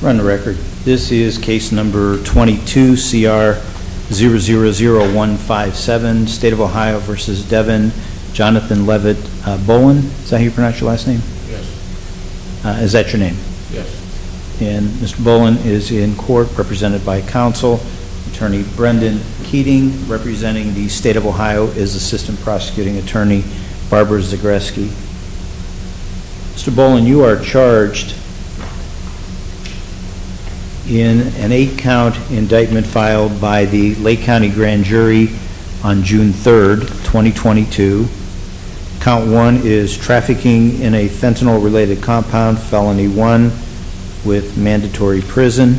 Run the record. This is case number 22 CR 000157, State of Ohio versus Devin Jonathan Levitt Bowen. Is that how you pronounce your last name? Yes. Is that your name? Yes. And Mr. Bowen is in court, represented by counsel. Attorney Brendan Keating, representing the State of Ohio, is Assistant Prosecuting Attorney Barbara Zagreski. Mr. Bowen, you are charged in an 8-count indictment filed by the Lake County Grand Jury on June 3rd, 2022. Count 1 is trafficking in a fentanyl-related compound, felony 1, with mandatory prison.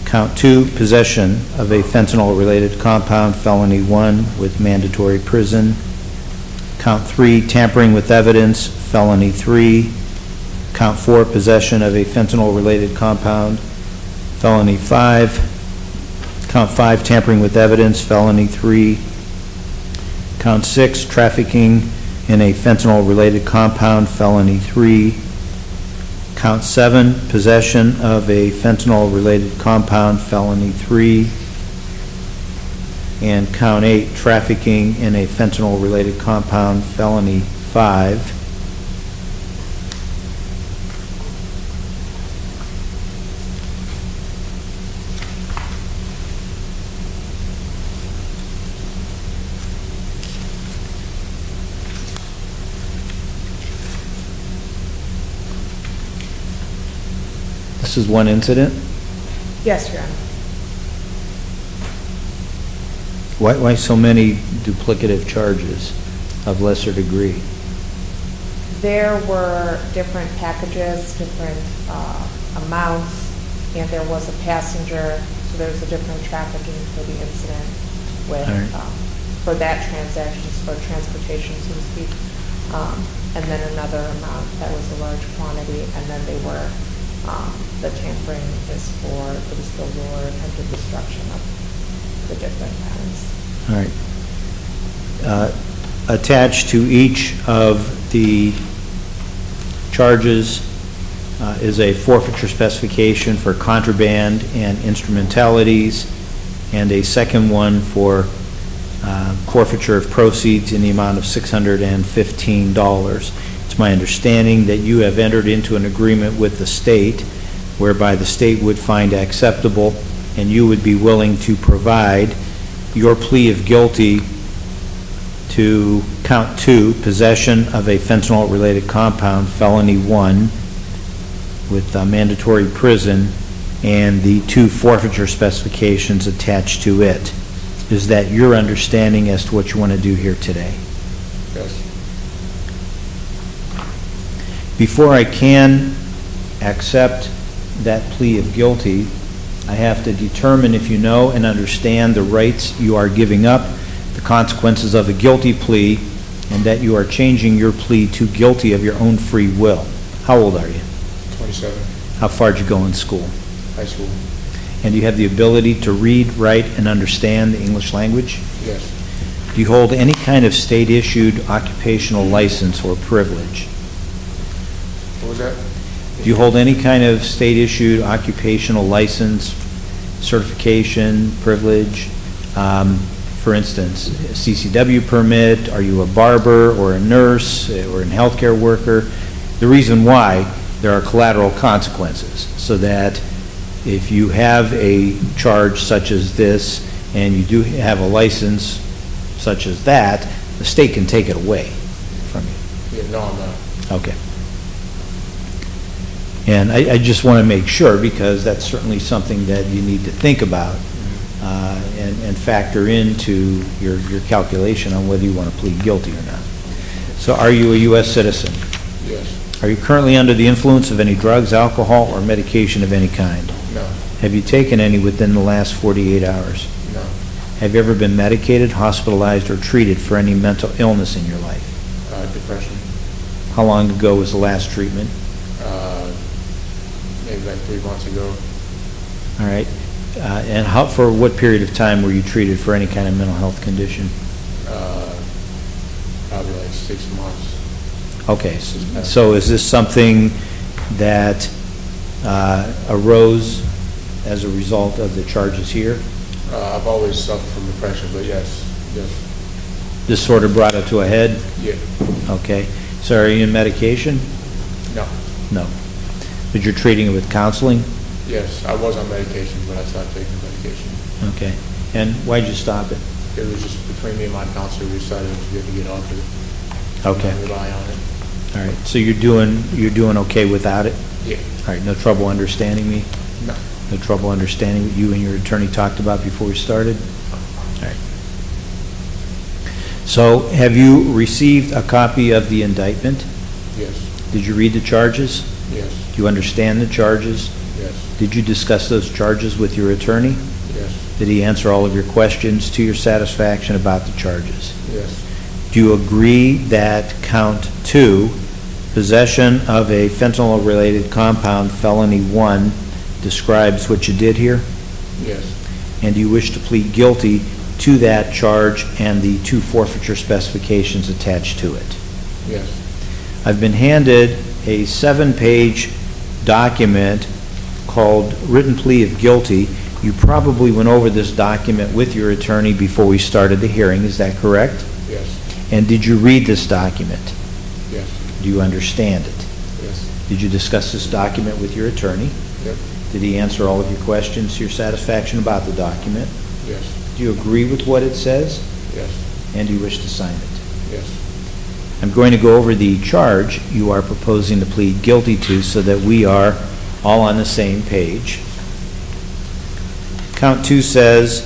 Count 2, possession of a fentanyl-related compound, felony 1, with mandatory prison. Count 3, tampering with evidence, felony 3. Count 4, possession of a fentanyl-related compound, felony 5. Count 5, tampering with evidence, felony 3. Count 6, trafficking in a fentanyl-related compound, felony 3. Count 7, possession of a fentanyl-related compound, felony 3. And count 8, trafficking in a fentanyl-related compound, felony 5. This is one incident? Yes, Your Honor. Why so many duplicative charges of lesser degree? There were different packages, different amounts, and there was a passenger, so there was a different trafficking for the incident with, for that transaction, for transportation, so to speak, and then another amount that was a large quantity, and then they were, the tampering is for the disposal or attempted destruction of the different items. All right. Attached to each of the charges is a forfeiture specification for contraband and instrumentalities, and a second one for forfeiture of proceeds in the amount of $615. It's my understanding that you have entered into an agreement with the state whereby the state would find acceptable and you would be willing to provide your plea of guilty to count 2, possession of a fentanyl-related compound, felony 1, with mandatory prison, and the 2 forfeiture specifications attached to it. Is that your understanding as to what you want to do here today? Yes. Before I can accept that plea of guilty, I have to determine if you know and understand the rights you are giving up, the consequences of a guilty plea, and that you are changing your plea to guilty of your own free will. How old are you? 27. How far did you go in school? High school. And do you have the ability to read, write, and understand the English language? Yes. Do you hold any kind of state-issued occupational license or privilege? What was that? Do you hold any kind of state-issued occupational license, certification, privilege? For instance, a CCW permit? Are you a barber or a nurse or a healthcare worker? The reason why, there are collateral consequences, so that if you have a charge such as this and you do have a license such as that, the state can take it away from you. Yeah, no, I'm not. Okay. And I just want to make sure, because that's certainly something that you need to think about and factor into your calculation on whether you want to plead guilty or not. So are you a U.S. citizen? Yes. Are you currently under the influence of any drugs, alcohol, or medication of any kind? No. Have you taken any within the last 48 hours? No. Have you ever been medicated, hospitalized, or treated for any mental illness in your life? Depression. How long ago was the last treatment? Maybe like 3 months ago. All right. And for what period of time were you treated for any kind of mental health condition? Probably like 6 months. Okay. So is this something that arose as a result of the charges here? I've always suffered from depression, but yes. This sort of brought it to a head? Yeah. Okay. So are you in medication? No. No. But you're treating it with counseling? Yes, I was on medication, but I stopped taking medication. Okay. And why'd you stop it? It was just between me and my counselor, we decided it was good to get off of it. Okay. Not rely on it. All right. So you're doing okay without it? Yeah. All right. No trouble understanding me? No. No trouble understanding what you and your attorney talked about before we started? All right. So have you received a copy of the indictment? Yes. Did you read the charges? Yes. Do you understand the charges? Yes. Did you discuss those charges with your attorney? Yes. Did he answer all of your questions to your satisfaction about the charges? Yes. Do you agree that count 2, possession of a fentanyl-related compound, felony 1, describes what you did here? Yes. And do you wish to plead guilty to that charge and the 2 forfeiture specifications attached to it? Yes. I've been handed a 7-page document called Written Plea of Guilty. You probably went over this document with your attorney before we started the hearing. Is that correct? Yes. And did you read this document? Yes. Do you understand it? Yes. Did you discuss this document with your attorney? Yep. Did he answer all of your questions to your satisfaction about the document? Yes. Do you agree with what it says? Yes. And do you wish to sign it? Yes. I'm going to go over the charge you are proposing to plead guilty to so that we are all on the same page. Count 2 says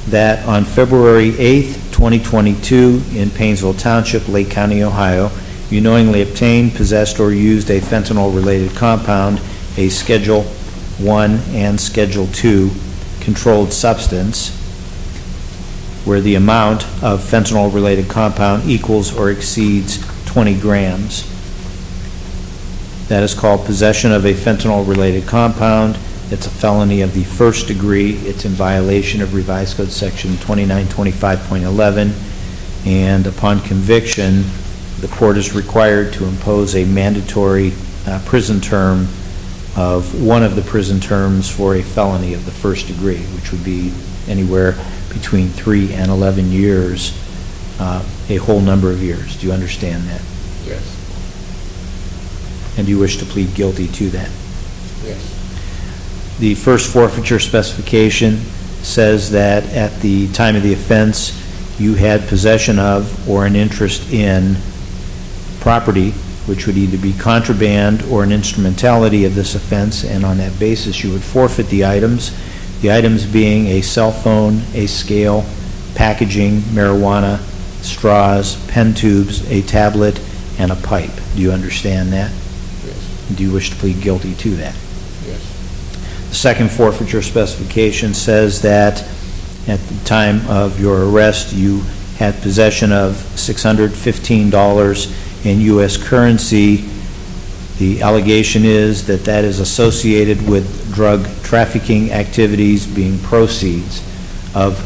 that on February 8th, 2022, in Painesville Township, Lake County, Ohio, you knowingly obtained, possessed, or used a fentanyl-related compound, a Schedule 1 and Schedule 2 controlled substance, where the amount of fentanyl-related compound equals or exceeds 20 grams. That is called possession of a fentanyl-related compound. It's a felony of the first degree. It's in violation of Revised Code Section 2925.11, and upon conviction, the court is required to impose a mandatory prison term of one of the prison terms for a felony of the first degree, which would be anywhere between 3 and 11 years, a whole number of years. Do you understand that? Yes. And do you wish to plead guilty to that? Yes. The first forfeiture specification says that at the time of the offense, you had possession of or an interest in property, which would either be contraband or an instrumentality of this offense, and on that basis, you would forfeit the items being a cell phone, a scale, packaging, marijuana, straws, pen tubes, a tablet, and a pipe. Do you understand that? Yes. Do you wish to plead guilty to that? Yes. The second forfeiture specification says that at the time of your arrest, you had possession of $615 in U.S. currency. The allegation is that that is associated with drug trafficking activities being proceeds of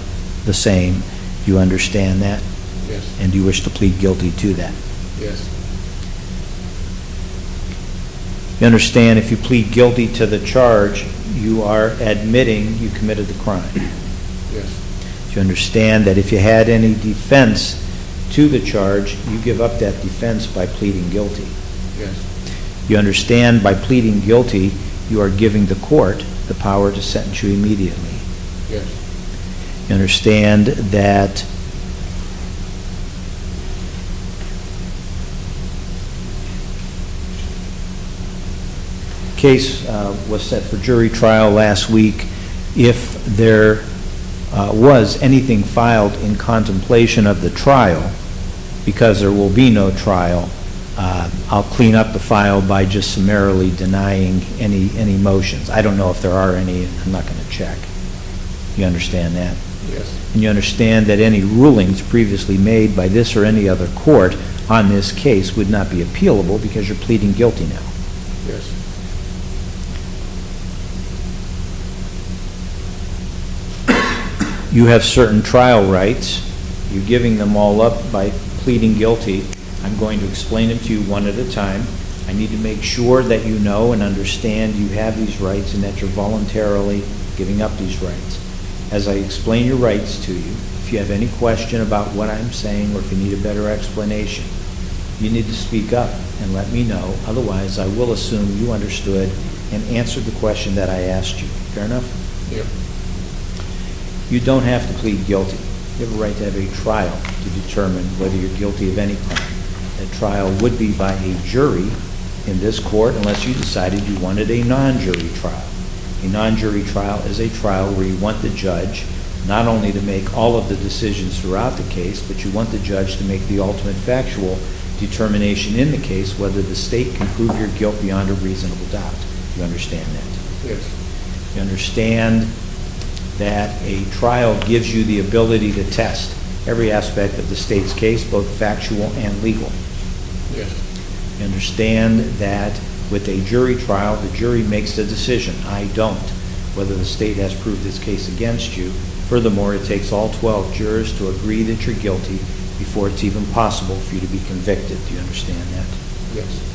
the same. Do you understand that? Yes. And do you wish to plead guilty to that? Yes. You understand if you plead guilty to the charge, you are admitting you committed the crime. Yes. Do you understand that if you had any defense to the charge, you give up that defense by pleading guilty? Yes. You understand by pleading guilty, you are giving the court the power to sentence you immediately. Yes. You understand that case was set for jury trial last week. If there was anything filed in contemplation of the trial, because there will be no trial, I'll clean up the file by just summarily denying any motions. I don't know if there are any. I'm not going to check. You understand that? Yes. And you understand that any rulings previously made by this or any other court on this case would not be appealable because you're pleading guilty now. Yes. You have certain trial rights. You're giving them all up by pleading guilty. I'm going to explain them to you one at a time. I need to make sure that you know and understand you have these rights and that you're voluntarily giving up these rights. As I explain your rights to you, if you have any question about what I'm saying or if you need a better explanation, you need to speak up and let me know. Otherwise, I will assume you understood and answered the question that I asked you. Fair enough? Yep. You don't have to plead guilty. You have a right to have a trial to determine whether you're guilty of any crime. That trial would be by a jury in this court unless you decided you wanted a non-jury trial. A non-jury trial is a trial where you want the judge not only to make all of the decisions throughout the case, but you want the judge to make the ultimate factual determination in the case whether the state can prove your guilt beyond a reasonable doubt. You understand that? Yes. You understand that a trial gives you the ability to test every aspect of the state's case, both factual and legal. Yes. You understand that with a jury trial, the jury makes the decision. I don't, whether the state has proved its case against you. Furthermore, it takes all 12 jurors to agree that you're guilty before it's even possible for you to be convicted. Do you understand that? Yes.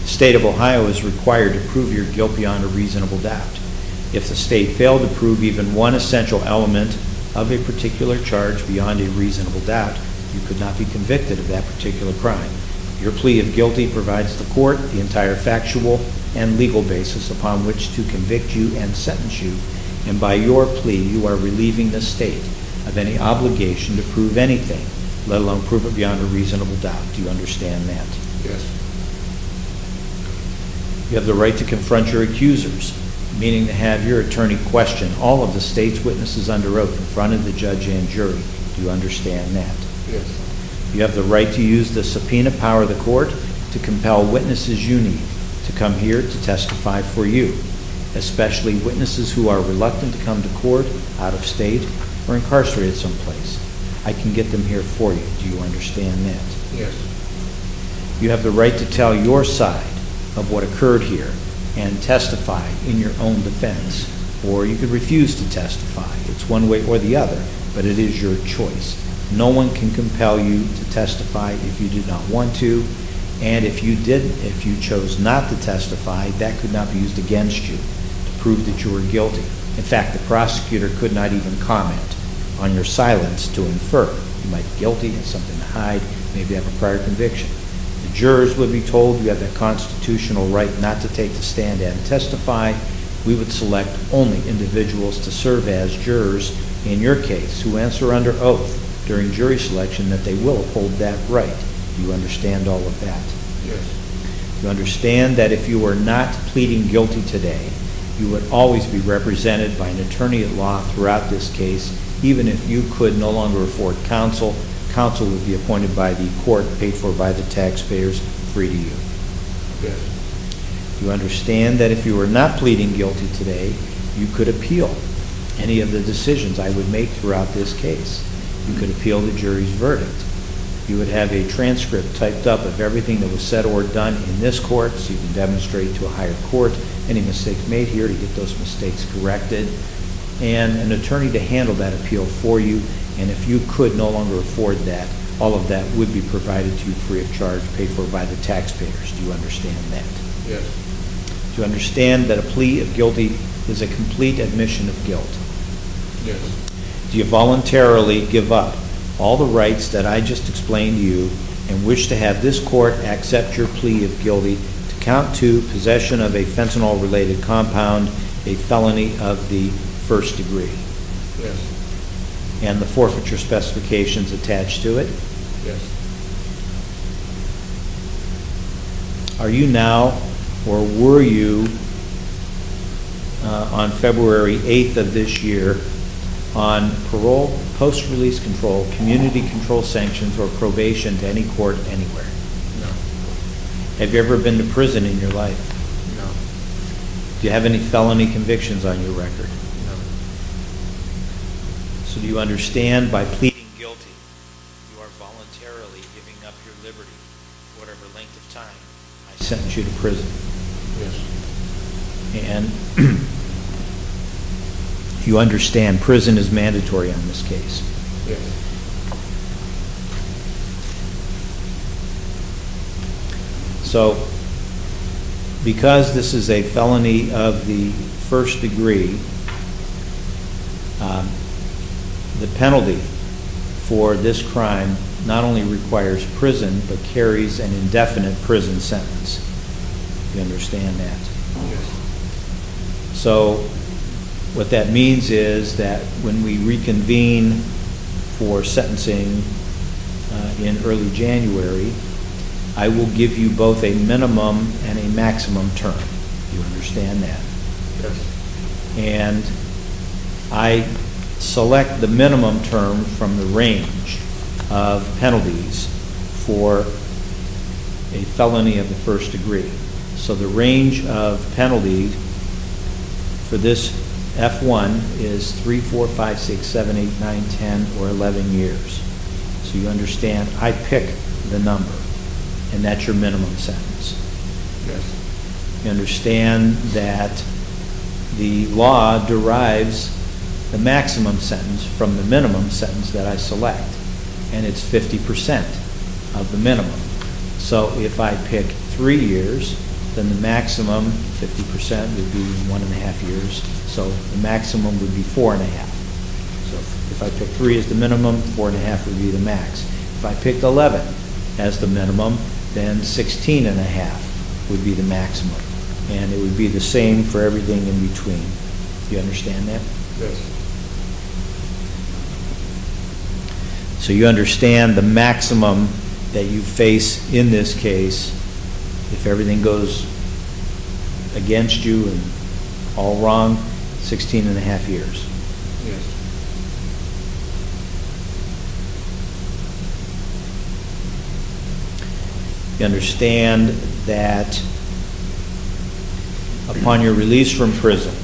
The state of Ohio is required to prove your guilt beyond a reasonable doubt. If the state failed to prove even one essential element of a particular charge beyond a reasonable doubt, you could not be convicted of that particular crime. Your plea of guilty provides the court the entire factual and legal basis upon which to convict you and sentence you, and by your plea you are relieving the state of any obligation to prove anything, let alone prove it beyond a reasonable doubt. Do you understand that? Yes. You have the right to confront your accusers, meaning to have your attorney question all of the state's witnesses under oath in front of the judge and jury. Do you understand that? Yes. You have the right to use the subpoena power of the court to compel witnesses you need to come here to testify for you, especially witnesses who are reluctant to come to court, out of state, or incarcerated someplace. I can get them here for you. Do you understand that? Yes. You have the right to tell your side of what occurred here and testify in your own defense, or you could refuse to testify. It's one way or the other, but it is your choice. No one can compel you to testify if you did not want to, and if you chose not to testify, that could not be used against you to prove that you were guilty. In fact, the prosecutor could not even comment on your silence to infer you might be guilty, have something to hide, maybe have a prior conviction. The jurors would be told you have that constitutional right not to take the stand and testify. We would select only individuals to serve as jurors in your case who answer under oath during jury selection that they will uphold that right. Do you understand all of that? Yes. You understand that if you were not pleading guilty today, you would always be represented by an attorney at law throughout this case. Even if you could no longer afford counsel, counsel would be appointed by the court, paid for by the taxpayers, free to you. Yes. You understand that if you were not pleading guilty today, you could appeal any of the decisions I would make throughout this case. You could appeal the jury's verdict. You would have a transcript typed up of everything that was said or done in this court, so you can demonstrate to a higher court any mistakes made here to get those mistakes corrected, and an attorney to handle that appeal for you. And if you could no longer afford that, all of that would be provided to you free of charge, paid for by the taxpayers. Do you understand that? Yes. Do you understand that a plea of guilty is a complete admission of guilt? Yes. Do you voluntarily give up all the rights that I just explained to you and wish to have this court accept your plea of guilty to count 2, possession of a fentanyl-related compound, a felony of the first degree, Yes. and the forfeiture specifications attached to it? Yes. Are you now, or were you on February 8th of this year, on parole, post-release control, community control sanctions, or probation to any court anywhere? No. Have you ever been to prison in your life? No. Do you have any felony convictions on your record? No. So do you understand by pleading guilty, you are voluntarily giving up your liberty for whatever length of time I sentence you to prison? Yes. And you understand prison is mandatory on this case. Yes. So because this is a felony of the first degree, the penalty for this crime not only requires prison, but carries an indefinite prison sentence. You understand that? Yes. So what that means is that when we reconvene for sentencing in early January, I will give you both a minimum and a maximum term. You understand that? Yes. And I select the minimum term from the range of penalties for a felony of the first degree. So the range of penalty for this F1 is 3, 4, 5, 6, 7, 8, 9, 10, or 11 years. So you understand, I pick the number, and that's your minimum sentence. Yes. You understand that the law derives the maximum sentence from the minimum sentence that I select, and it's 50% of the minimum. So if I pick 3 years, then the maximum, 50%, would be 1.5 years. So the maximum would be 4.5. So if I pick 3 as the minimum, 4.5 would be the max. If I picked 11 as the minimum, then 16.5 would be the maximum. And it would be the same for everything in between. You understand that? Yes. So you understand the maximum that you face in this case, if everything goes against you and all wrong, 16.5 years. Yes. You understand that upon your release from prison,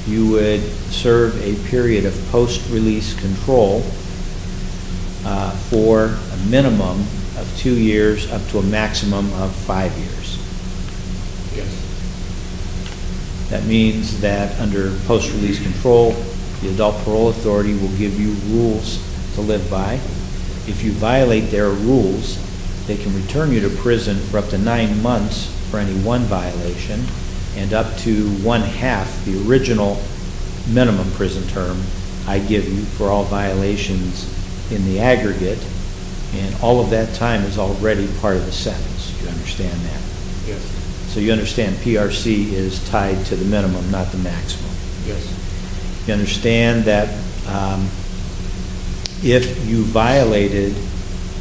you would serve a period of post-release control for a minimum of 2 years up to a maximum of 5 years. Yes. That means that under post-release control, the Adult Parole Authority will give you rules to live by. If you violate their rules, they can return you to prison for up to 9 months for any one violation, and up to 1/2 the original minimum prison term I give you for all violations in the aggregate, and all of that time is already part of the sentence. You understand that? Yes. So you understand PRC is tied to the minimum, not the maximum. Yes. You understand that if you violated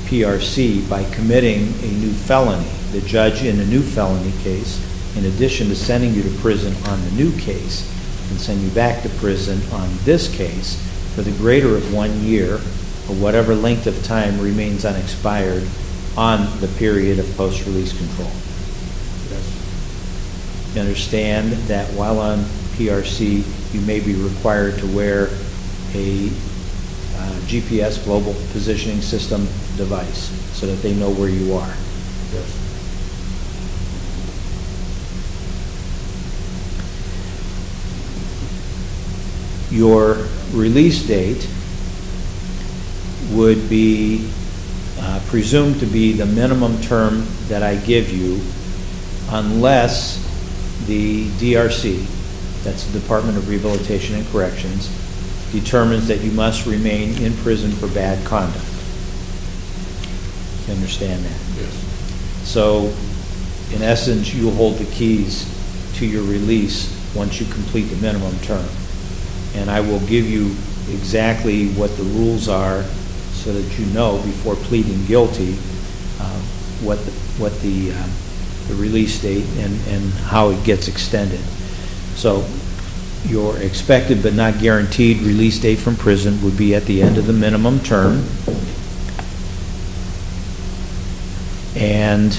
PRC by committing a new felony, the judge in a new felony case, in addition to sending you to prison on the new case, can send you back to prison on this case for the greater of 1 year, or whatever length of time remains unexpired on the period of post-release control. Yes. You understand that while on PRC, you may be required to wear a GPS, global positioning system device, so that they know where you are. Yes. Your release date would be presumed to be the minimum term that I give you, unless the DRC, that's the Department of Rehabilitation and Corrections, determines that you must remain in prison for bad conduct. You understand that? Yes. So, in essence, you'll hold the keys to your release once you complete the minimum term. And I will give you exactly what the rules are so that you know before pleading guilty what the release date and how it gets extended. So your expected but not guaranteed release date from prison would be at the end of the minimum term. And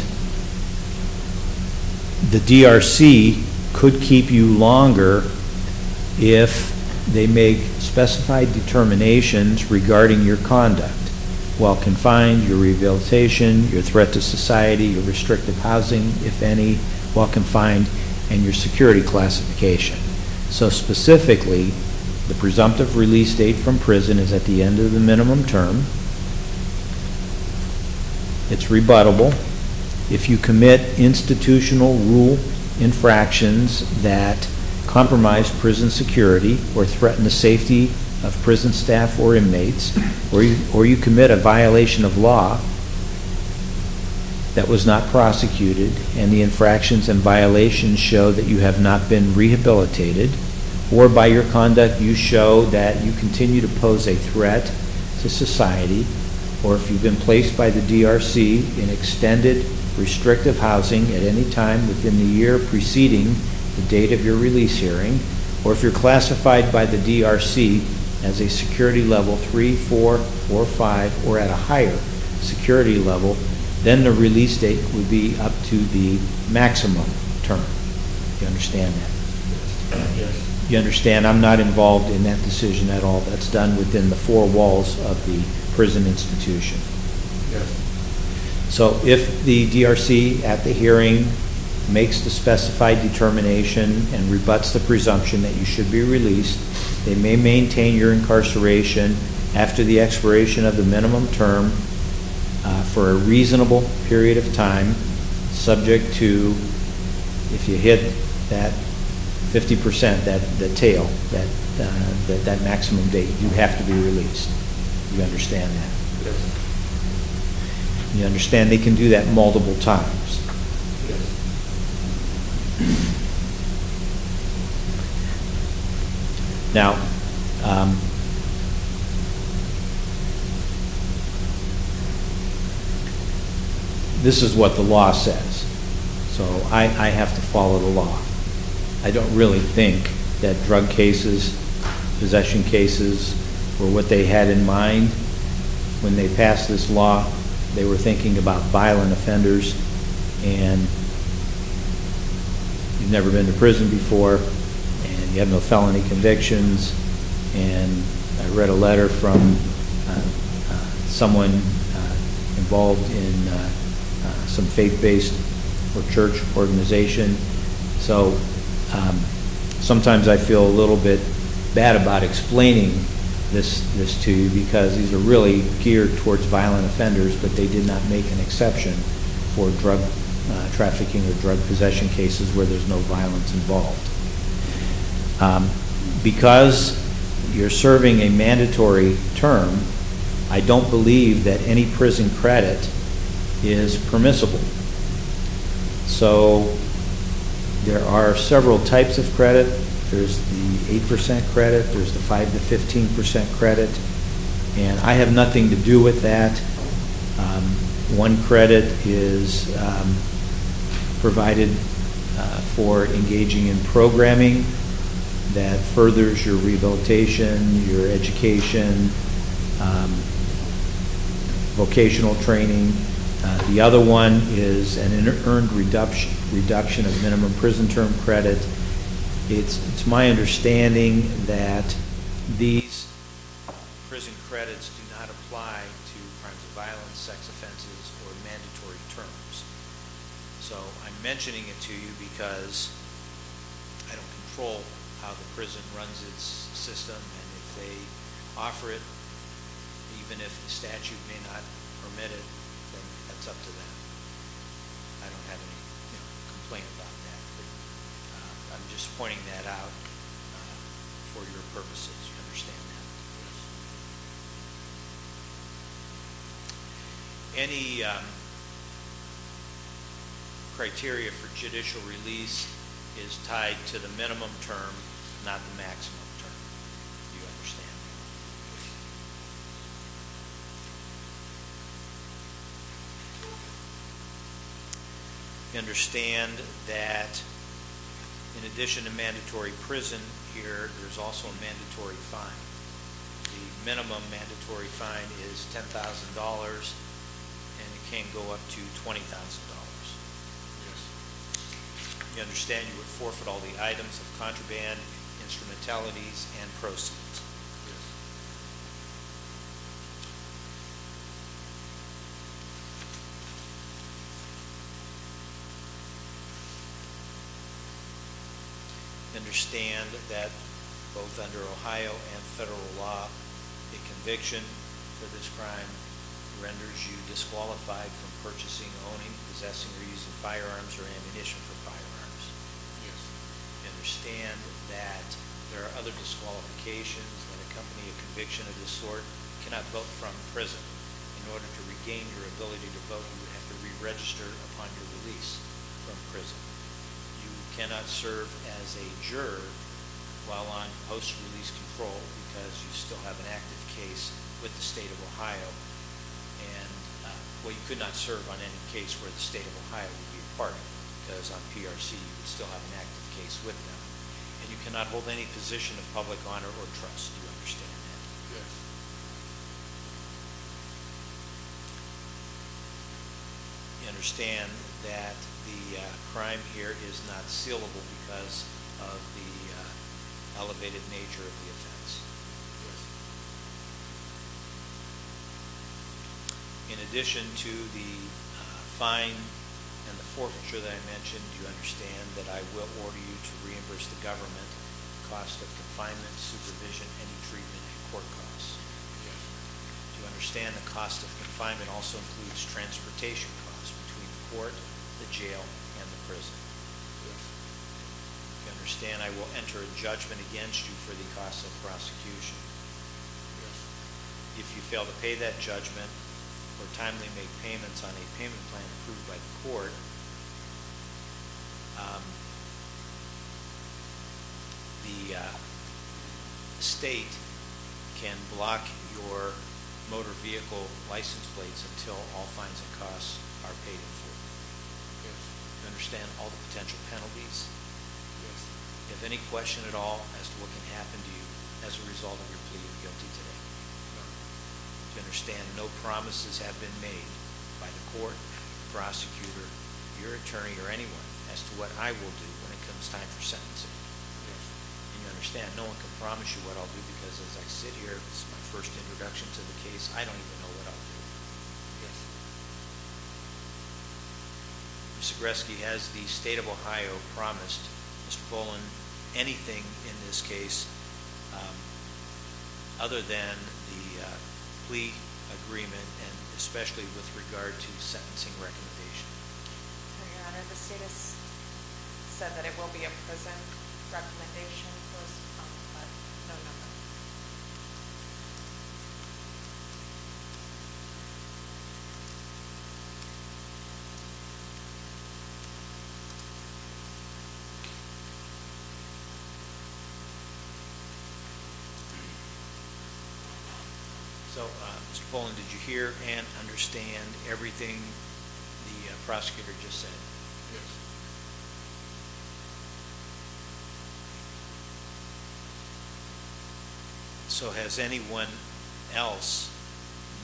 the DRC could keep you longer if they make specified determinations regarding your conduct while confined, your rehabilitation, your threat to society, your restrictive housing, if any, while confined, and your security classification. So specifically, the presumptive release date from prison is at the end of the minimum term. It's rebuttable. If you commit institutional Rule infractions that compromise prison security or threaten the safety of prison staff or inmates, or you commit a violation of law that was not prosecuted, and the infractions and violations show that you have not been rehabilitated, or by your conduct you show that you continue to pose a threat to society, or if you've been placed by the DRC in extended restrictive housing at any time within the year preceding the date of your release hearing, or if you're classified by the DRC as a security level 3, 4, or 5, or at a higher security level, then the release date would be up to the maximum term. You understand that? Yes. You understand I'm not involved in that decision at all. That's done within the four walls of the prison institution. Yes. So if the DRC at the hearing makes the specified determination and rebuts the presumption that you should be released, they may maintain your incarceration after the expiration of the minimum term for a reasonable period of time, subject to, if you hit that 50%, that tail, that maximum date, you have to be released. You understand that? Yes. You understand they can do that multiple times. Yes. Now, this is what the law says. So I have to follow the law. I don't really think that drug cases, possession cases, were what they had in mind when they passed this law. They were thinking about violent offenders, and you've never been to prison before, and you have no felony convictions. And I read a letter from someone involved in some faith-based or church organization. So sometimes I feel a little bit bad about explaining this to you, because these are really geared towards violent offenders, but they did not make an exception for drug trafficking or drug possession cases where there's no violence involved. Because you're serving a mandatory term, I don't believe that any prison credit is permissible. So there are several types of credit. There's the 8% credit, there's the 5 to 15% credit, and I have nothing to do with that. One credit is provided for engaging in programming that furthers your rehabilitation, your education, vocational training. The other one is an earned reduction of minimum prison term credit. It's my understanding that these prison credits do not apply to crimes of violence, sex offenses, or mandatory terms. So I'm mentioning it to you because I don't control how the prison runs its system, and if they offer it, even if the statute may not permit it, then that's up to them. I don't have any complaint about that, but I'm just pointing that out for your purposes. You understand that? Any criteria for judicial release is tied to the minimum term, not the maximum term. You understand? You understand that in addition to mandatory prison here, there's also a mandatory fine. The minimum mandatory fine is $10,000, and it can go up to $20,000. Yes. You understand you would forfeit all the items of contraband, instrumentalities, and proceeds. Yes. Understand that both under Ohio and federal law, a conviction for this crime renders you disqualified from purchasing, owning, possessing, or using firearms or ammunition for firearms. understand that there are other disqualifications that accompany a conviction of this sort. You cannot vote from prison. In order to regain your ability to vote, you would have to re-register upon your release from prison. You cannot serve as a juror while on post-release control because you still have an active case with the state of Ohio. And, well, you could not serve on any case where the state of Ohio would be a party, because on PRC you would still have an active case with them. And you cannot hold any position of public honor or trust. Do you understand that? Yes. You understand that the crime here is not sealable because of the elevated nature of the offense. Yes. In addition to the fine and the forfeiture that I mentioned, do you understand that I will order you to reimburse the government the cost of confinement, supervision, any treatment, and court costs? Yes. Do you understand the cost of confinement also includes transportation costs between the court, the jail, and the prison? Yes. You understand I will enter a judgment against you for the costs of prosecution. Yes. If you fail to pay that judgment or timely make payments on a payment plan approved by the court, the state can block your motor vehicle license plates until all fines and costs are paid in full. Yes. You understand all the potential penalties? Yes. You have any question at all as to what can happen to you as a result of your plea of guilty today? No. Do you understand no promises have been made by the court, the prosecutor, your attorney, or anyone as to what I will do when it comes time for sentencing? Yes. And you understand no one can promise you what I'll do because as I sit here, this is my first introduction to the case, I don't even know what I'll do. Yes. Mr. Gresky, has the state of Ohio promised Mr. Boland anything in this case other than the plea agreement, and especially with regard to sentencing recommendation? No, Your Honor, the state has said that it will be a prison recommendation for us, but no number. So, Mr. Boland, did you hear and understand everything the prosecutor just said? Yes. So has anyone else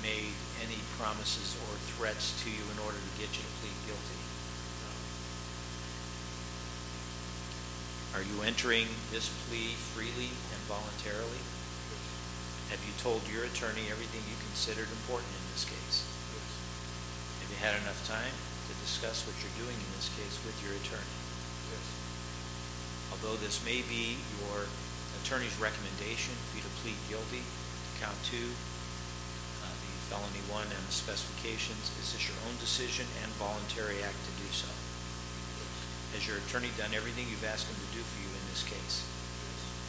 made any promises or threats to you in order to get you to plead guilty? Are you entering this plea freely and voluntarily? Have you told your attorney everything you considered important in this case? Yes. Have you had enough time to discuss what you're doing in this case with your attorney? Yes. Although this may be your attorney's recommendation for you to plead guilty to count 2, the felony 1 and the specifications, is this your own decision and voluntary act to do so? Has your attorney done everything you've asked him to do for you in this case?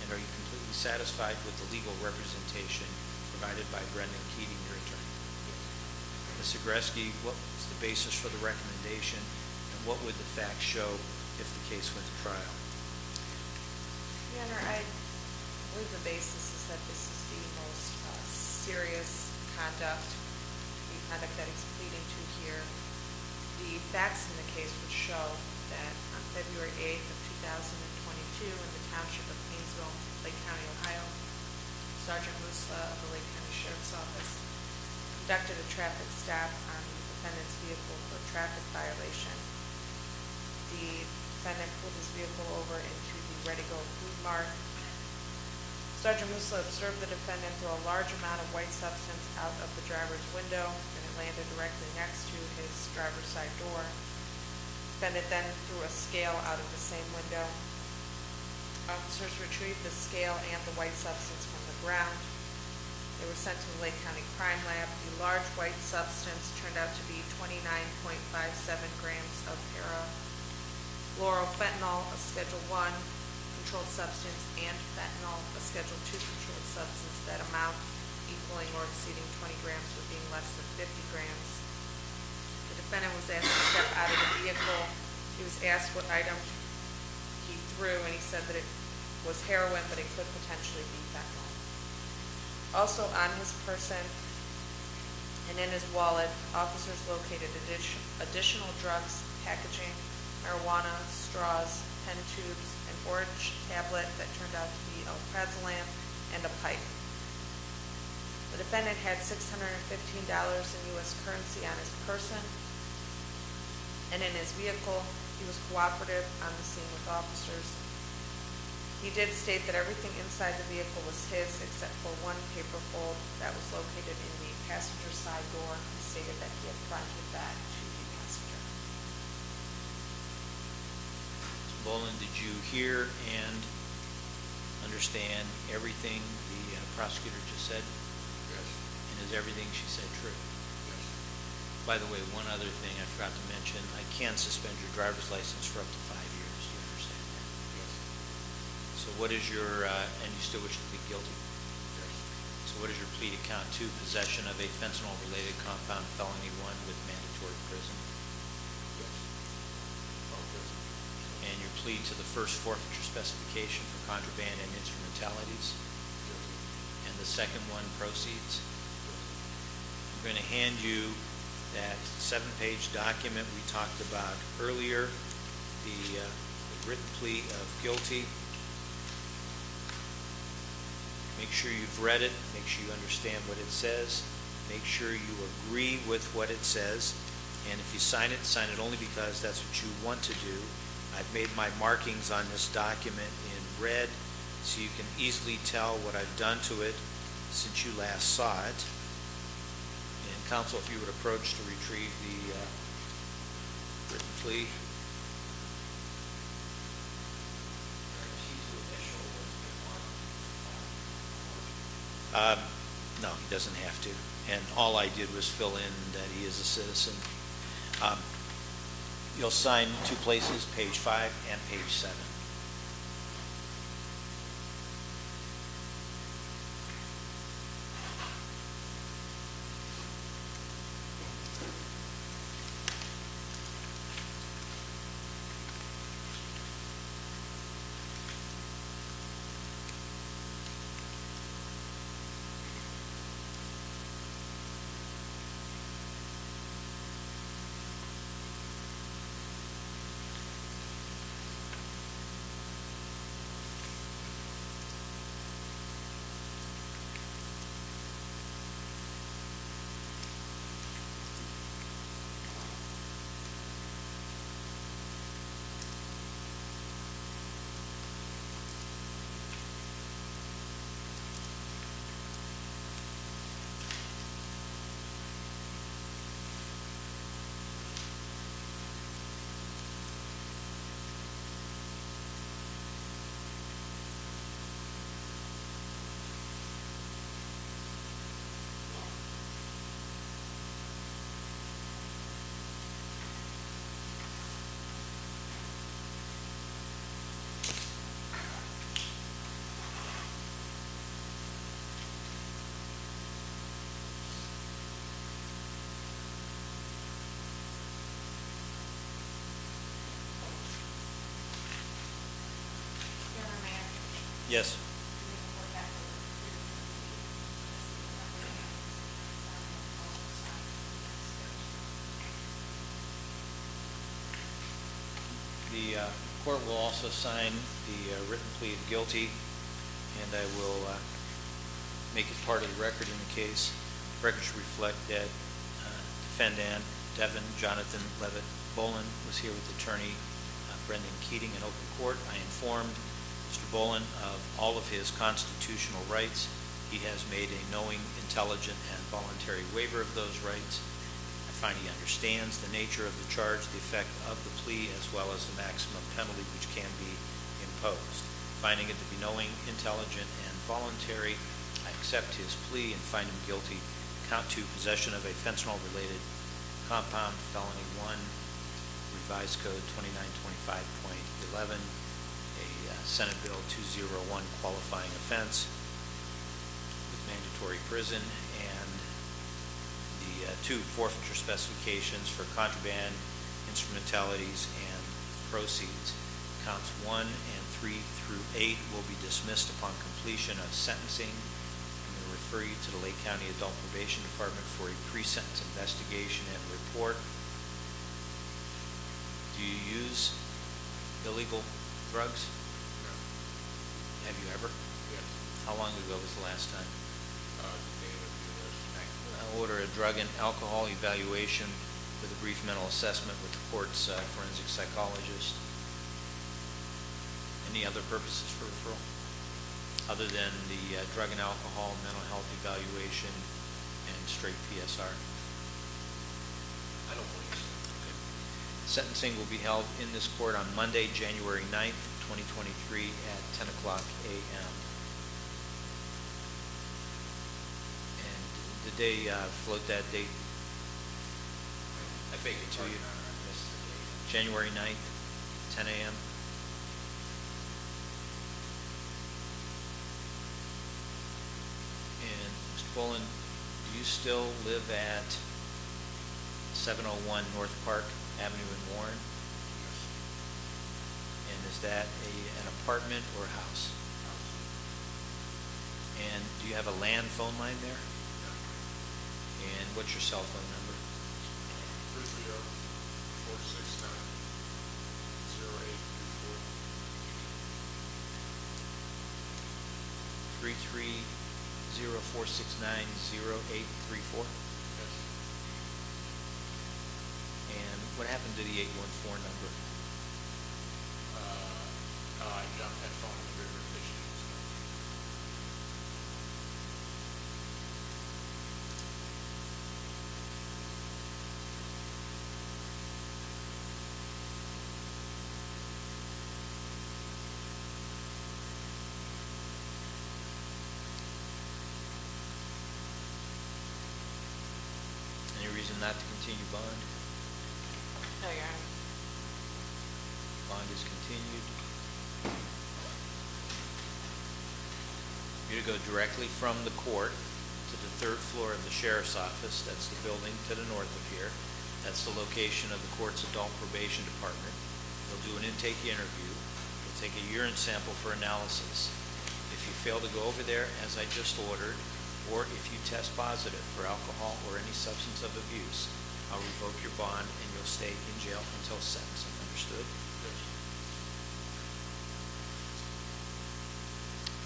And are you completely satisfied with the legal representation provided by Brendan Keating, your attorney? Ms. Zagreski, what was the basis for the recommendation, and what would the facts show if the case went to trial? Your Honor, I believe the basis is that this is the most serious conduct, the conduct that he's pleading to here. The facts in the case would show that on February 8th of 2022 in the township of Painesville, Lake County, Ohio, Sergeant Musla of the Lake County Sheriff's Office conducted a traffic stop on the defendant's vehicle for a traffic violation. The defendant pulled his vehicle over into the Ready Go Food Mart. Sergeant Musla observed the defendant throw a large amount of white substance out of the driver's window, and it landed directly next to his driver's side door. The defendant then threw a scale out of the same window. Officers retrieved the scale and the white substance from the ground. They were sent to the Lake County Crime Lab. The large white substance turned out to be 29.57 grams of para-fluorofentanyl, a Schedule 1, controlled substance and fentanyl, a Schedule II controlled substance that amount equaling or exceeding 20 grams but being less than 50 grams. The defendant was asked to step out of the vehicle. He was asked what item he threw, and he said that it was heroin, but it could potentially be fentanyl. Also on his person and in his wallet, officers located additional drugs, packaging, marijuana, straws, pen tubes, an orange tablet that turned out to be alprazolam, and a pipe. The defendant had $615 in U.S. currency on his person and in his vehicle. He was cooperative on the scene with officers. He did state that everything inside the vehicle was his except for one paper fold that was located in the passenger side door. He stated that he had fronted that to the passenger. Boland, did you hear and understand everything the prosecutor just said? Yes. And is everything she said true? Yes. By the way, one other thing I forgot to mention, I can suspend your driver's license for up to 5 years. Do you understand that? Yes. So what is your, and you still wish to plead guilty? Yes. So what is your plea to count 2, possession of a fentanyl-related compound, felony 1 with mandatory prison? Yes. Oh, yes. And your plea to the first forfeiture specification for contraband and instrumentalities? Guilty. And the second one, proceeds? I'm going to hand you that 7-page document we talked about earlier, the written plea of guilty. Make sure you've read it, make sure you understand what it says, make sure you agree with what it says, and if you sign it only because that's what you want to do. I've made my markings on this document in red so you can easily tell what I've done to it since you last saw it. And counsel, if you would approach to retrieve the written plea. No, he doesn't have to. And all I did was fill in that he is a citizen. You'll sign 2 places, page 5 and page 7. Yes. The court will also sign the written plea of guilty, and I will make it part of the record in the case. Records reflect that defendant Devin Jonathan Levitt Boland was here with attorney Brendan Keating in open court. I informed Mr. Boland of all of his constitutional rights. He has made a knowing, intelligent, and voluntary waiver of those rights. I find he understands the nature of the charge, the effect of the plea, as well as the maximum penalty which can be imposed. Finding it to be knowing, intelligent, and voluntary, I accept his plea and find him guilty. Count 2, possession of a fentanyl-related compound, felony 1, revised code 2925.11, a Senate Bill 201 qualifying offense with mandatory prison, and the two forfeiture specifications for contraband, instrumentalities, and proceeds. Counts 1 and 3 through 8 will be dismissed upon completion of sentencing. I'm going to refer you to the Lake County Adult Probation Department for a pre-sentence investigation and report. Do you use illegal drugs? No. Have you ever? Yes. How long ago was the last time? The day of the list. I'll order a drug and alcohol evaluation with a brief mental assessment with the court's forensic psychologist. Any other purposes for referral? Other than the drug and alcohol, mental health evaluation, and straight PSR? I don't believe so. Okay. Sentencing will be held in this court on Monday, January 9th, 2023 at 10 o'clock a.m. And did they float that date? I fake it to you. January 9th, 10 a.m. And Mr. Bolin, do you still live at 701 North Park Avenue in Warren? Yes. And is that an apartment or a house? House. And do you have a land phone line there? No. And what's your cell phone number? 330-469-0834. 330-469-0834. Yes. And what happened to the 814 number? I jumped that phone in the river fishing and stuff. Any reason not to continue bond? No, Your Honor. Bond is continued. You're to go directly from the court to the third floor of the sheriff's office. That's the building to the north of here. That's the location of the court's adult probation department. They'll do an intake interview. They'll take a urine sample for analysis. If you fail to go over there, as I just ordered, or if you test positive for alcohol or any substance of abuse, I'll revoke your bond and you'll stay in jail until sentencing. Understood? Yes.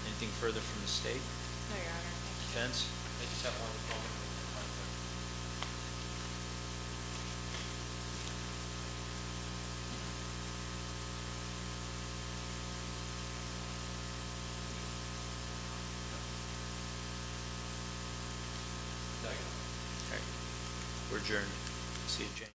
Anything further from the state? No, Your Honor. Defense? I just have one moment. All right. We're adjourned. See you, Jane.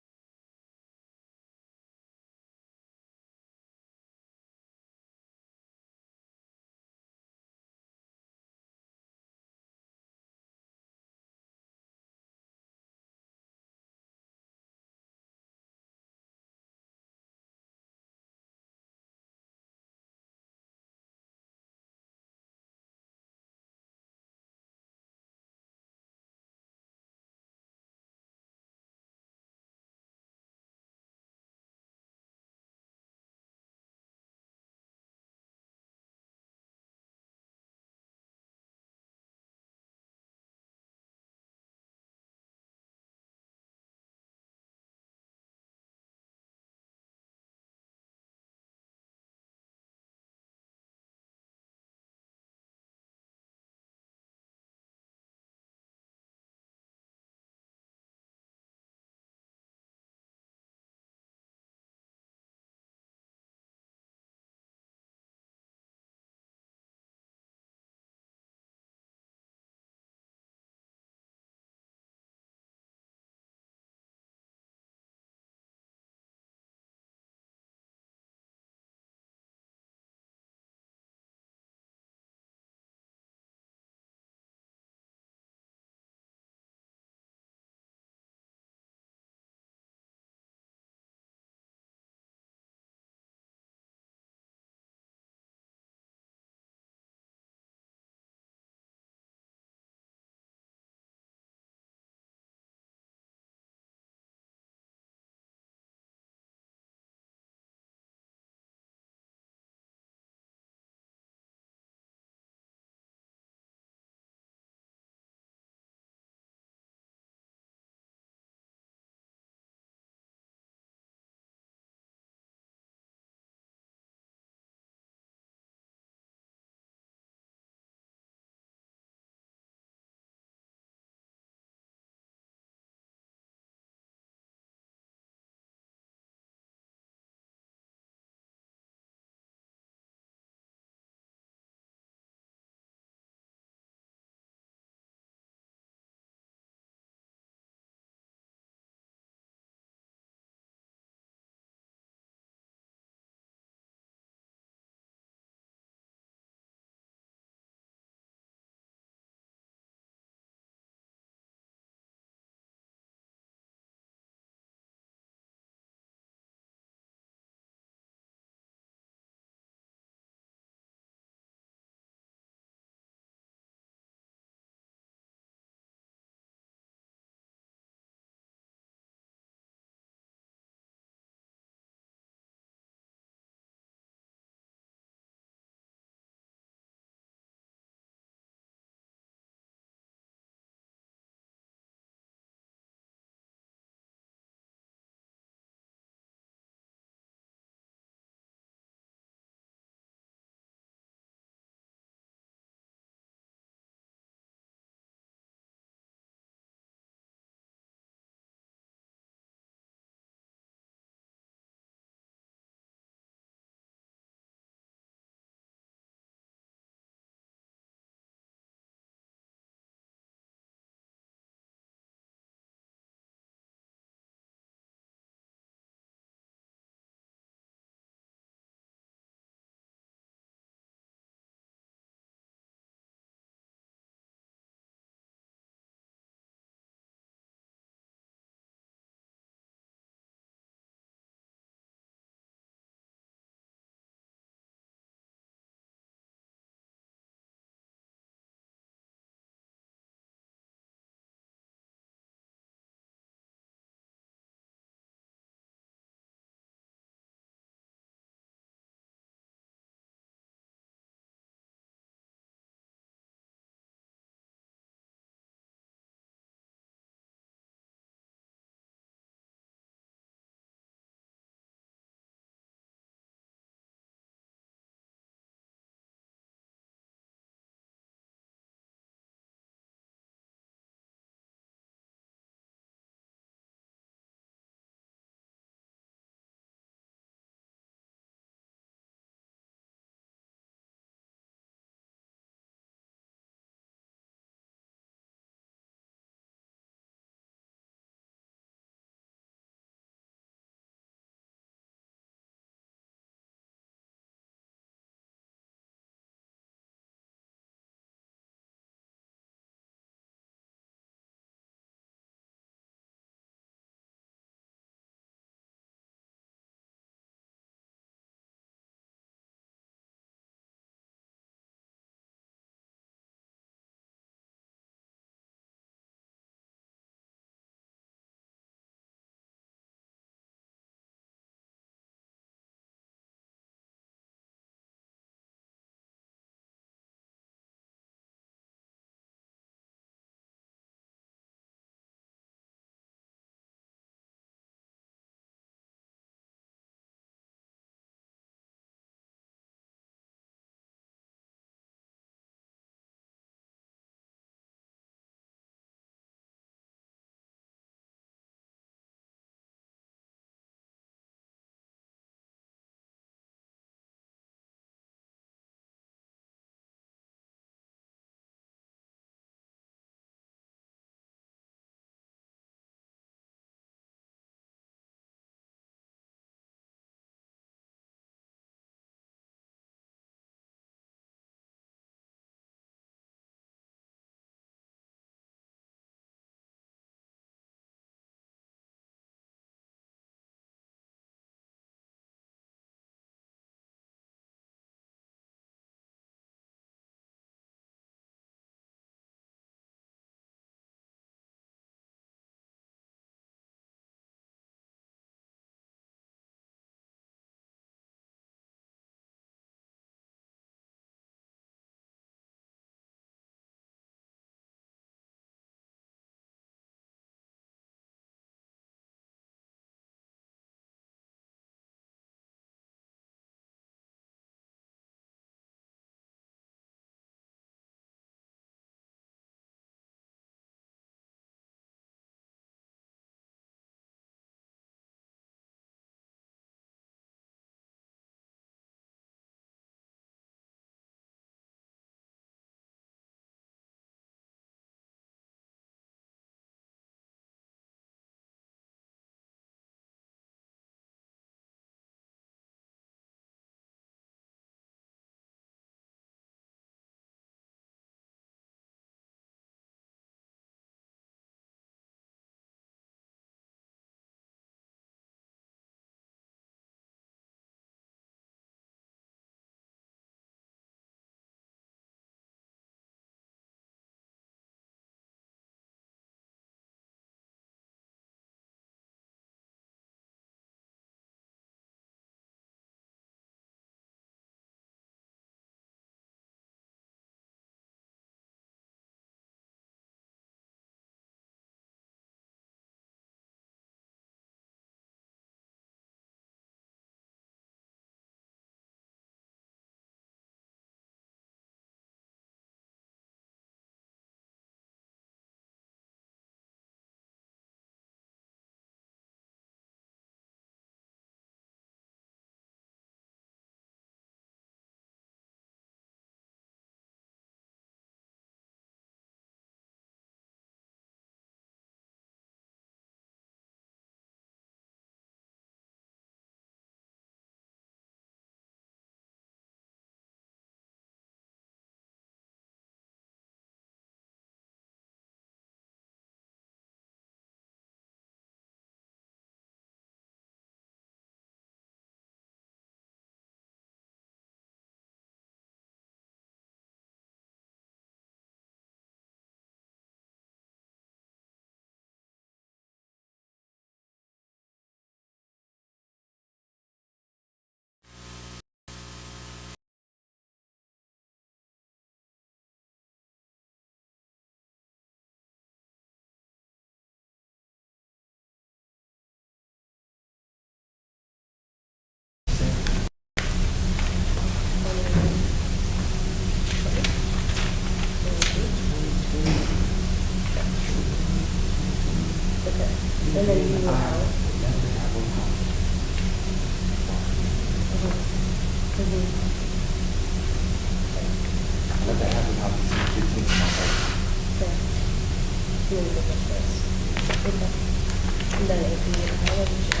And then if you need a television,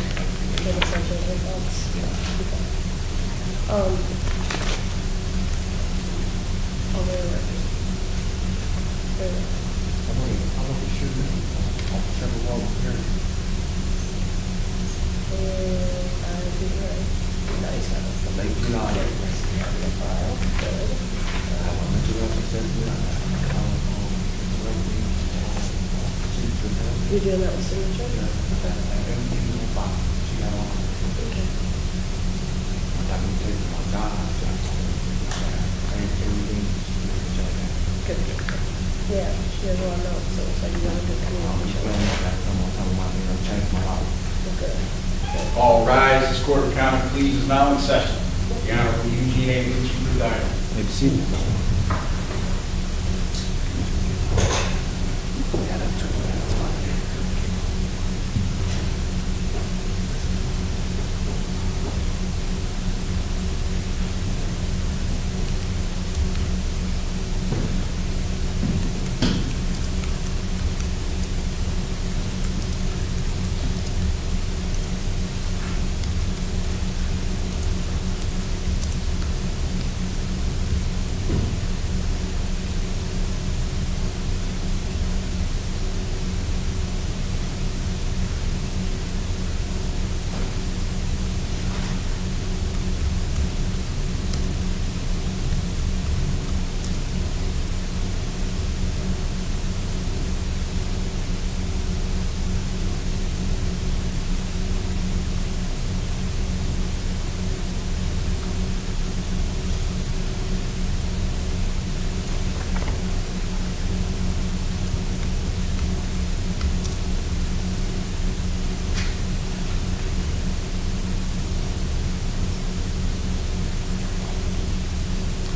then essentially results. Oh, where were we? You're doing that with signature? Okay. Good. Yeah, she has a lot of notes, so it's like you want to do communication. Good. All rise. This court of common pleas is now in session. The Honorable Eugene A. Lucci presiding. May be seated.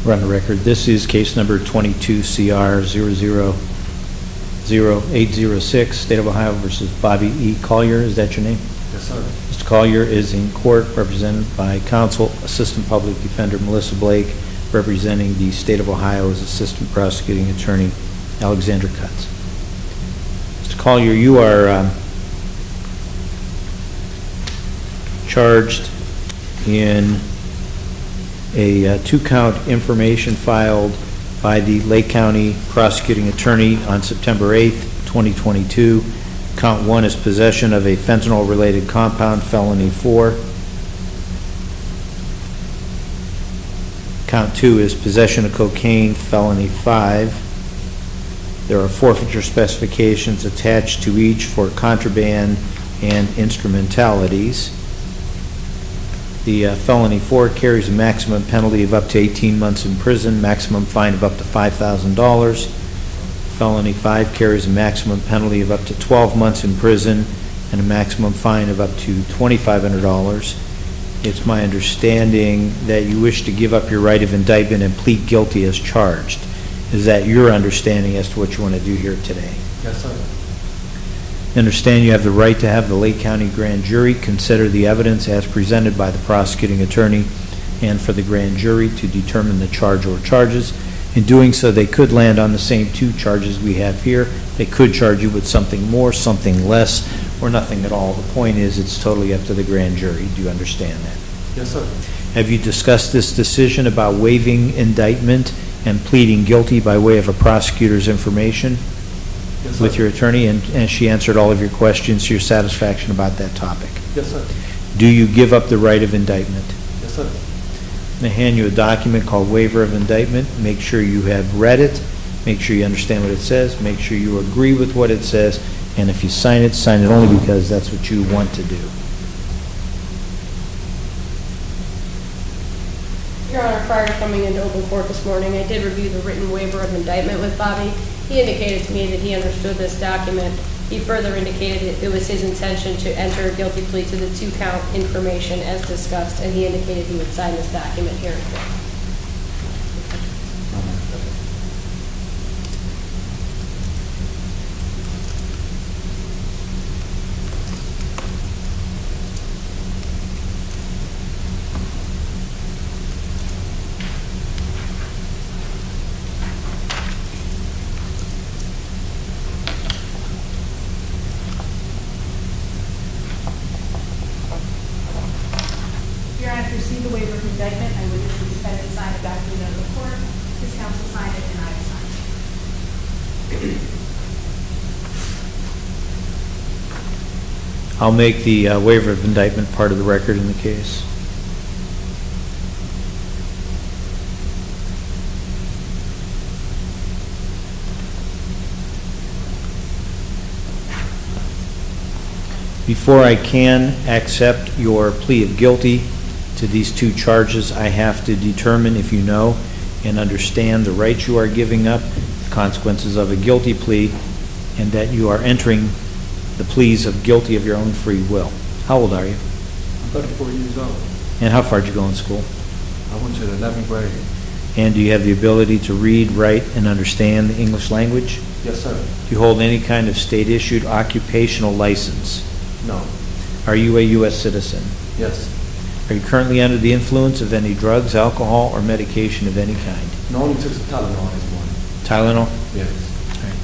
We're on the record. This is case number 22CR000806, State of Ohio versus Bobby E. Collier. Is that your name? Yes, sir. Mr. Collier is in court represented by counsel, Assistant Public Defender Melissa Blake, representing the State of Ohio as Assistant Prosecuting Attorney Alexander Cutts. Mr. Collier, you are charged in a two-count information filed by the Lake County Prosecuting Attorney on September 8th, 2022. Count 1 is possession of a fentanyl-related compound, felony 4. Count 2 is possession of cocaine, felony 5. There are forfeiture specifications attached to each for contraband and instrumentalities. The felony 4 carries a maximum penalty of up to 18 months in prison, maximum fine of up to $5,000. Felony 5 carries a maximum penalty of up to 12 months in prison and a maximum fine of up to $2,500. It's my understanding that you wish to give up your right of indictment and plead guilty as charged. Is that your understanding as to what you want to do here today? Yes, sir. Understand you have the right to have the Lake County Grand Jury consider the evidence as presented by the prosecuting attorney and for the grand jury to determine the charge or charges. In doing so, they could land on the same two charges we have here. They could charge you with something more, something less, or nothing at all. The point is it's totally up to the grand jury. Do you understand that? Yes, sir. Have you discussed this decision about waiving indictment and pleading guilty by way of a prosecutor's information? Yes, sir. With your attorney, and she answered all of your questions to your satisfaction about that topic? Yes, sir. Do you give up the right of indictment? Yes, sir. I'm going to hand you a document called Waiver of Indictment. Make sure you have read it. Make sure you understand what it says. Make sure you agree with what it says. And if you sign it only because that's what you want to do. Your Honor, prior to coming into open court this morning, I did review the written waiver of indictment with Bobby. He indicated to me that he understood this document. He further indicated it was his intention to enter a guilty plea to the two-count information as discussed, and he indicated he would sign this document here in court. indictment, I would issue the defendant sign it back to the note of court, his counsel sign it, and I sign it. I'll make the waiver of indictment part of the record in the case. Before I can accept your plea of guilty to these two charges, I have to determine if you know and understand the rights you are giving up, the consequences of a guilty plea, and that you are entering the pleas of guilty of your own free will. How old are you? I'm 34 years old. And how far did you go in school? I went to the 11th grade. And do you have the ability to read, write, and understand the English language? Yes, sir. Do you hold any kind of state-issued occupational license? No. Are you a U.S. citizen? Yes. Are you currently under the influence of any drugs, alcohol, or medication of any kind? No, only took some Tylenol this morning. Tylenol? Yes. All right.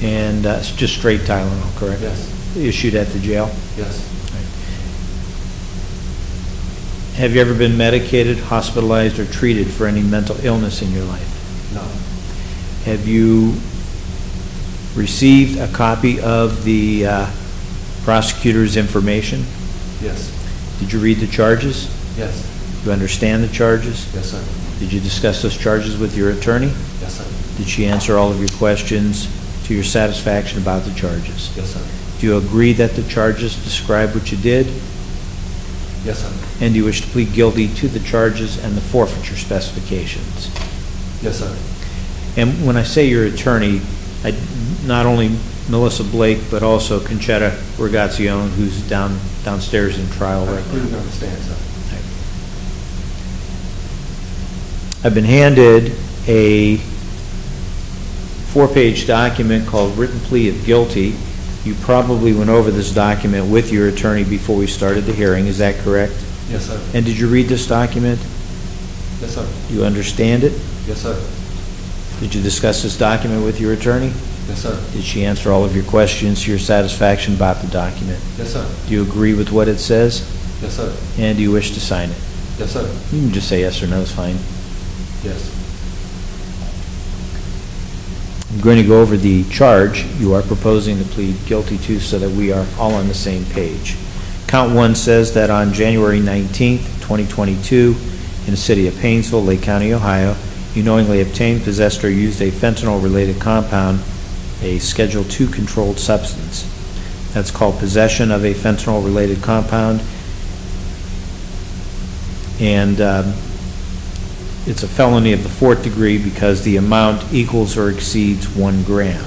And it's just straight Tylenol, correct? Yes. Issued at the jail? Yes. Have you ever been medicated, hospitalized, or treated for any mental illness in your life? No. Have you received a copy of the prosecutor's information? Yes. Did you read the charges? Yes. Do you understand the charges? Yes, sir. Did you discuss those charges with your attorney? Yes, sir. Did she answer all of your questions to your satisfaction about the charges? Yes, sir. Do you agree that the charges describe what you did? Yes, sir. And do you wish to plead guilty to the charges and the forfeiture specifications? Yes, sir. And when I say your attorney, not only Melissa Blake, but also Conchetta Ragazione, who's downstairs in trial I right now. completely understand, sir. I've been handed a 4-page document called Written Plea of Guilty. You probably went over this document with your attorney before we started the hearing. Is that correct? Yes, sir. And did you read this document? Yes, sir. Do you understand it? Yes, sir. Did you discuss this document with your attorney? Yes, sir. Did she answer all of your questions to your satisfaction about the document? Yes, sir. Do you agree with what it says? Yes, sir. And do you wish to sign it? Yes, sir. You can just say yes or no, it's fine. Yes. I'm going to go over the charge you are proposing to plead guilty to so that we are all on the same page. Count 1 says that on January 19th, 2022, in the city of Painesville, Lake County, Ohio, you knowingly obtained, possessed, or used a fentanyl-related compound, a Schedule II controlled substance. That's called possession of a fentanyl-related compound, and it's a felony of the 4th degree because the amount equals or exceeds 1 gram.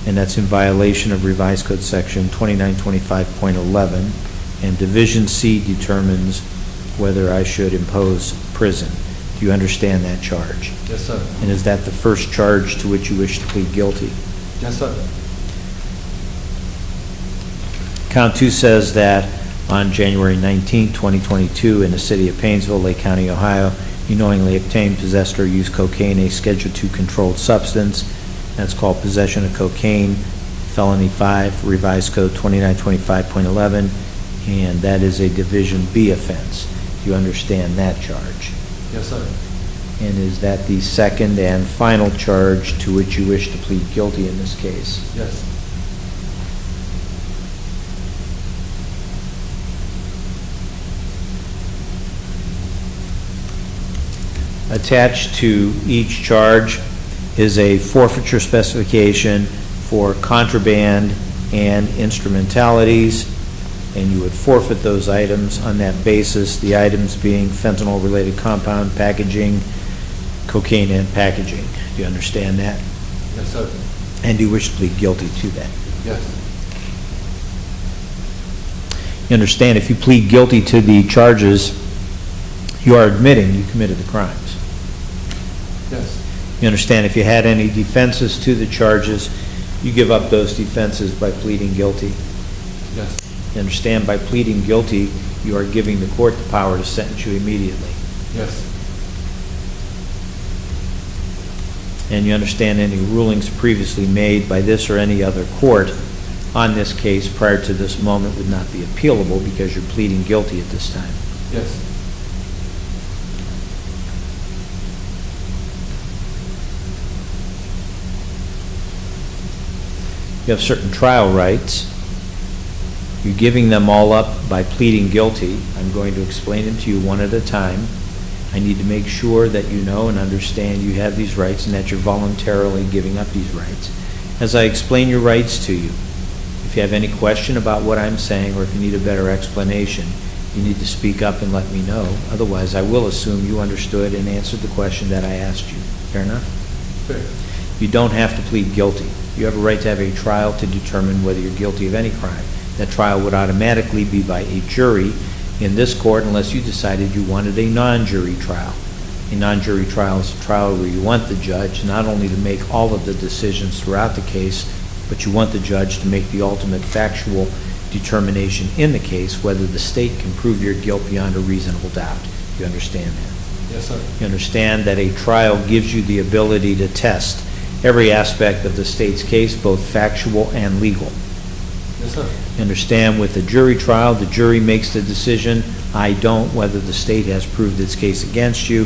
And that's in violation of Revised Code Section 2925.11. And Division C determines whether I should impose prison. Do you understand that charge? Yes, sir. And is that the first charge to which you wish to plead guilty? Yes, sir. Count 2 says that on January 19, 2022, in the city of Painesville, Lake County, Ohio, you knowingly obtained, possessed, or used cocaine, a Schedule II controlled substance. That's called possession of cocaine, felony 5, Revised Code 2925.11, and that is a Division B offense. Do you understand that charge? Yes, sir. And is that the second and final charge to which you wish to plead guilty in this case? Yes. Attached to each charge is a forfeiture specification for contraband and instrumentalities, and you would forfeit those items on that basis, the items being fentanyl-related compound, packaging, cocaine, and packaging. Do you understand that? Yes, sir. And do you wish to plead guilty to that? Yes. You understand, if you plead guilty to the charges, you are admitting you committed the crimes. Yes. You understand, if you had any defenses to the charges, you give up those defenses by pleading guilty. Yes. You understand, by pleading guilty, you are giving the court the power to sentence you immediately. Yes. And you understand any rulings previously made by this or any other court on this case prior to this moment would not be appealable because you're pleading guilty at this time. Yes. You have certain trial rights. You're giving them all up by pleading guilty. I'm going to explain them to you one at a time. I need to make sure that you know and understand you have these rights and that you're voluntarily giving up these rights. As I explain your rights to you, if you have any question about what I'm saying or if you need a better explanation, you need to speak up and let me know. Otherwise, I will assume you understood and answered the question that I asked you. Fair enough? Fair. You don't have to plead guilty. You have a right to have a trial to determine whether you're guilty of any crime. That trial would automatically be by a jury in this court unless you decided you wanted a non-jury trial. A non-jury trial is a trial where you want the judge not only to make all of the decisions throughout the case, but you want the judge to make the ultimate factual determination in the case whether the state can prove your guilt beyond a reasonable doubt. You understand that? Yes, sir. You understand that a trial gives you the ability to test every aspect of the state's case, both factual and legal. Yes, sir. You understand with a jury trial, the jury makes the decision. I don't, whether the state has proved its case against you.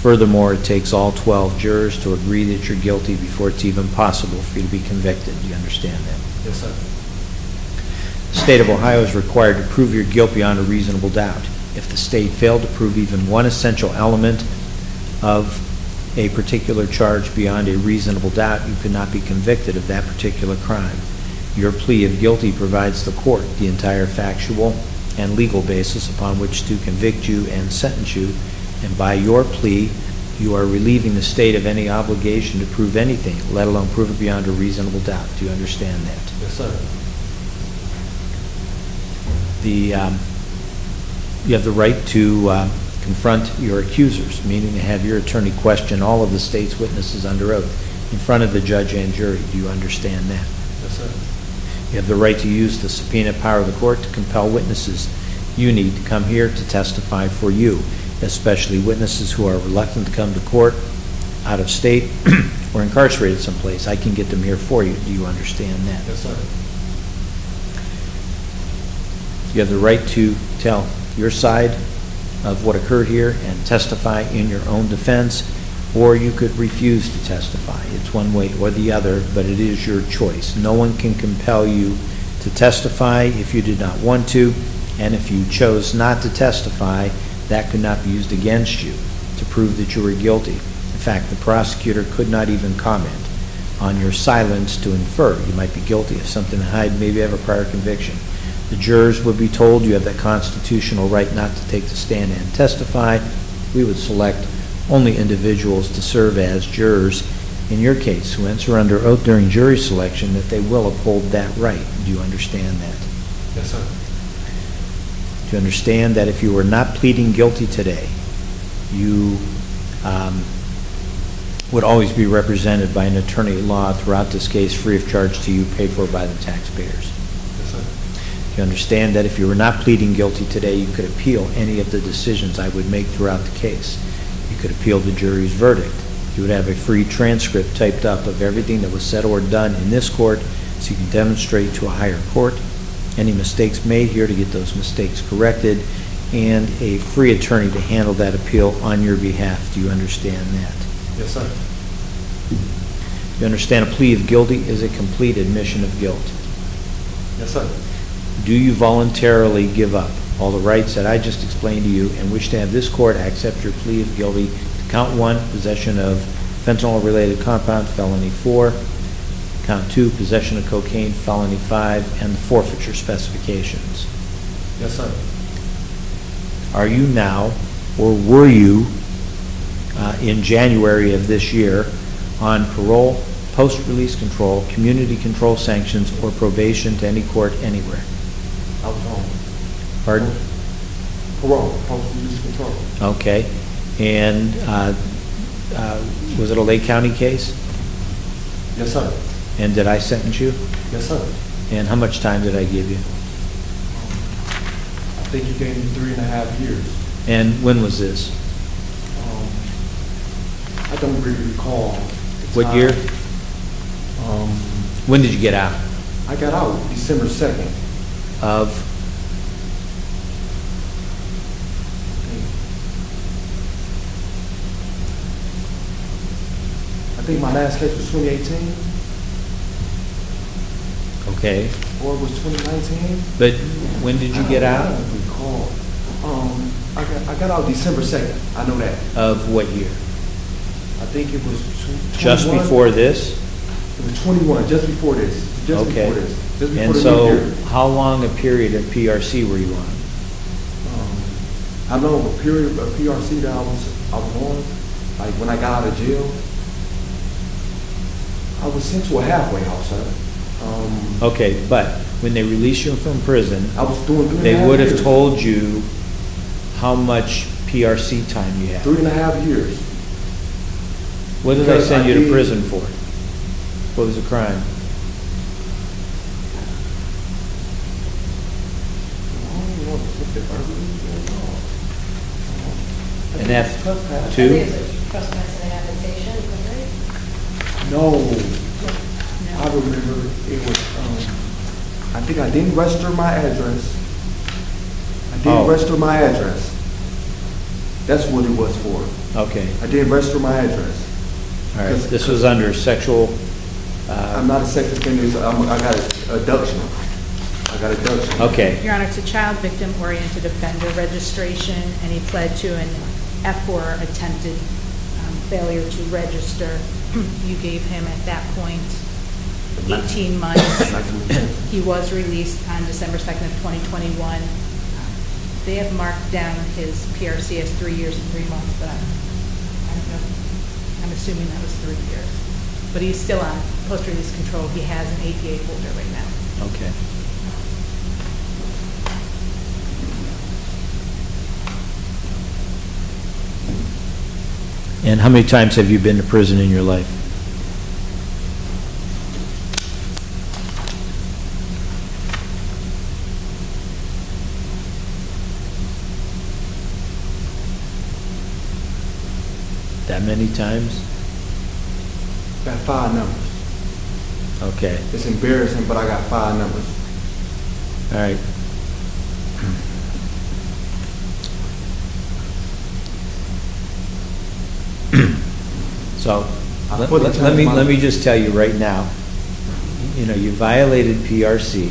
Furthermore, it takes all 12 jurors to agree that you're guilty before it's even possible for you to be convicted. Do you understand that? Yes, sir. The state of Ohio is required to prove your guilt beyond a reasonable doubt. If the state failed to prove even one essential element of a particular charge beyond a reasonable doubt, you could not be convicted of that particular crime. Your plea of guilty provides the court the entire factual and legal basis upon which to convict you and sentence you, and by your plea, you are relieving the state of any obligation to prove anything, let alone prove it beyond a reasonable doubt. Do you understand that? Yes, sir. You have the right to confront your accusers, meaning to have your attorney question all of the state's witnesses under oath in front of the judge and jury. Do you understand that? Yes, sir. You have the right to use the subpoena power of the court to compel witnesses you need to come here to testify for you, especially witnesses who are reluctant to come to court out of state or incarcerated someplace. I can get them here for you. Do you understand that? Yes, sir. You have the right to tell your side of what occurred here and testify in your own defense, or you could refuse to testify. It's one way or the other, but it is your choice. No one can compel you to testify if you did not want to, and if you chose not to testify, that could not be used against you to prove that you were guilty. In fact, the prosecutor could not even comment on your silence to infer you might be guilty of something to hide, maybe have a prior conviction. The jurors would be told you have that constitutional right not to take the stand and testify. We would select only individuals to serve as jurors in your case who answer under oath during jury selection that they will uphold that right. Do you understand that? Yes, sir. Do you understand that if you were not pleading guilty today, you would always be represented by an attorney at law throughout this case, free of charge to you, paid for by the taxpayers? Yes, sir. You understand that if you were not pleading guilty today, you could appeal any of the decisions I would make throughout the case. You could appeal the jury's verdict. You would have a free transcript typed up of everything that was said or done in this court so you can demonstrate to a higher court any mistakes made here to get those mistakes corrected, and a free attorney to handle that appeal on your behalf. Do you understand that? Yes, sir. You understand a plea of guilty is a complete admission of guilt. Yes, sir. Do you voluntarily give up all the rights that I just explained to you and wish to have this court accept your plea of guilty to count 1, possession of fentanyl-related compound, felony 4, count 2, possession of cocaine, felony 5, and the forfeiture specifications? Yes, sir. Are you now, or were you in January of this year, on parole, post-release control, community control sanctions, or probation to any court anywhere? I was home. Pardon? Parole, post-release control. Okay. And was it a Lake County case? Yes, sir. And did I sentence you? Yes, sir. And how much time did I give you? I think you gave me 3.5 years. And when was this? I don't really recall. What year? When did you get out? I got out December 2nd. Of? I think my last case was 2018. Okay, or it was 2019. but when did you get I out? don't recall. I got out December 2nd. I know that. Of what year? I think it was 21. Just before this? It was 21, just before this. Just Okay. before this. Just before And the so, new year. how long a period of PRC were you on? I know a period of PRC that I was on, like when I got out of jail, I was sent to a halfway house, sir. Okay, but when they released you from prison, I was doing 3.5 they would have years. told you how much PRC time you had. 3.5 years. What did they Because send I you to did- prison for? What was the crime? An F I think two? it was trespass and habitation, right? No, I remember it was, I think I didn't register my address. I didn't Oh. register my address. That's what it was for. Okay, I didn't register my address. all right. This was under sexual, I'm not a sex offender, so I got abduction. I got abduction. okay. Your Honor, it's a child victim-oriented offender registration, and he pled to an F4 attempted failure to register. You gave him at that point 18 months. He was released on December 2nd of 2021. They have marked down his PRC as 3 years and 3 months, but I don't know. I'm assuming that was 3 years. But he's still on post-release control. He has an APA folder right now. Okay. And how many times have you been to prison in your life? That many times? Got 5 numbers. Okay, It's embarrassing, but I got 5 numbers. all right. So, I let put it let me, in my- let me just tell you right now, you know, you violated PRC.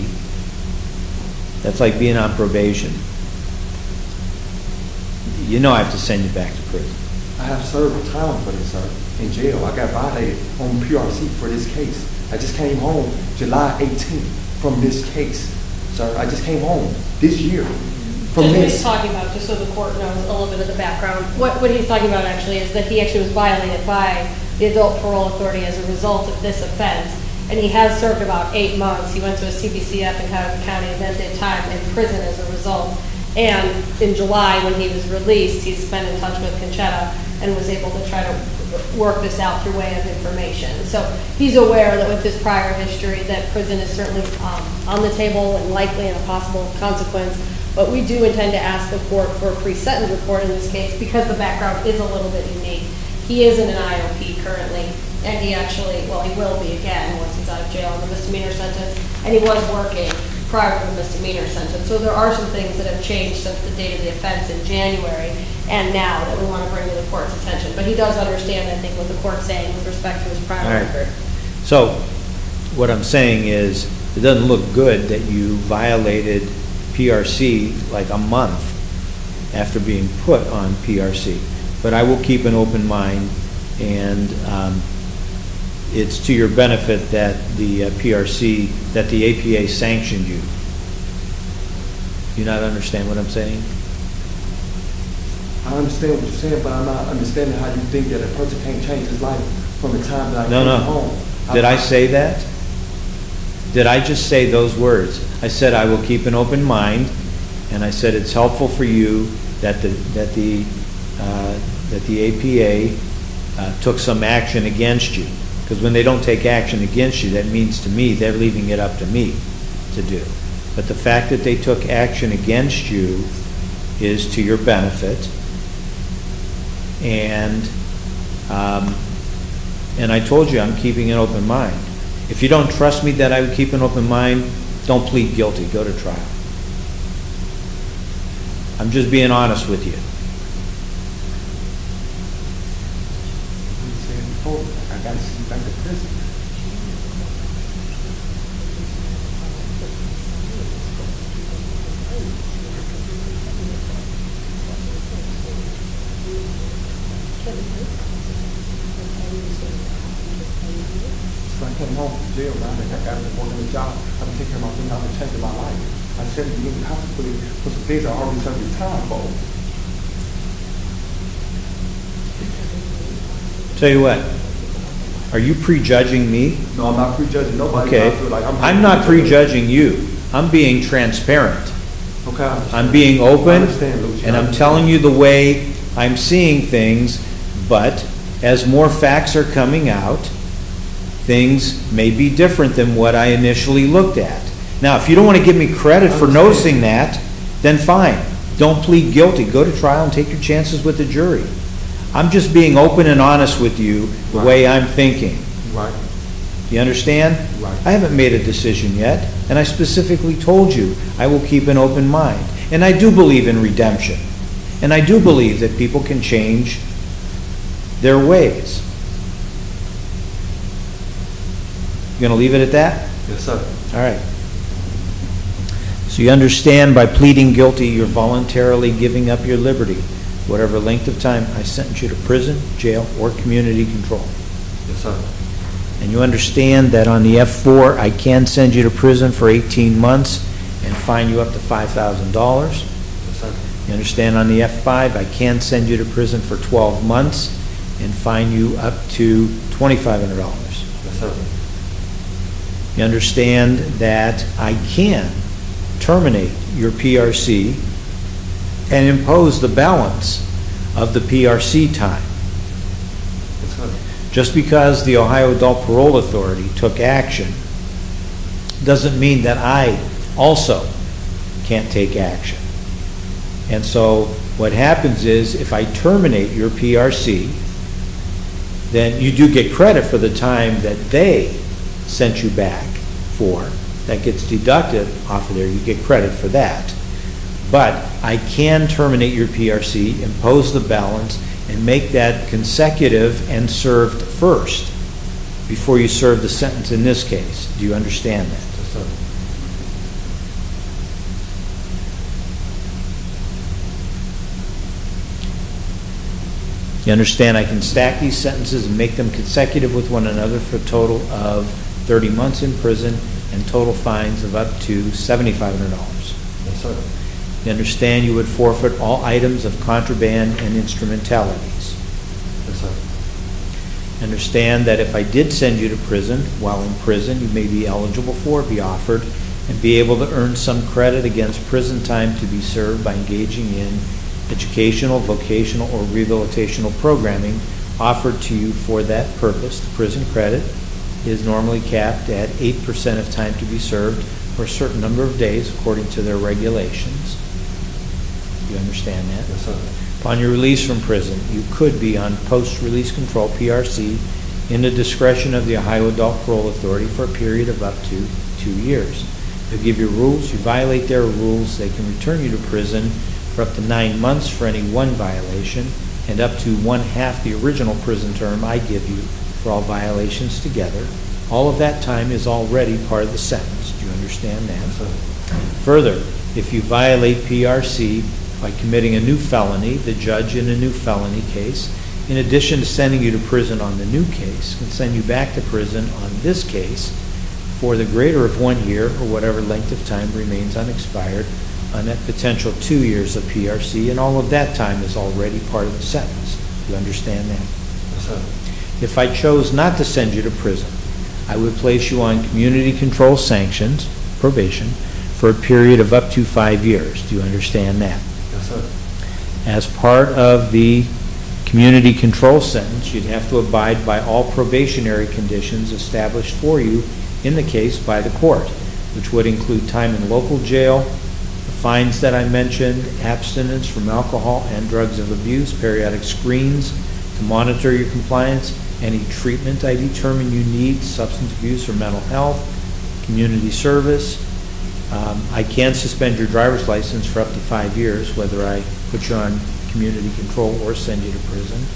That's like being on probation. You know I have to send you back to prison. I have served time for this, sir, in jail. I got violated on PRC for this case. I just came home July 18th from this case, sir. I just came home this year from Just what he's this. talking about, just so the court knows a little bit of the background. What he's talking about actually is that he actually was violated by the adult parole authority as a result of this offense. And he has served about 8 months. He went to a CBCF in Howard County and then did time in prison as a result. And in July, when he was released, he's been in touch with Conchetta and was able to try to work this out through way of information. So he's aware that with his prior history, that prison is certainly on the table and likely in a possible consequence. But we do intend to ask the court for a pre-sentence report in this case because the background is a little bit unique. He is in an IOP currently, and he actually, well, he will be again once he's out of jail on the misdemeanor sentence, and he was working prior to the misdemeanor sentence. So there are some things that have changed since the date of the offense in January and now that we want to bring to the court's attention. But he does understand, I think, what the court's saying with respect to his prior All right. record. So, what I'm saying is, it doesn't look good that you violated PRC like a month after being put on PRC. But I will keep an open mind, and it's to your benefit that the PRC, that the APA sanctioned you. Do you not understand what I'm saying? I understand what you're saying, but I'm not understanding how you think that a person can't change his life from the time that I No, came no. home. Did I say that? Did I just say those words? I said I will keep an open mind, and I said it's helpful for you that the APA took some action against you. Because when they don't take action against you, that means to me they're leaving it up to me to do. But the fact that they took action against you is to your benefit. And I told you I'm keeping an open mind. If you don't trust me that I would keep an open mind, don't plead guilty. Go to trial. I'm just being honest with you. You said before, I got to see you back to prison. So I came home from jail, now I got to work on the job. I'm taking care of my thing, I'm changing my life. I said to you, hospital for some things I already served your time for. Tell you what, are you prejudging me? No, I'm not prejudging nobody. Okay. I feel like I'm not prejudging you. I'm being transparent. Okay, I understand. I'm being open, I understand, Lucci. and I I'm understand. telling you the way I'm seeing things, but as more facts are coming out, things may be different than what I initially looked at. Now, if you don't want to give me credit for noticing that, then fine. Don't plead guilty. Go to trial and take your chances with the jury. I'm just being open and honest with you the way I'm thinking. Right. You understand? Right. I haven't made a decision yet, and I specifically told you I will keep an open mind. And I do believe in redemption. And I do believe that people can change their ways. You going to leave it at that? Yes, sir. All right. So you understand by pleading guilty, you're voluntarily giving up your liberty, whatever length of time I sentence you to prison, jail, or community control. Yes, sir. And you understand that on the F4, I can send you to prison for 18 months and fine you up to $5,000. Yes, sir. You understand on the F5, I can send you to prison for 12 months and fine you up to $2,500. Yes, sir. You understand that I can terminate your PRC and impose the balance of the PRC time. Yes, sir. Just because the Ohio Adult Parole Authority took action doesn't mean that I also can't take action. And so what happens is if I terminate your PRC, then you do get credit for the time that they sent you back for. That gets deducted off of there. You get credit for that. But I can terminate your PRC, impose the balance, and make that consecutive and served first before you serve the sentence in this case. Do you understand that? Yes, sir. You understand I can stack these sentences and make them consecutive with one another for a total of 30 months in prison and total fines of up to $7,500. Yes, sir. You understand you would forfeit all items of contraband and instrumentalities. Yes, sir. Understand that if I did send you to prison, while in prison, you may be eligible for, be offered, and be able to earn some credit against prison time to be served by engaging in educational, vocational, or rehabilitational programming offered to you for that purpose. The prison credit is normally capped at 8% of time to be served for a certain number of days according to their regulations. You understand that? Yes, sir. Upon your release from prison, you could be on post-release control, PRC, in the discretion of the Ohio Adult Parole Authority for a period of up to 2 years. They'll give you rules. You violate their rules, they can return you to prison for up to 9 months for any one violation and up to 1/2 the original prison term I give you for all violations together. All of that time is already part of the sentence. Do you understand that? Yes, sir. Further, if you violate PRC by committing a new felony, the judge in a new felony case, in addition to sending you to prison on the new case, can send you back to prison on this case for the greater of 1 year or whatever length of time remains unexpired on that potential 2 years of PRC, and all of that time is already part of the sentence. Do you understand that? Yes, sir. If I chose not to send you to prison, I would place you on community control sanctions, probation, for a period of up to 5 years. Do you understand that? Yes, sir. As part of the community control sentence, you'd have to abide by all probationary conditions established for you in the case by the court, which would include time in local jail, the fines that I mentioned, abstinence from alcohol and drugs of abuse, periodic screens to monitor your compliance, any treatment I determine you need, substance abuse or mental health, community service. I can suspend your driver's license for up to 5 years, whether I put you on community control or send you to prison.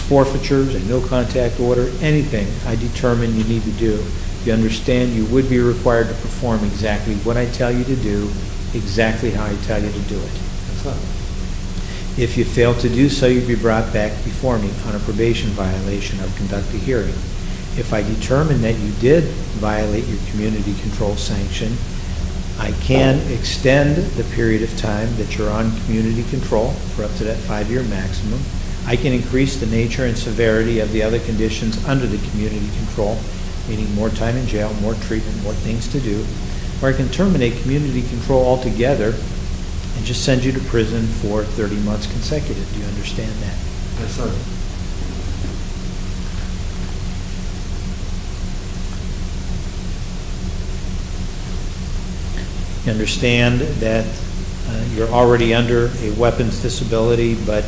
Forfeitures, a no-contact order, anything I determine you need to do. You understand you would be required to perform exactly what I tell you to do, exactly how I tell you to do it. Yes, sir. If you fail to do so, you'll be brought back before me on a probation violation. I'll conduct a hearing. If I determine that you did violate your community control sanction, I can extend the period of time that you're on community control for up to that 5-year maximum. I can increase the nature and severity of the other conditions under the community control, meaning more time in jail, more treatment, more things to do. Or I can terminate community control altogether and just send you to prison for 30 months consecutive. Do you understand that? Yes, sir. You understand that you're already under a weapons disability, but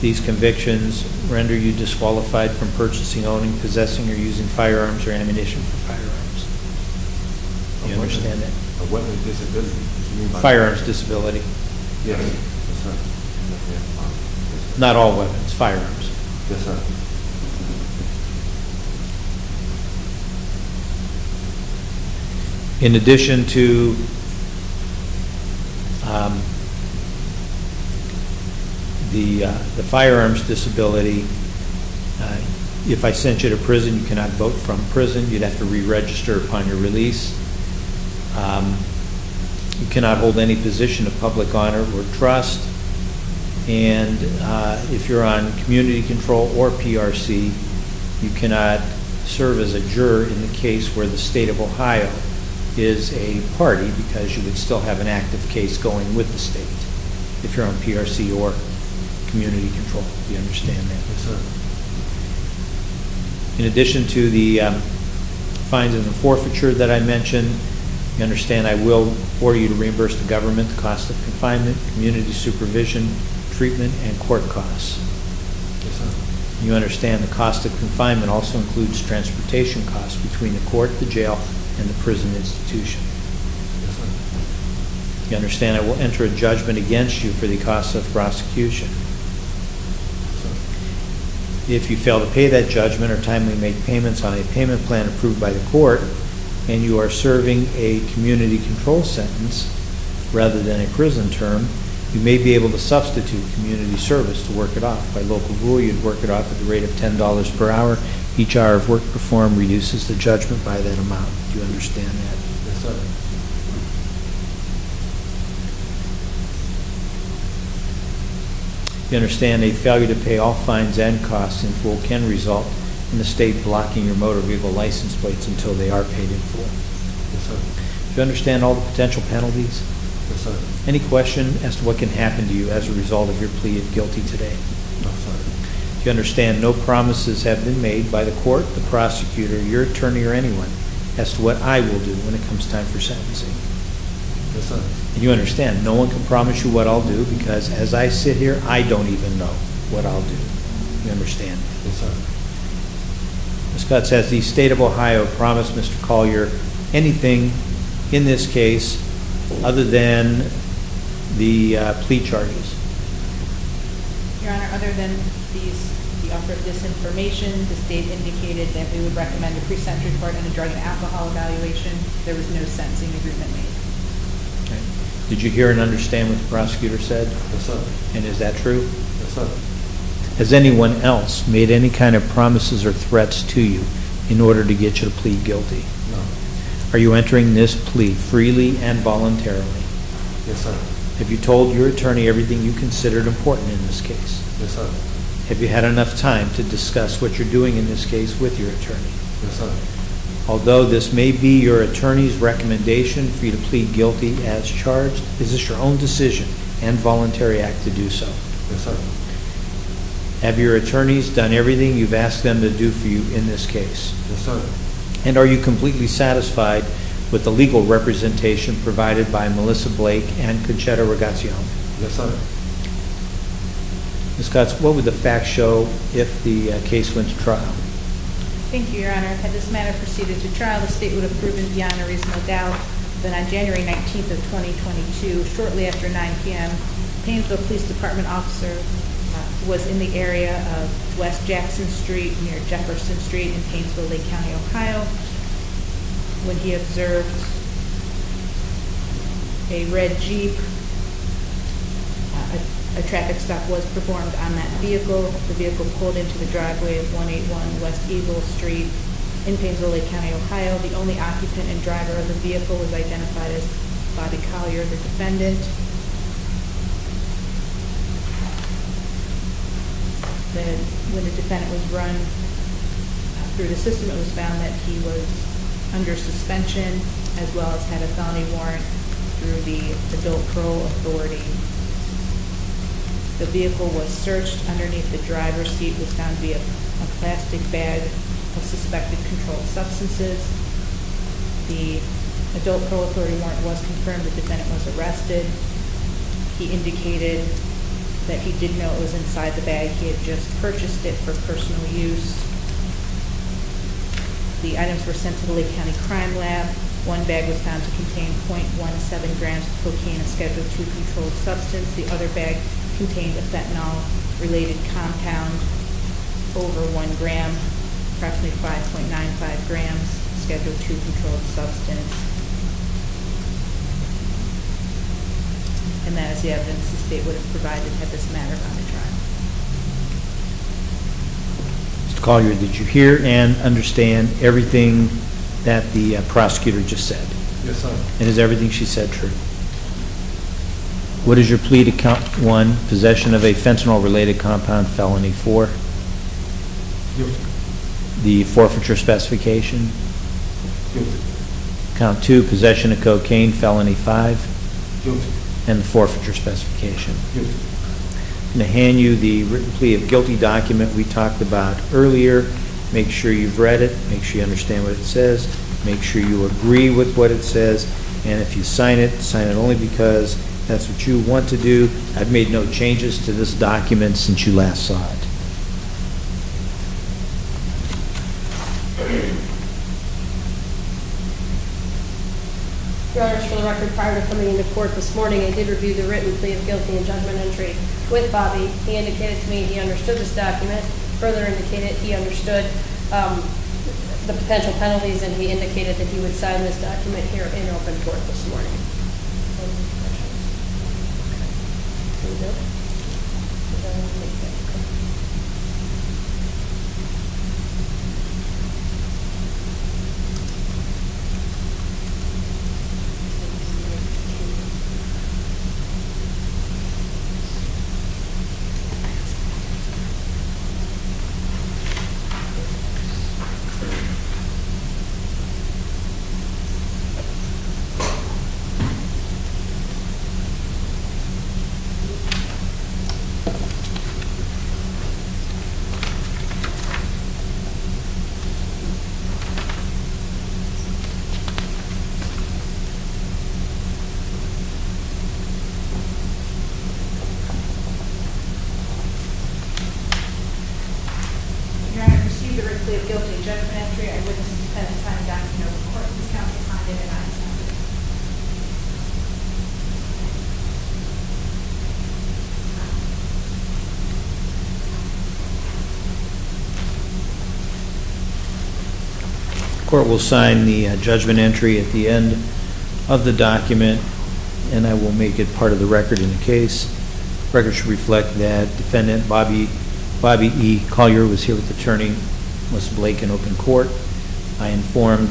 these convictions render you disqualified from purchasing, owning, possessing, or using firearms or ammunition for firearms. You understand that? A weapons disability? What you mean by Firearms that? disability. Yes. Yes, sir. Yes, sir. Not all weapons, firearms. Yes, sir. In addition to the firearms disability, if I sent you to prison, you cannot vote from prison. You'd have to re-register upon your release. You cannot hold any position of public honor or trust. And if you're on community control or PRC, you cannot serve as a juror in the case where the state of Ohio is a party, because you would still have an active case going with the state if you're on PRC or community control. Do you understand that? Yes, sir. In addition to the fines and the forfeiture that I mentioned, you understand I will order you to reimburse the government the cost of confinement, community supervision, treatment, and court costs. Yes, sir. You understand the cost of confinement also includes transportation costs between the court, the jail, and the prison institution. Yes, sir. You understand I will enter a judgment against you for the costs of prosecution. Yes, sir. If you fail to pay that judgment or timely make payments on a payment plan approved by the court, and you are serving a community control sentence rather than a prison term, you may be able to substitute community service to work it off. By local rule, you'd work it off at the rate of $10 per hour. Each hour of work performed reduces the judgment by that amount. Do you understand that? Yes, sir. You understand a failure to pay all fines and costs in full can result in the state blocking your motor vehicle license plates until they are paid in full. Yes, sir. Do you understand all the potential penalties? Yes, sir. Any question as to what can happen to you as a result of your plea of guilty today? No, sir. Do you understand no promises have been made by the court, the prosecutor, your attorney, or anyone as to what I will do when it comes time for sentencing? Yes, sir. And you understand no one can promise you what I'll do, because as I sit here, I don't even know what I'll do. You understand? Yes, sir. Ms. Cutts, has the state of Ohio promised Mr. Collier anything in this case other than the plea charges? Your Honor, other than the offer of this information, the state indicated that we would recommend a pre-sentence report and a drug and alcohol evaluation. There was no sentencing agreement made. Okay. Did you hear and understand what the prosecutor said? Yes, sir. And is that true? Yes, sir. Has anyone else made any kind of promises or threats to you in order to get you to plead guilty? No. Are you entering this plea freely and voluntarily? Yes, sir. Have you told your attorney everything you considered important in this case? Yes, sir. Have you had enough time to discuss what you're doing in this case with your attorney? Yes, sir. Although this may be your attorney's recommendation for you to plead guilty as charged, is this your own decision and voluntary act to do so? Yes, sir. Have your attorneys done everything you've asked them to do for you in this case? Yes, sir. And are you completely satisfied with the legal representation provided by Melissa Blake and Conchetta Ragazione? Yes, sir. Ms. Cutts, what would the facts show if the case went to trial? Thank you, Your Honor. Had this matter proceeded to trial, the state would have proven beyond a reasonable doubt that on January 19th of 2022, shortly after 9 p.m., Paynesville Police Department officer was in the area of West Jackson Street near Jefferson Street in Paynesville, Lake County, Ohio, when he observed a red Jeep A traffic stop was performed on that vehicle. The vehicle pulled into the driveway of 181 West Eagle Street in Painesville, Lake County, Ohio. The only occupant and driver of the vehicle was identified as Bobby Collier, the defendant. When the defendant was run through the system, it was found that he was under suspension as well as had a felony warrant through the Adult Parole Authority. The vehicle was searched. Underneath the driver's seat was found to be a plastic bag of suspected controlled substances. The Adult Parole Authority warrant was confirmed. The defendant was arrested. He indicated that he didn't know it was inside the bag. He had just purchased it for personal use. The items were sent to the Lake County Crime Lab. One bag was found to contain 0.17 grams of cocaine, a Schedule II controlled substance. The other bag contained a fentanyl-related compound over 1 gram, approximately 5.95 grams, Schedule II controlled substance. And that is the evidence the state would have provided had this matter gone to trial. Mr. Collier, did you hear and understand everything that the prosecutor just said? Yes, sir. And is everything she said true? What is your plea to count 1, possession of a fentanyl-related compound, felony 4? Guilty. The forfeiture specification? Guilty. Count 2, possession of cocaine, felony 5? Guilty. And the forfeiture specification? Guilty. I'm going to hand you the written plea of guilty document we talked about earlier. Make sure you've read it. Make sure you understand what it says. Make sure you agree with what it says. And if you sign it only because that's what you want to do. I've made no changes to this document since you last saw it. Your Honors, for the record, prior to coming into court this morning, I did review the written plea of guilty and judgment entry with Bobby. He indicated to me he understood this document, further indicated he understood the potential penalties, and he indicated that he would sign this document here in open court this morning. Your Honor, received the written plea of guilty and judgment entry. I witnessed the defendant sign a document of the court. This counsel signed it and I signed it. Court will sign the judgment entry at the end of the document, and I will make it part of the record in the case. The record should reflect that defendant Bobby E. Collier was here with attorney Melissa Blake in open court. I informed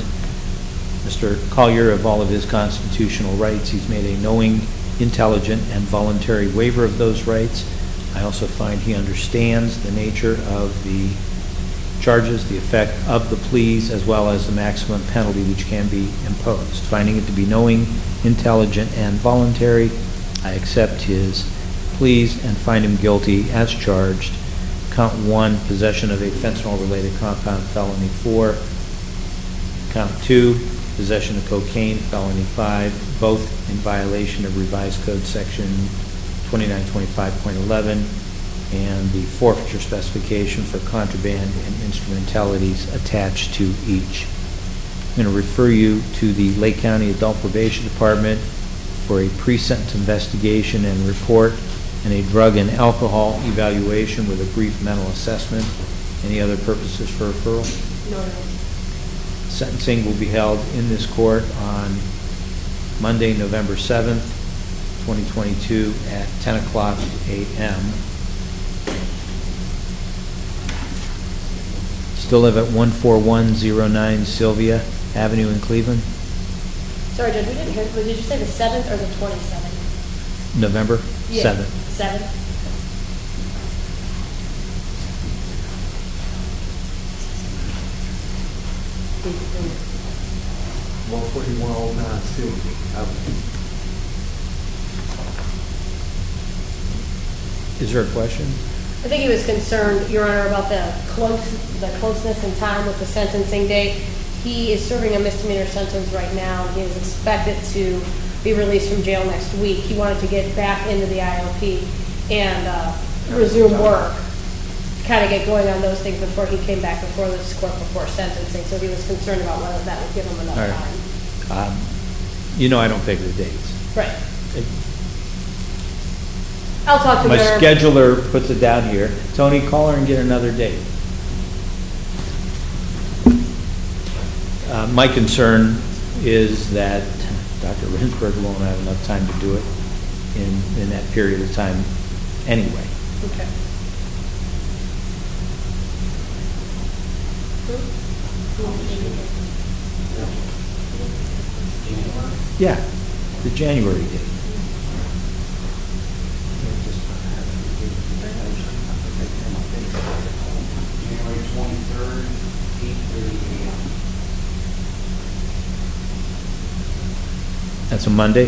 Mr. Collier of all of his constitutional rights. He's made a knowing, intelligent, and voluntary waiver of those rights. I also find he understands the nature of the charges, the effect of the pleas, as well as the maximum penalty which can be imposed. Finding it to be knowing, intelligent, and voluntary, I accept his pleas and find him guilty as charged. Count 1, possession of a fentanyl-related compound, felony 4. Count 2, possession of cocaine, felony 5, both in violation of Revised Code Section 2925.11, and the forfeiture specification for contraband and instrumentalities attached to each. I'm going to refer you to the Lake County Adult Probation Department for a pre-sentence investigation and report and a drug and alcohol evaluation with a brief mental assessment. Any other purposes for referral? No. Sentencing will be held in this court on Monday, November 7th 2022 at 10 o'clock a.m. Still live at 14109 Sylvia Avenue in Cleveland, Sorry, Judge, we didn't hear, did you say the 7th or the 27th? November 7th. 7th. 14109 Sylvia Avenue. Is there a question? I think he was concerned, Your Honor, about the closeness in time with the sentencing date. He is serving a misdemeanor sentence right now. He is expected to be released from jail next week. He wanted to get back into the IOP and resume work, kind of get going on those things before he came back before this court before sentencing. So he was concerned about whether that would give him enough All right. time. You know I don't pick the dates. Right. I'll talk to My her. scheduler puts it down here. Tony, call her and get another date. My concern is that Dr. Rinsberg won't have enough time to do it in that period of time anyway. Okay. Yeah, the January date. January 23rd, 8:30 a.m. That's a Monday?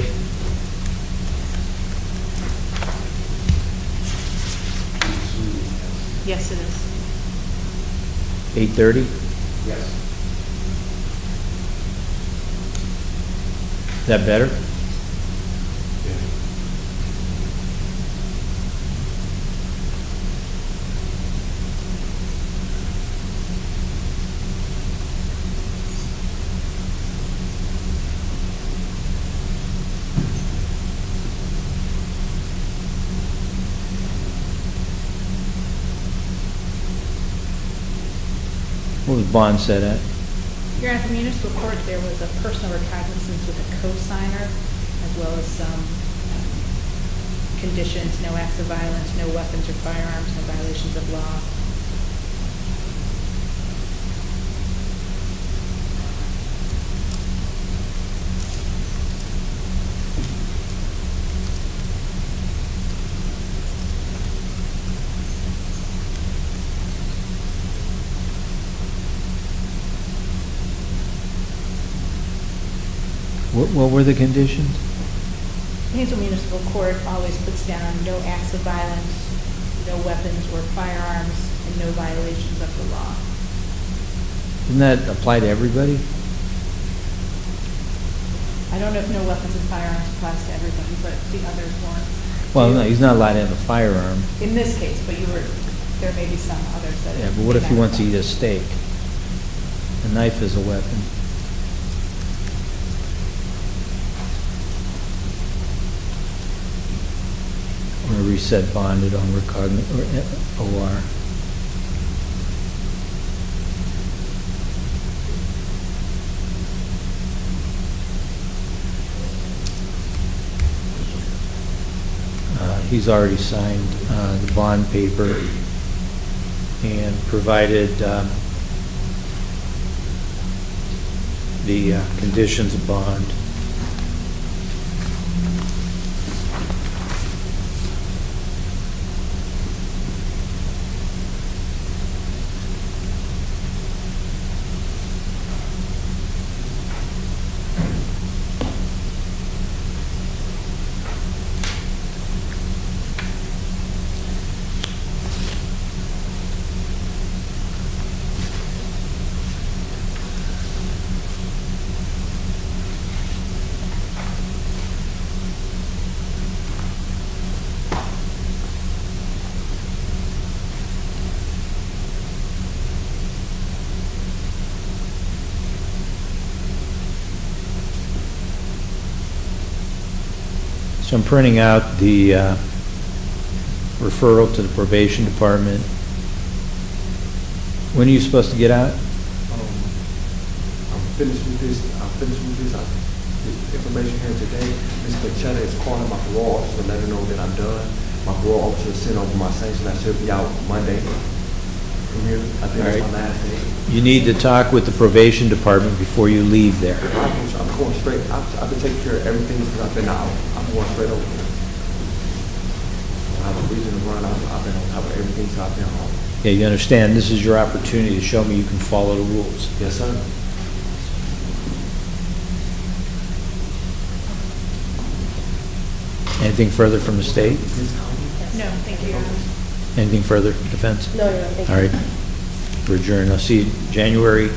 Yes, it is. 8:30? Yes. Is that better? What was bond set at? Your Honor, at the municipal court, there was a personal recognizance with a co-signer, as well as some conditions, no acts of violence, no weapons or firearms, no violations of law. What were the conditions? Hazel Municipal Court always puts down no acts of violence, no weapons or firearms, and no violations of the law. Doesn't that apply to everybody? I don't know if no weapons and firearms applies to everybody, but the others weren't. Well, no, he's not allowed to have a firearm. In this case, but there may be some others that. Yeah, but what if he wants to eat a steak? A knife is a weapon. I'm going to reset bonded on recognizant or OR. He's already signed the bond paper and provided the conditions of bond. So I'm printing out the referral to the probation department. When are you supposed to get out? I'm finished with this. this information here today. Ms. Machetta is calling my parole officer to let her know that I'm done. My parole officer sent over my sanction. I should be out Monday from here. I think that's my last day. You need to talk with the probation department before you leave there. I'm going straight. I've been taking care of everything since I've been out. I'm going straight over here. I have a reason to run. I've been on top of everything since I've been home. Yeah, you understand, this is your opportunity to show me you can follow the rules. Yes, sir. Anything further from the state? No, thank you, Your Honor. Anything further, defense? No, Your Honor, thank you. All right. We're adjourned. I'll see you January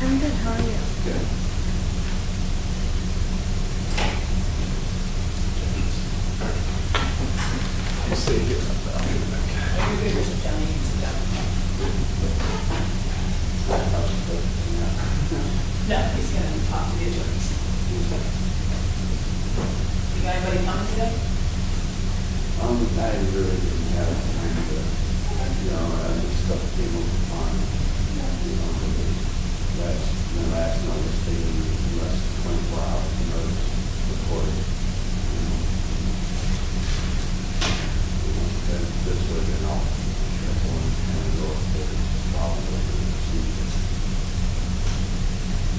I'm good, how are you? Good. No, he's going to talk to the attorneys. You got anybody coming today? I really didn't have time to, this stuff came over fine. The last notice, they gave less than 24 hours notice recorded. This would have been all careful and go if there's a problem with the procedure.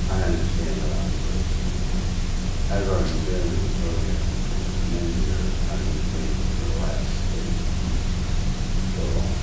I understand that, obviously. I've already been in the program for many years. I've been waiting for the last stage. So long.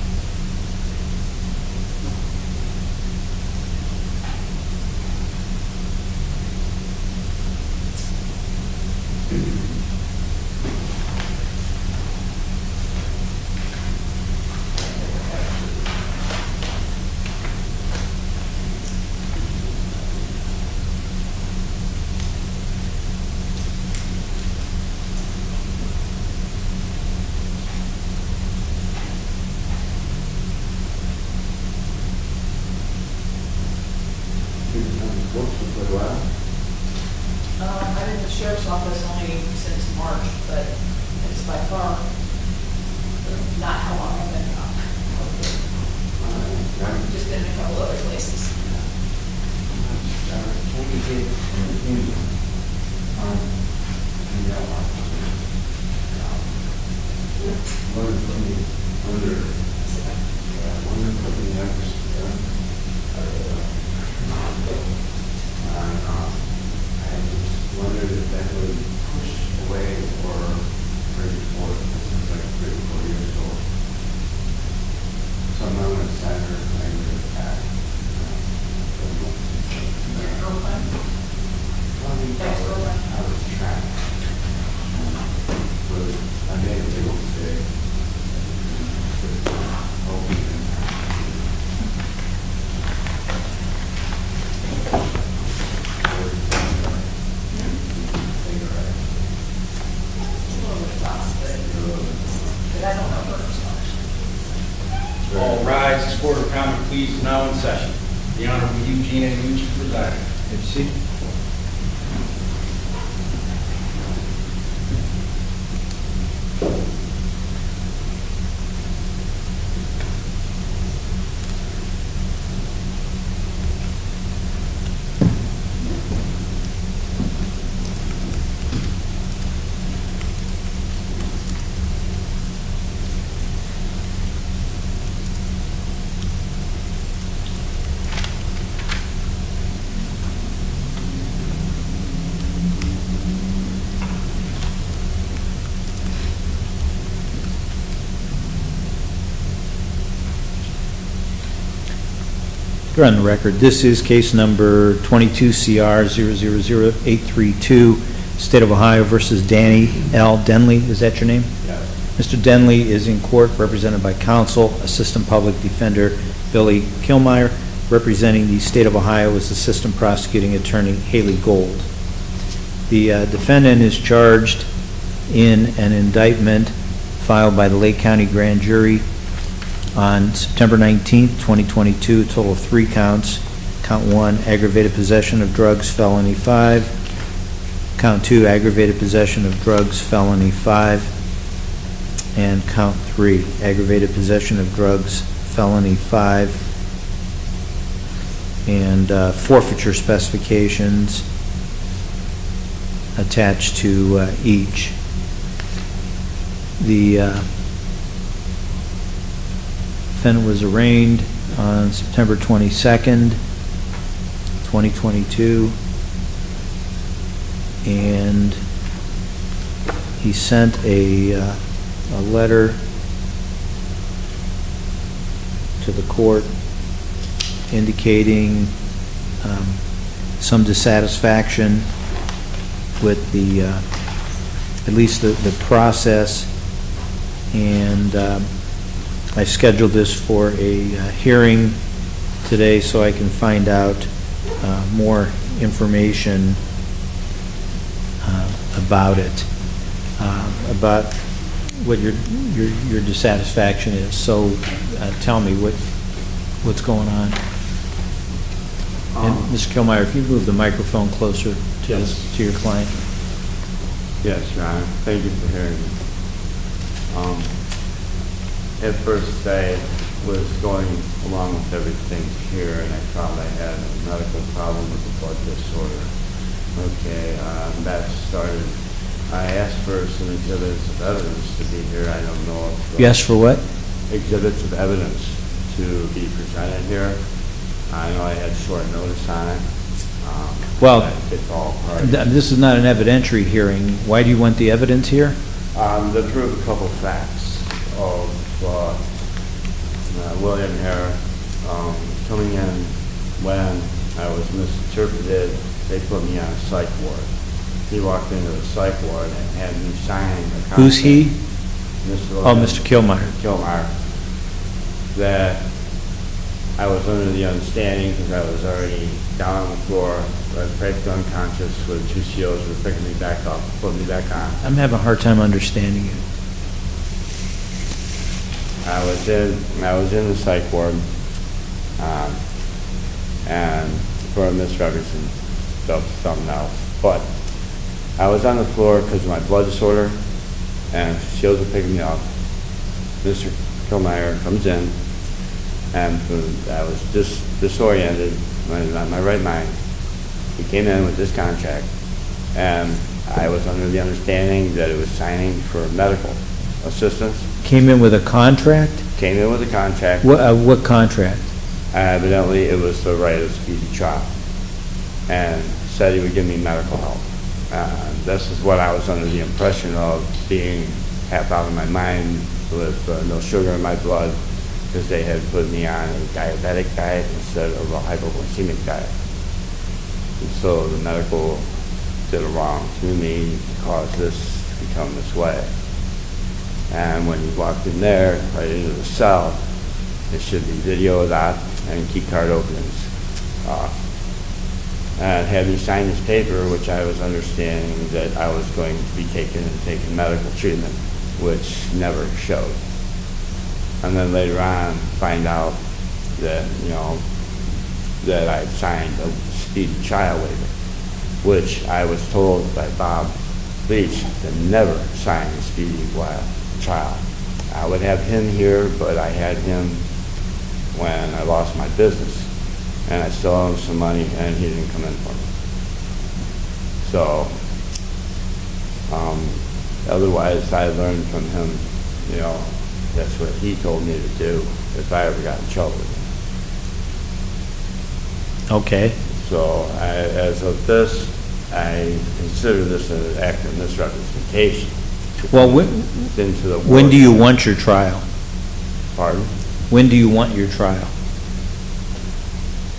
Works for quite a while. I've been in the sheriff's office only since March, but it's by far not how long I've been gone. I've just been in a couple other places. Can we get an opinion on, one opinion under, one opinion next, I just wondered if that would push away or bring forth. This is like 3 or 4 years old. So I'm not going to sign her claim to attack. Your girlfriend? Ex-girlfriend? I was trapped. I made a big mistake. I don't know her so much. All rise, this court of common pleas is now in session. The Honorable Eugene and Lucci presiding. Have a seat. You're on the record. This is case number 22CR000832, State of Ohio versus Danny L. Denley. Is that your name? Yes. Mr. Denley is in court represented by counsel, Assistant Public Defender Billy Kilmeyer. Representing the State of Ohio is Assistant Prosecuting Attorney Haley Gold. The defendant is charged in an indictment filed by the Lake County Grand Jury on September 19th, 2022, a total of 3 counts. Count 1, aggravated possession of drugs, felony 5. Count 2, aggravated possession of drugs, felony 5. And count 3, aggravated possession of drugs, felony 5. And forfeiture specifications attached to each. The defendant was arraigned on September 22nd, 2022, and he sent a letter to the court indicating some dissatisfaction with the at least the process, and I scheduled this for a hearing today so I can find out more information about it, about what your dissatisfaction is. So tell me what's going on. And Mr. Kilmeyer, if you move the microphone closer to your client. Yes, Your Honor. Thank you for hearing me. At first, I was going along with everything here, and I thought I had a medical problem with a blood disorder. Okay, that started. I asked for some exhibits of evidence to be here. I don't know if... You asked for what? Exhibits of evidence to be presented here. I know I had short notice on it. Well, it's all part this is not an evidentiary hearing. Why do you want the evidence here? To prove a couple facts of William Hare coming in when I was misinterpreted. They put me on a psych ward. He walked into the psych ward and had me sign a contract. Who's he? Mr. Kilmeyer. Kilmeyer. That I was under the understanding, because I was already down on the floor, practically unconscious, with 2 COs were picking me back up, putting me back on. I'm having a hard time understanding you. I was in the psych ward, and for a misrepresentation of something else. But I was on the floor because of my blood disorder, and COs were picking me up. Mr. Kilmeyer comes in, and I was disoriented, on my right mind. He came in with this contract, and I was under the understanding that it was signing for medical assistance. Came in with a contract? Came in with a contract. What contract? Evidently, it was the right of speedy trial, and said he would give me medical help. This is what I was under the impression of, being half out of my mind with no sugar in my blood, because they had put me on a diabetic diet instead of a hypoglycemic diet. And so the medical did a wrong to me to cause this to become this way. And when he walked in there, right into the cell, there should be video of that and key card openings. And had me sign this paper, which I was understanding that I was going to be taking medical treatment, which never showed. And then later on, find out that, that I signed a speedy trial waiver, which I was told by Bob Leach to never sign a speedy trial. I would have him here, but I had him when I lost my business, and I still owe him some money, and he didn't come in for me. So, otherwise, I learned from him, that's what he told me to do if I ever got in trouble with him. Okay. So, as of this, I consider this an act of misrepresentation. Well, when do you want your trial? Pardon? When do you want your trial?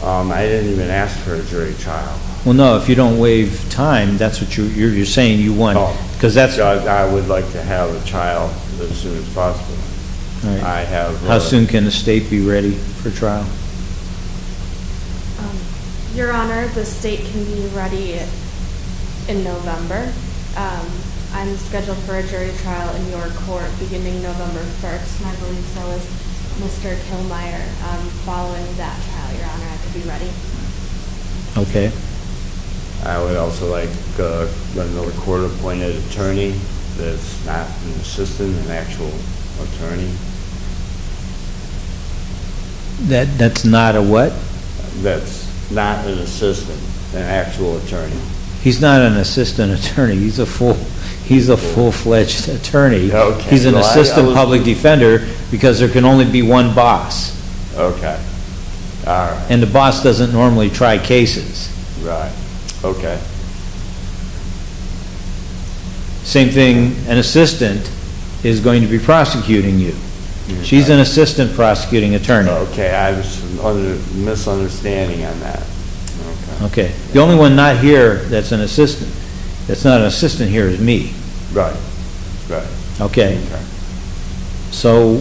I didn't even ask for a jury trial. Well, no, if you don't waive time, that's what you're saying you want. Because that's... I would like to have a trial as soon as possible. All right. I have. How soon can the state be ready for trial? Your Honor, the state can be ready in November. I'm scheduled for a jury trial in your court beginning November 1st, and I believe so is Mr. Kilmeyer. Following that trial, Your Honor, I could be ready. Okay. I would also like another court-appointed attorney that's not an assistant, an actual attorney. That's not a what? That's not an assistant, an actual attorney. He's not an assistant attorney. He's a full-fledged attorney. Okay. He's an Well, I assistant was- public defender because there can only be one boss. Okay. All right. And the boss doesn't normally try cases. Right. Okay. Same thing, an assistant is going to be prosecuting you. She's an assistant prosecuting attorney. Okay, I was misunderstanding on that. Okay. Okay. The only one not here that's an assistant, that's not an assistant here is me. Right. Right. Okay. Okay. So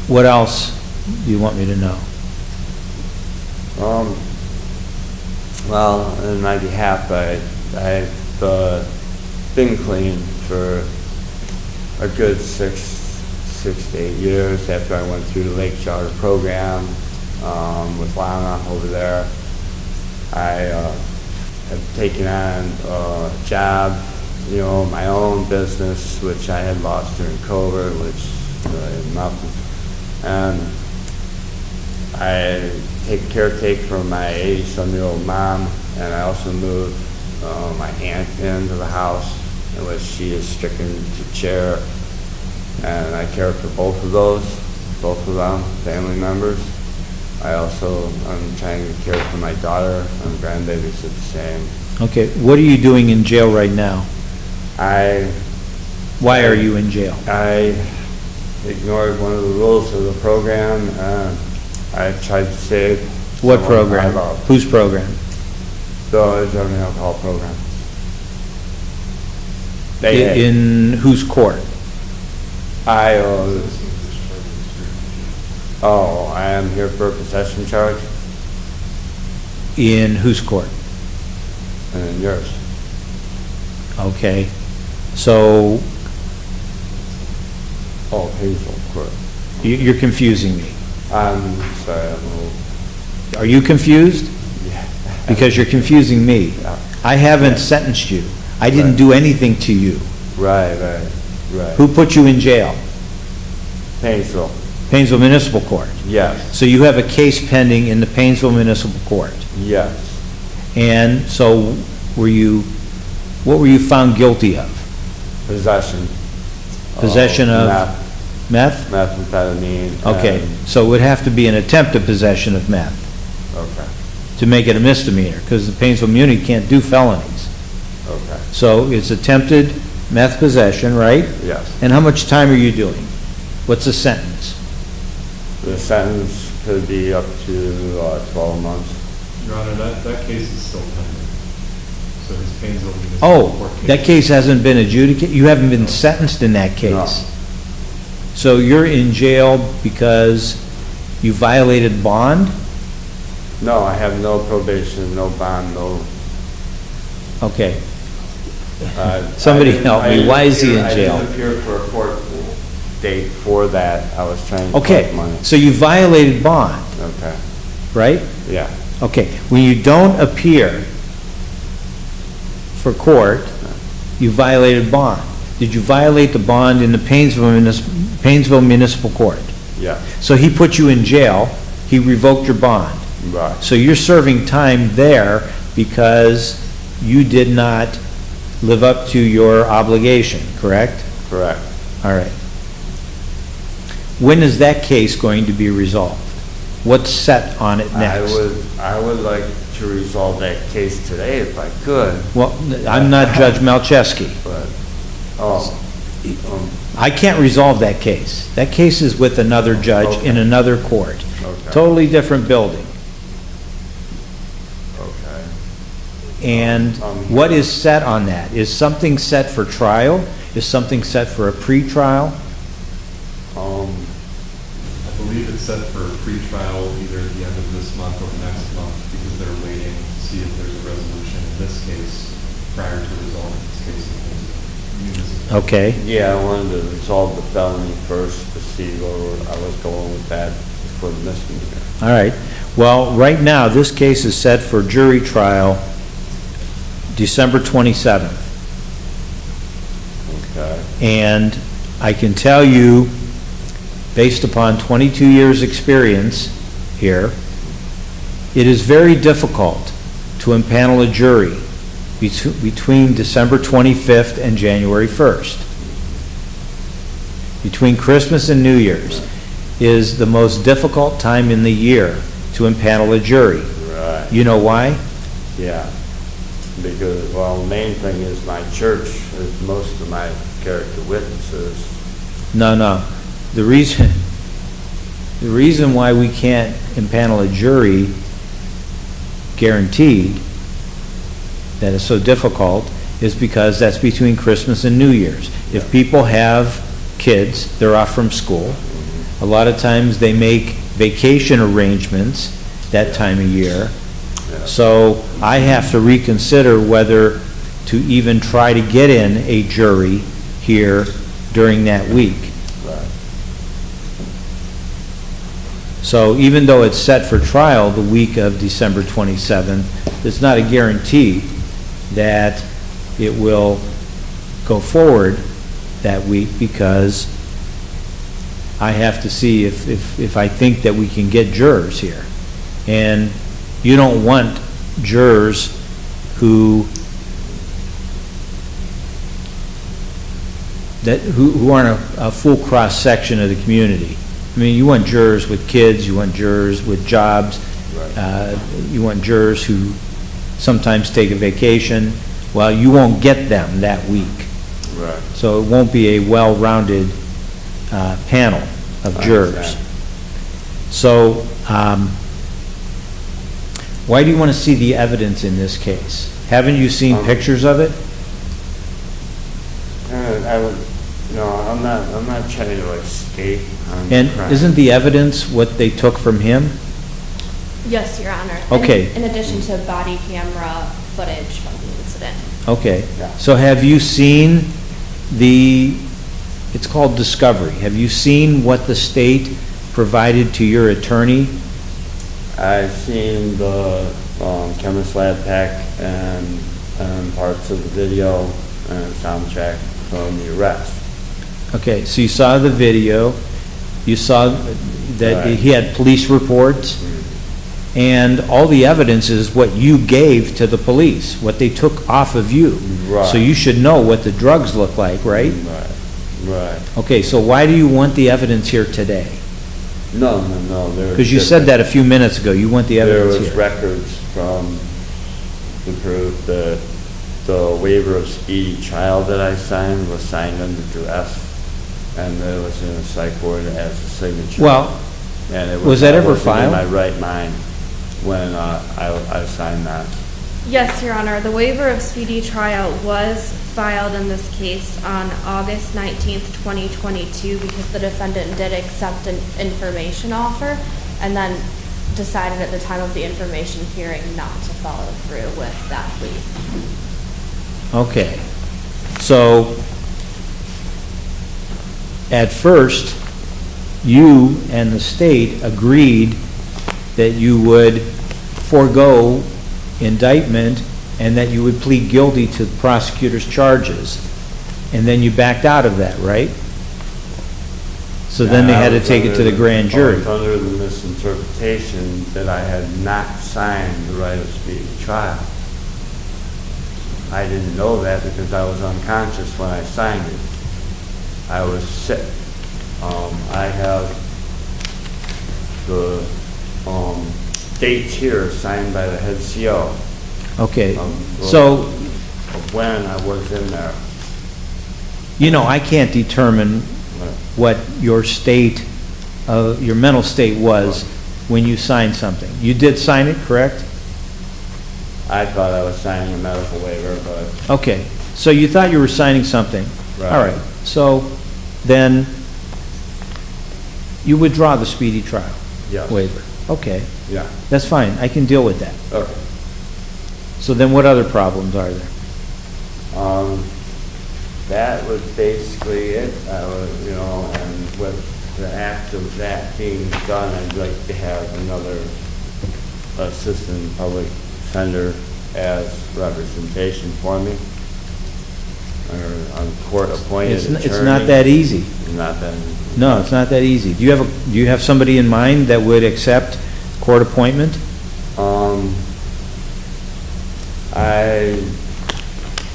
what else do you want me to know? Well, on my behalf, I've been clean for a good six to 8 years after I went through the Lake Charter program with Lana over there. I have taken on a job, my own business, which I had lost during COVID, which really nothing. And I caretake for my 87-year-old mom, and I also moved my aunt into the house, in which she is stricken to chair, and I care for both of them, family members. I'm trying to care for my daughter and grandbabies are the same. Okay, what are you doing in jail right now? Why are you in jail? I ignored one of the rules of the program, and I tried to save. What someone program? I love. Whose program? The drug and alcohol program. In whose court? I am here for a possession charge, In whose court? and yours. Okay, so Hazel Court. you're confusing me. I'm sorry, I'm a little, Are you confused? yeah. Because you're confusing me. Yeah. I haven't sentenced you. I didn't Right. do anything to you. Right. Who put you in jail? Painesville, Painesville Municipal Court. yes, So you have a case pending in the Painesville Municipal Court. yes. And so what were you found guilty of? Possession. Possession of meth? Methamphetamine. Okay, and- so it would have to be an attempted possession of meth Okay, to make it a misdemeanor, because the Painesville Muni can't do felonies. okay, So it's attempted meth possession, right? yes. And how much time are you doing? What's the sentence? The sentence could be up to 12 months. Your Honor, that case is still pending. So his Painesville Municipal Oh, Court that case hasn't been adjudicated? You haven't been sentenced in that case? No. So you're in jail because you violated bond? No, I have no probation, no bond, no. Okay. uh, Somebody I didn't- help I me. didn't Why is he appear- in jail? I didn't appear for a court date for that. I was trying to Okay, collect money. so you violated bond, Okay, right? yeah, Okay, when you don't appear for court, you violated bond. Did you violate the bond in the Painesville Municipal Court? yeah, So he put you in jail, he revoked your bond. right, So you're serving time there because you did not live up to your obligation, correct? correct. All right. When is that case going to be resolved? What's set on it next? I would like to resolve that case today if I could, Well, I'm not Judge Malcheski. but, I can't resolve that case. That case is with another judge in Okay. another court. Okay. Totally different building. okay. And what is set on that? Is something set for trial? Is something set for a pretrial? believe it's set for pretrial either at the end of this month or next month because they're waiting to see if there's a resolution in this case prior to resolving this case. Okay. Yeah, I wanted to resolve the felony first to see where I was going with that for the misdemeanor. All right. Well, right now, this case is set for jury trial December 27th. Okay. And I can tell you, based upon 22 years' experience here, it is very difficult to impanel a jury between December 25th and January 1st. Between Christmas and New Year's is the most difficult time in the year to impanel a jury. Right. You know why? Yeah. Because, well, the main thing is my church is most of my character witnesses. No. The reason why we can't impanel a jury guaranteed that is so difficult is because that's between Christmas and New Year's. If people have kids, they're off from school. A lot of times they make vacation arrangements that time of year. So I have to reconsider whether to even try to get in a jury here during that week. Right. So even though it's set for trial the week of December 27th, it's not a guarantee that it will go forward that week because I have to see if I think that we can get jurors here. And you don't want jurors who aren't a full cross-section of the community. I mean, you want jurors with kids, you want jurors with jobs, Right. You want jurors who sometimes take a vacation. Well, you won't get them that week. Right. So it won't be a well-rounded panel of jurors. understand. So why do you want to see the evidence in this case? Haven't you seen pictures of it? I'm not trying to escape. And isn't the evidence what they took from him? Yes, Your Honor. Okay. In addition to body camera footage from the incident. Okay. Yeah. So have you seen it's called discovery. Have you seen what the state provided to your attorney? I've seen the chemist lab pack and parts of the video and soundtrack from the arrest. Okay, so you saw the video, you saw that Right. he had police reports, and all the evidence is what you gave to the police, what they took off of you. Right. So you should know what the drugs look like, right? Right. Okay, so why do you want the evidence here today? No. Because you said that a few minutes ago, you want the There evidence was here. records from the proof that the waiver of speedy trial that I signed was signed under duress, and it was in a psych ward as a signature. Well, and it was that ever I wasn't filed? in my right mind when I signed that. Yes, Your Honor. The waiver of speedy trial was filed in this case on August 19th, 2022, because the defendant did accept an information offer and then decided at the time of the information hearing not to follow through with that plea. Okay. So, at first, you and the state agreed that you would forego indictment and that you would plead guilty to the prosecutor's charges. And then you backed out of that, right? So then they had to take it to the grand jury. I was under the misinterpretation that I had not signed the right of speedy trial. I didn't know that because I was unconscious when I signed it. I was sick. I have the dates here signed by the head CO. Okay, so, Of when I was in there. you know, I can't determine what your state, your mental state was when you signed something. You did sign it, correct? I thought I was signing a medical waiver, but Okay, so you thought you were signing something. Right. All right, so then You withdraw the speedy trial Yes. waiver. Okay, Yeah, that's fine. I can deal with that. okay. So then what other problems are there? That was basically it, and with the act of that being done, I'd like to have another assistant public defender as representation for me, or a court-appointed attorney. It's not that easy. Not that. No, it's not that easy. Do you have somebody in mind that would accept court appointment?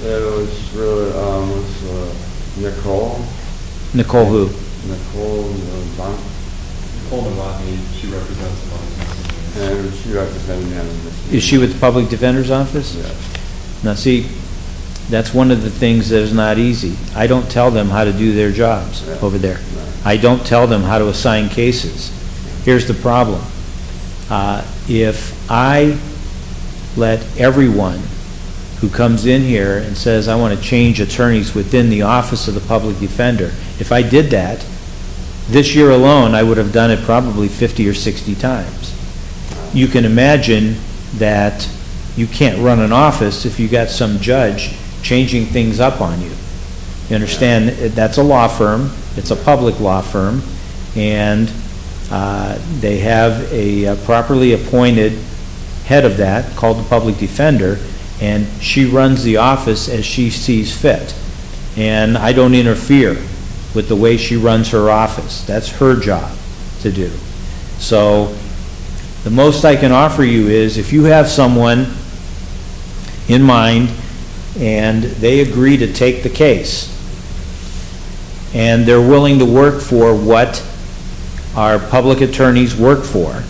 It was really, Nicole. Nicole who? Nicole Bunk, Nicole Milwaukee, she represents him on this. and she represented me on this. Is she with the Public Defender's Office? Yes. Now, see, that's one of the things that is not easy. I don't tell them how to do their jobs over there. I don't tell them how to assign cases. Here's the problem. If I let everyone who comes in here and says, I want to change attorneys within the Office of the Public Defender, if I did that, this year alone, I would have done it probably 50 or 60 times. You can imagine that you can't run an office if you got some judge changing things up on you. You understand? That's a law firm. It's a public law firm, and they have a properly appointed head of that called the public defender, and she runs the office as she sees fit. And I don't interfere with the way she runs her office. That's her job to do. So the most I can offer you is if you have someone in mind and they agree to take the case and they're willing to work for what our public attorneys work for,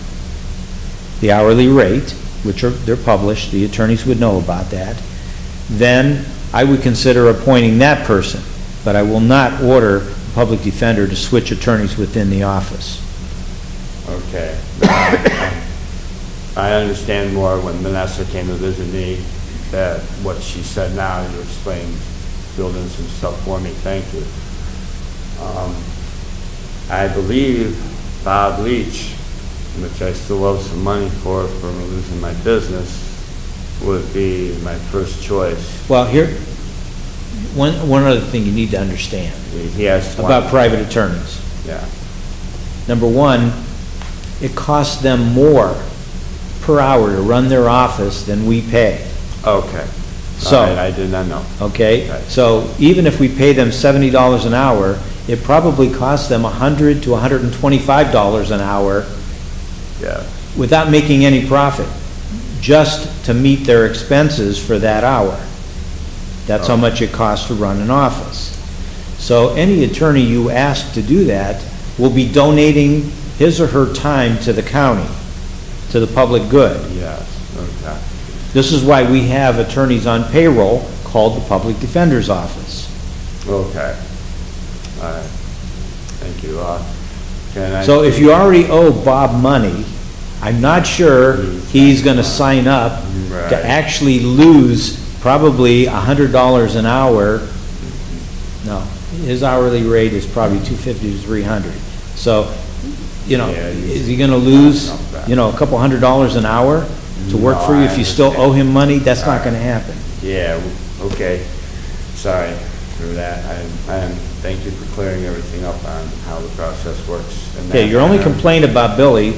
the hourly rate, which they're published, the attorneys would know about that, then I would consider appointing that person. But I will not order the public defender to switch attorneys within the office. Okay. I understand more when Vanessa came to visit me, that what she said now, you explained, filled in some stuff for me. Thank you. I believe Bob Leach, which I still owe some money for losing my business, would be my first choice. Well, here, one other thing you need to understand He has about private attorneys. Yeah. Number one, it costs them more per hour to run their office than we pay. Okay. So, all right, I did not know. Okay? So even if we pay them $70 an hour, it probably costs them $100 to $125 an hour Yeah. without making any profit, just to meet their expenses for that hour. That's how much it costs to run an office. So any attorney you ask to do that will be donating his or her time to the county, to the public good. Yes. Okay. This is why we have attorneys on payroll called the Public Defender's Office. Okay. All right. Thank you. Can I? So if you already owe Bob money, I'm not sure he's going to sign up Right. to actually lose probably $100 an hour. No, his hourly rate is probably $250 to $300. So, Yeah, is he going to lose, a couple $100 an hour to work No, for you I if you still owe him money? That's not going to happen. Yeah. Okay. Sorry for that. Thank you for clearing everything up on how the process works. And Okay, your only complaint about Billy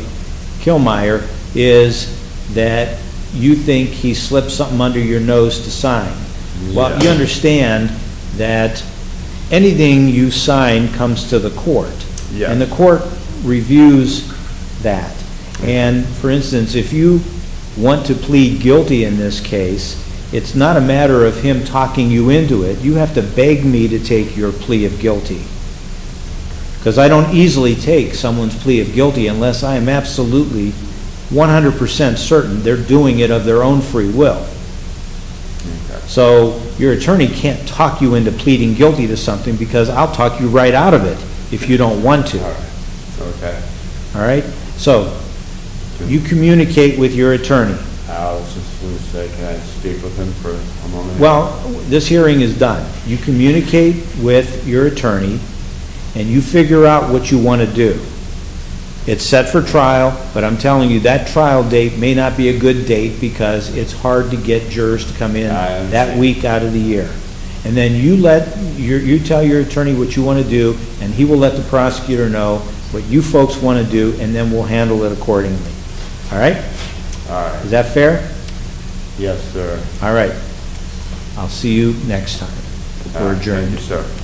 Kilmeyer is that you think he slipped something under your nose to sign. Well, Yeah. you understand that anything you sign comes to the court. Yeah. And the court reviews that. And, for instance, if you want to plead guilty in this case, it's not a matter of him talking you into it. You have to beg me to take your plea of guilty. Because I don't easily take someone's plea of guilty unless I am absolutely 100% certain they're doing it of their own free will. So your attorney can't talk you into pleading guilty to something because I'll talk you right out of it if you don't want to. All right. Okay. All right? So you communicate with your attorney. I was just going to say, can I speak with him for a moment? Well, this hearing is done. You communicate with your attorney and you figure out what you want to do. It's set for trial, but I'm telling you, that trial date may not be a good date because it's hard to get jurors to come in I that understand. week out of the year. And then you tell your attorney what you want to do, and he will let the prosecutor know what you folks want to do, and then we'll handle it accordingly. All right? All right. Is that fair? Yes, sir. All right. I'll see you next time. We're adjourned. Thank you, sir.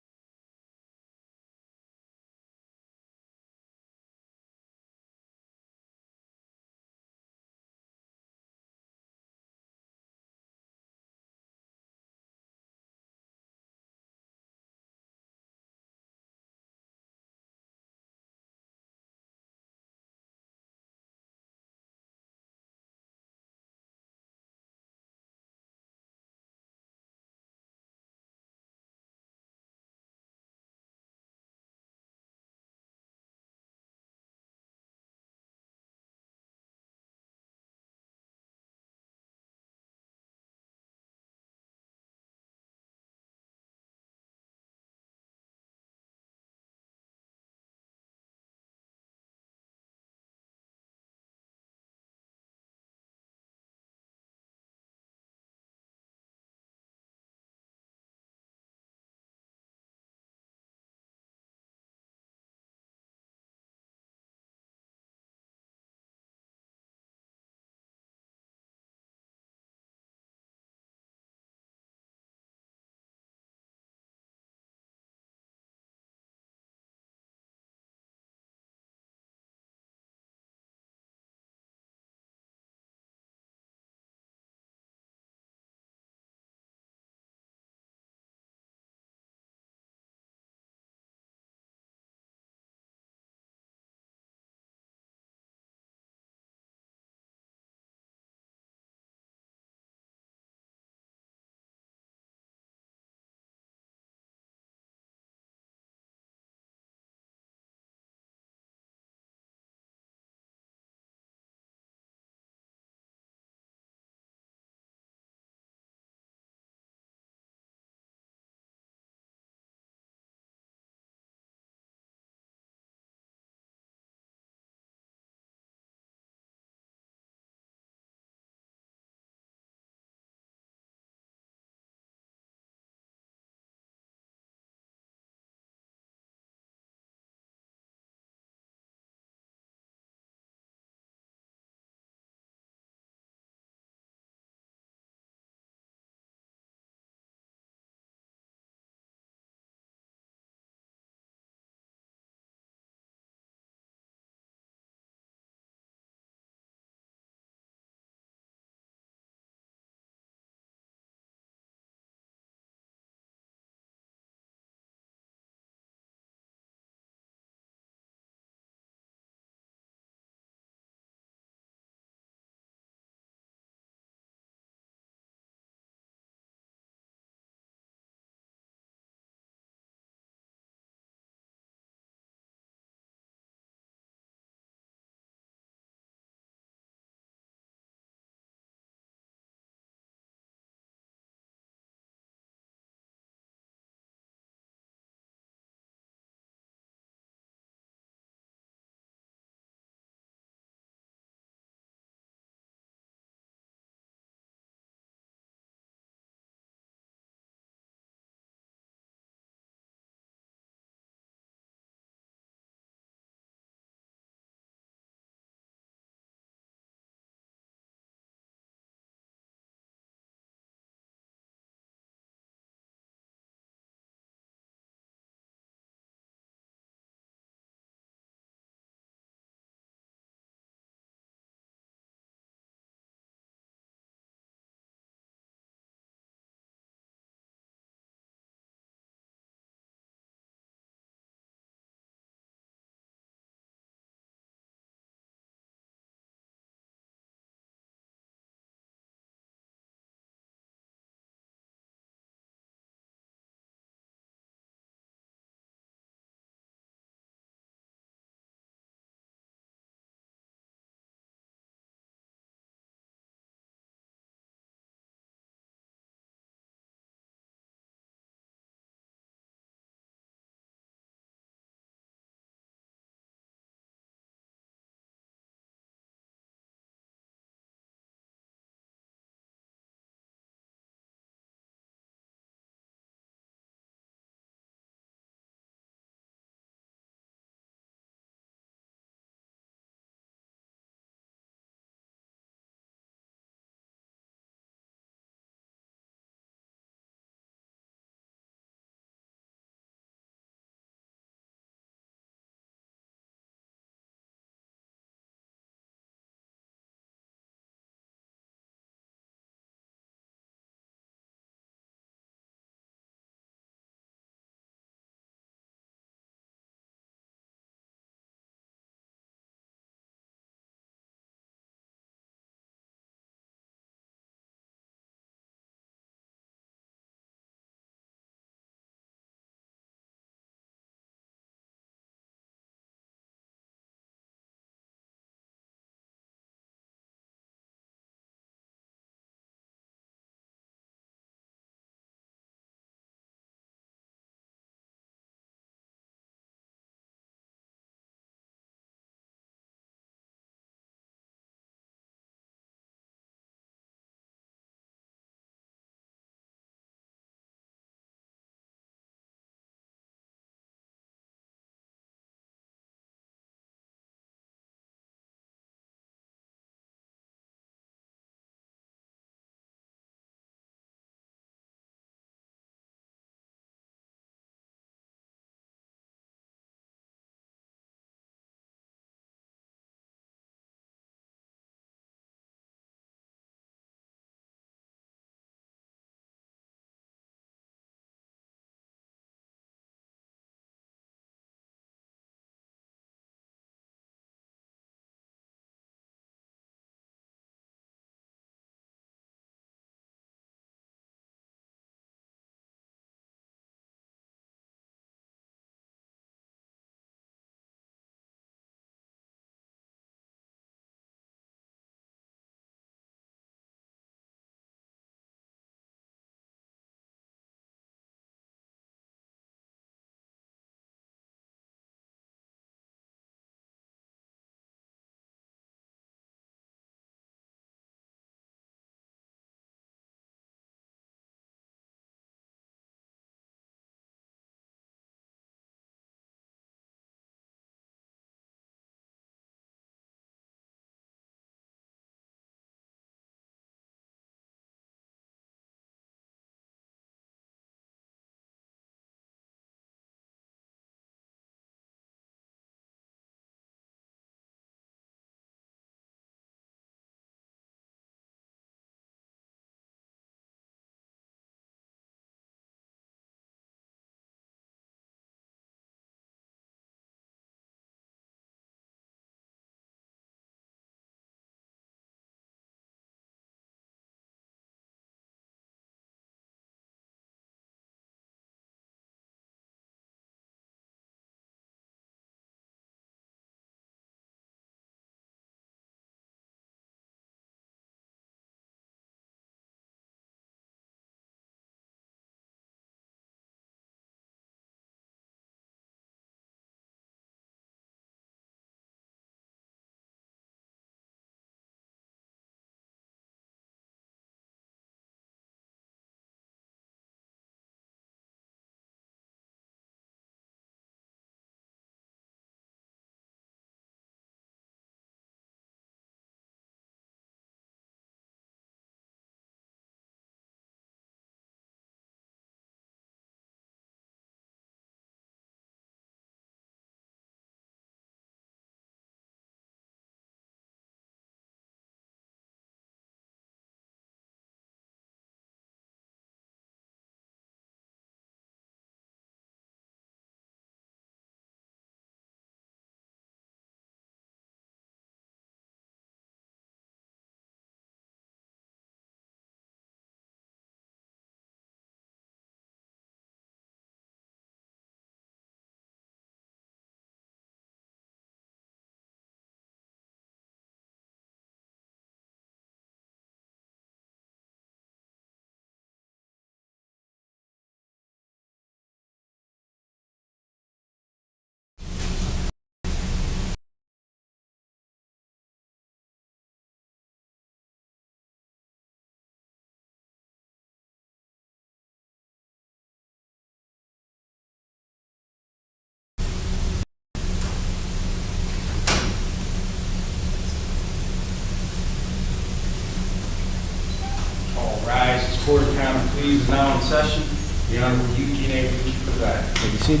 please is now in session. The Honorable Eugene A. Lucci presiding. Take a seat.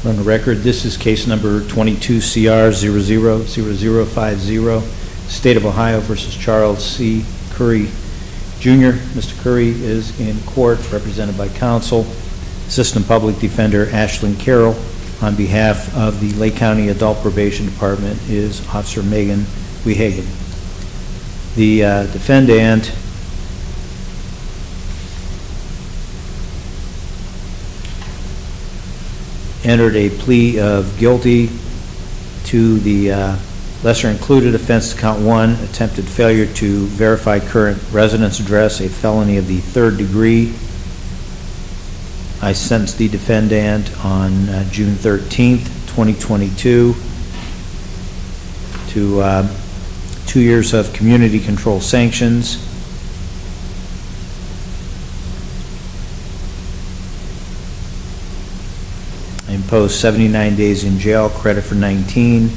On the record, this is case number 22CR000050, State of Ohio versus Charles C. Curry Jr. Mr. Curry is in court, represented by counsel, Assistant Public Defender Ashlyn Carroll. On behalf of the Lake County Adult Probation Department is Officer Megan Wehagen. The defendant entered a plea of guilty to the lesser included offense to count 1, attempted failure to verify current residence address, a felony of the 3rd degree. I sentenced the defendant on June 13th, 2022 to 2 years of community control sanctions. I imposed 79 days in jail, credit for 19,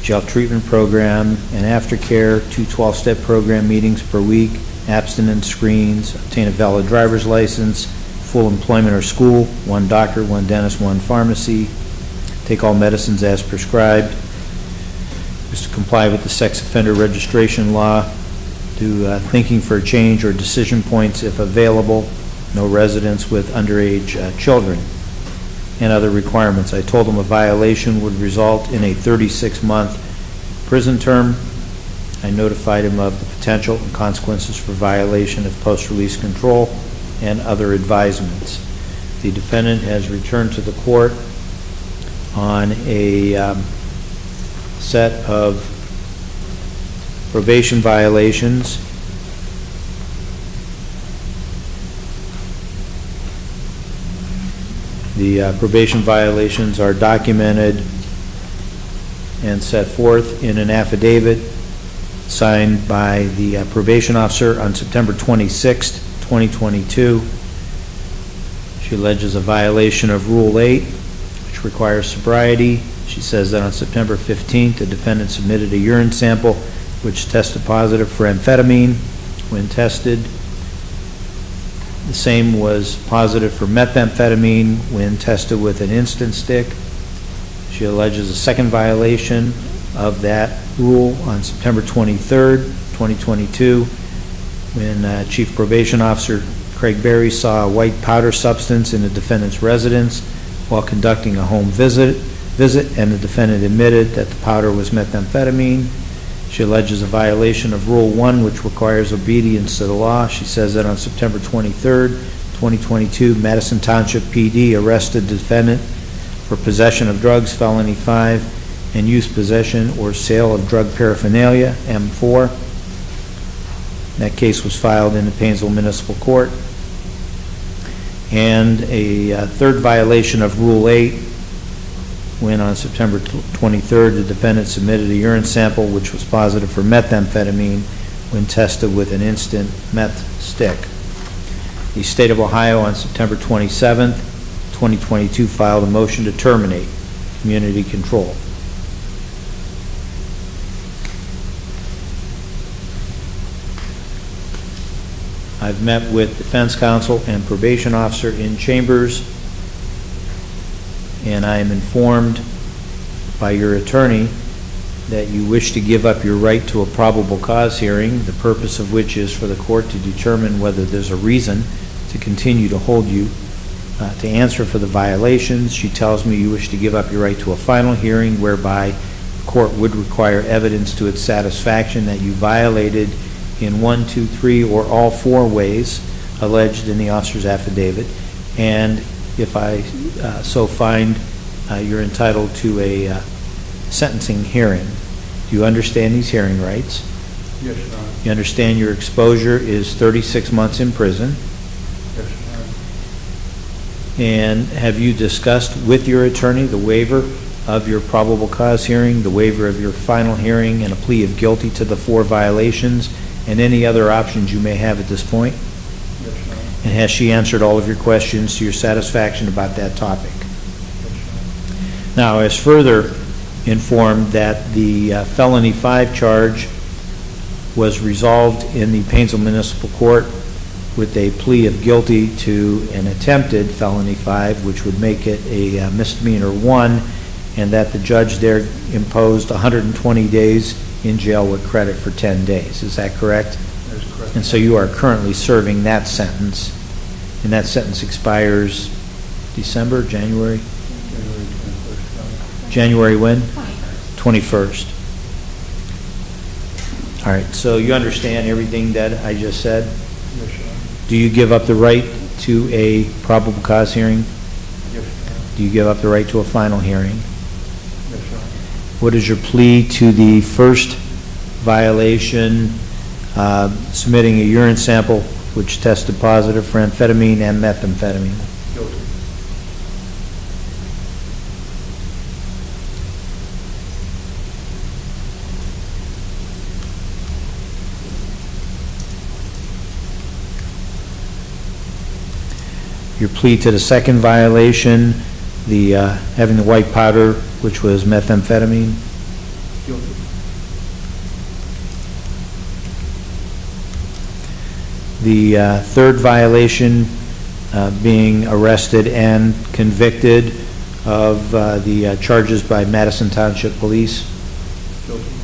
jail treatment program and aftercare, 2 12-step program meetings per week, abstinence screens, obtain a valid driver's license, full employment or school, 1 doctor, 1 dentist, 1 pharmacy, take all medicines as prescribed, is to comply with the sex offender registration law, do thinking for a change or decision points if available, no residence with underage children, and other requirements. I told them a violation would result in a 36-month prison term. I notified him of the potential and consequences for violation of post-release control and other advisements. The defendant has returned to the court on a set of probation violations. The probation violations are documented and set forth in an affidavit signed by the probation officer on September 26th, 2022. She alleges a violation of Rule 8, which requires sobriety. She says that on September 15th, the defendant submitted a urine sample which tested positive for amphetamine. When tested, the same was positive for methamphetamine when tested with an instant stick. She alleges a second violation of that rule on September 23rd, 2022, when Chief Probation Officer Craig Berry saw a white powder substance in the defendant's residence while conducting a home visit, and the defendant admitted that the powder was methamphetamine. She alleges a violation of Rule 1, which requires obedience to the law. She says that on September 23rd, 2022, Madison Township PD arrested the defendant for possession of drugs, felony 5, and use, possession, or sale of drug paraphernalia, M4. That case was filed in the Painesville Municipal Court. And a third violation of Rule 8, when on September 23rd, the defendant submitted a urine sample which was positive for methamphetamine when tested with an instant meth stick. The State of Ohio on September 27th, 2022 filed a motion to terminate community control. I've met with defense counsel and probation officer in chambers, and I am informed by your attorney that you wish to give up your right to a probable cause hearing, the purpose of which is for the court to determine whether there's a reason to continue to hold you to answer for the violations. She tells me you wish to give up your right to a final hearing whereby the court would require evidence to its satisfaction that you violated in 1, 2, 3, or all 4 ways alleged in the officer's affidavit. And if I so find, you're entitled to a sentencing hearing. Do you understand these hearing rights? Yes, Your Honor. You understand your exposure is 36 months in prison? Yes, Your Honor. And have you discussed with your attorney the waiver of your probable cause hearing, the waiver of your final hearing, and a plea of guilty to the 4 violations, and any other options you may have at this point? Yes, Your Honor. And has she answered all of your questions to your satisfaction about that topic? Yes, Your Honor. Now, as further informed that the felony 5 charge was resolved in the Painesville Municipal Court with a plea of guilty to an attempted felony 5, which would make it a misdemeanor 1, and that the judge there imposed 120 days in jail with credit for 10 days. Is that correct? That is correct. And so you are currently serving that sentence, and that sentence expires December, January? January 21st, Your Honor. January when? 21st. 21st. All right, so you understand everything that I just said? Yes, Your Honor. Do you give up the right to a probable cause hearing? Yes, Your Honor. Do you give up the right to a final hearing? Yes, Your Honor. What is your plea to the first violation, submitting a urine sample which tested positive for amphetamine and methamphetamine? Guilty. Your plea to the second violation, the having the white powder, which was methamphetamine? Guilty. The third violation, being arrested and convicted of the charges by Madison Township Police? Guilty.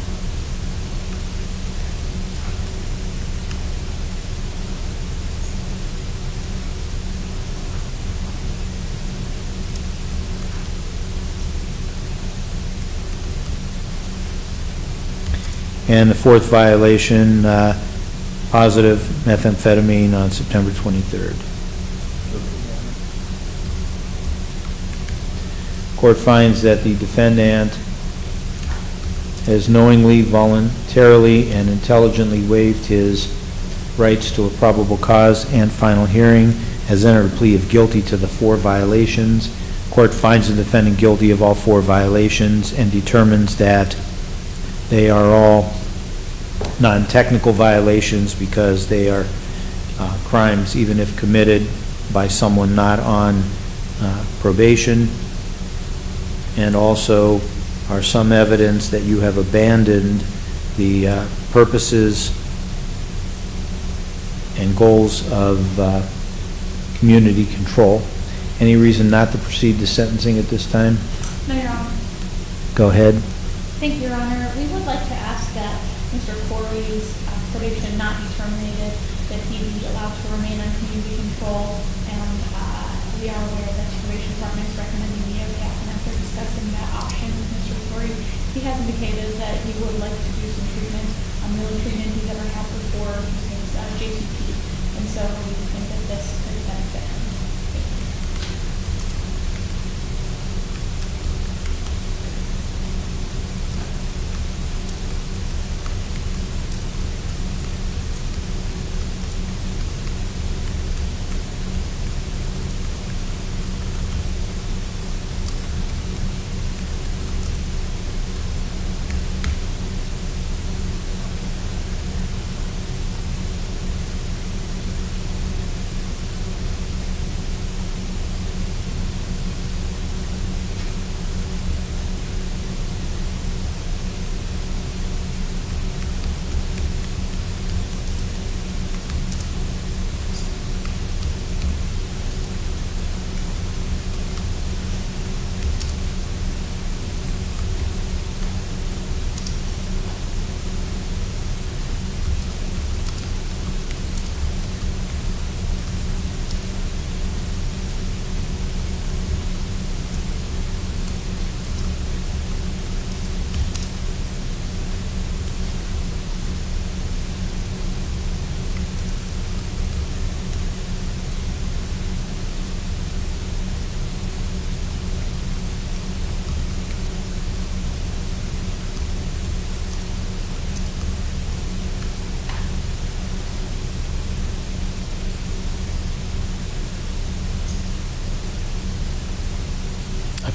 And the fourth violation, positive methamphetamine on September 23rd. Court finds that the defendant has knowingly, voluntarily, and intelligently waived his rights to a probable cause and final hearing, has entered a plea of guilty to the 4 violations. Court finds the defendant guilty of all 4 violations and determines that they are all non-technical violations because they are crimes even if committed by someone not on probation, and also are some evidence that you have abandoned the purposes and goals of community control. Any reason not to proceed to sentencing at this time? No, Your Honor. Go ahead. Thank you, Your Honor. We would like to ask that Mr. Corey's probation not be terminated, that he be allowed to remain on community control, and we are aware that the probation department is recommending the cap, and after discussing that option with Mr. Corey, he has indicated that he would like to do some treatment, the only treatment he's ever had before is JCP, and so we think that this could benefit him. Thank you.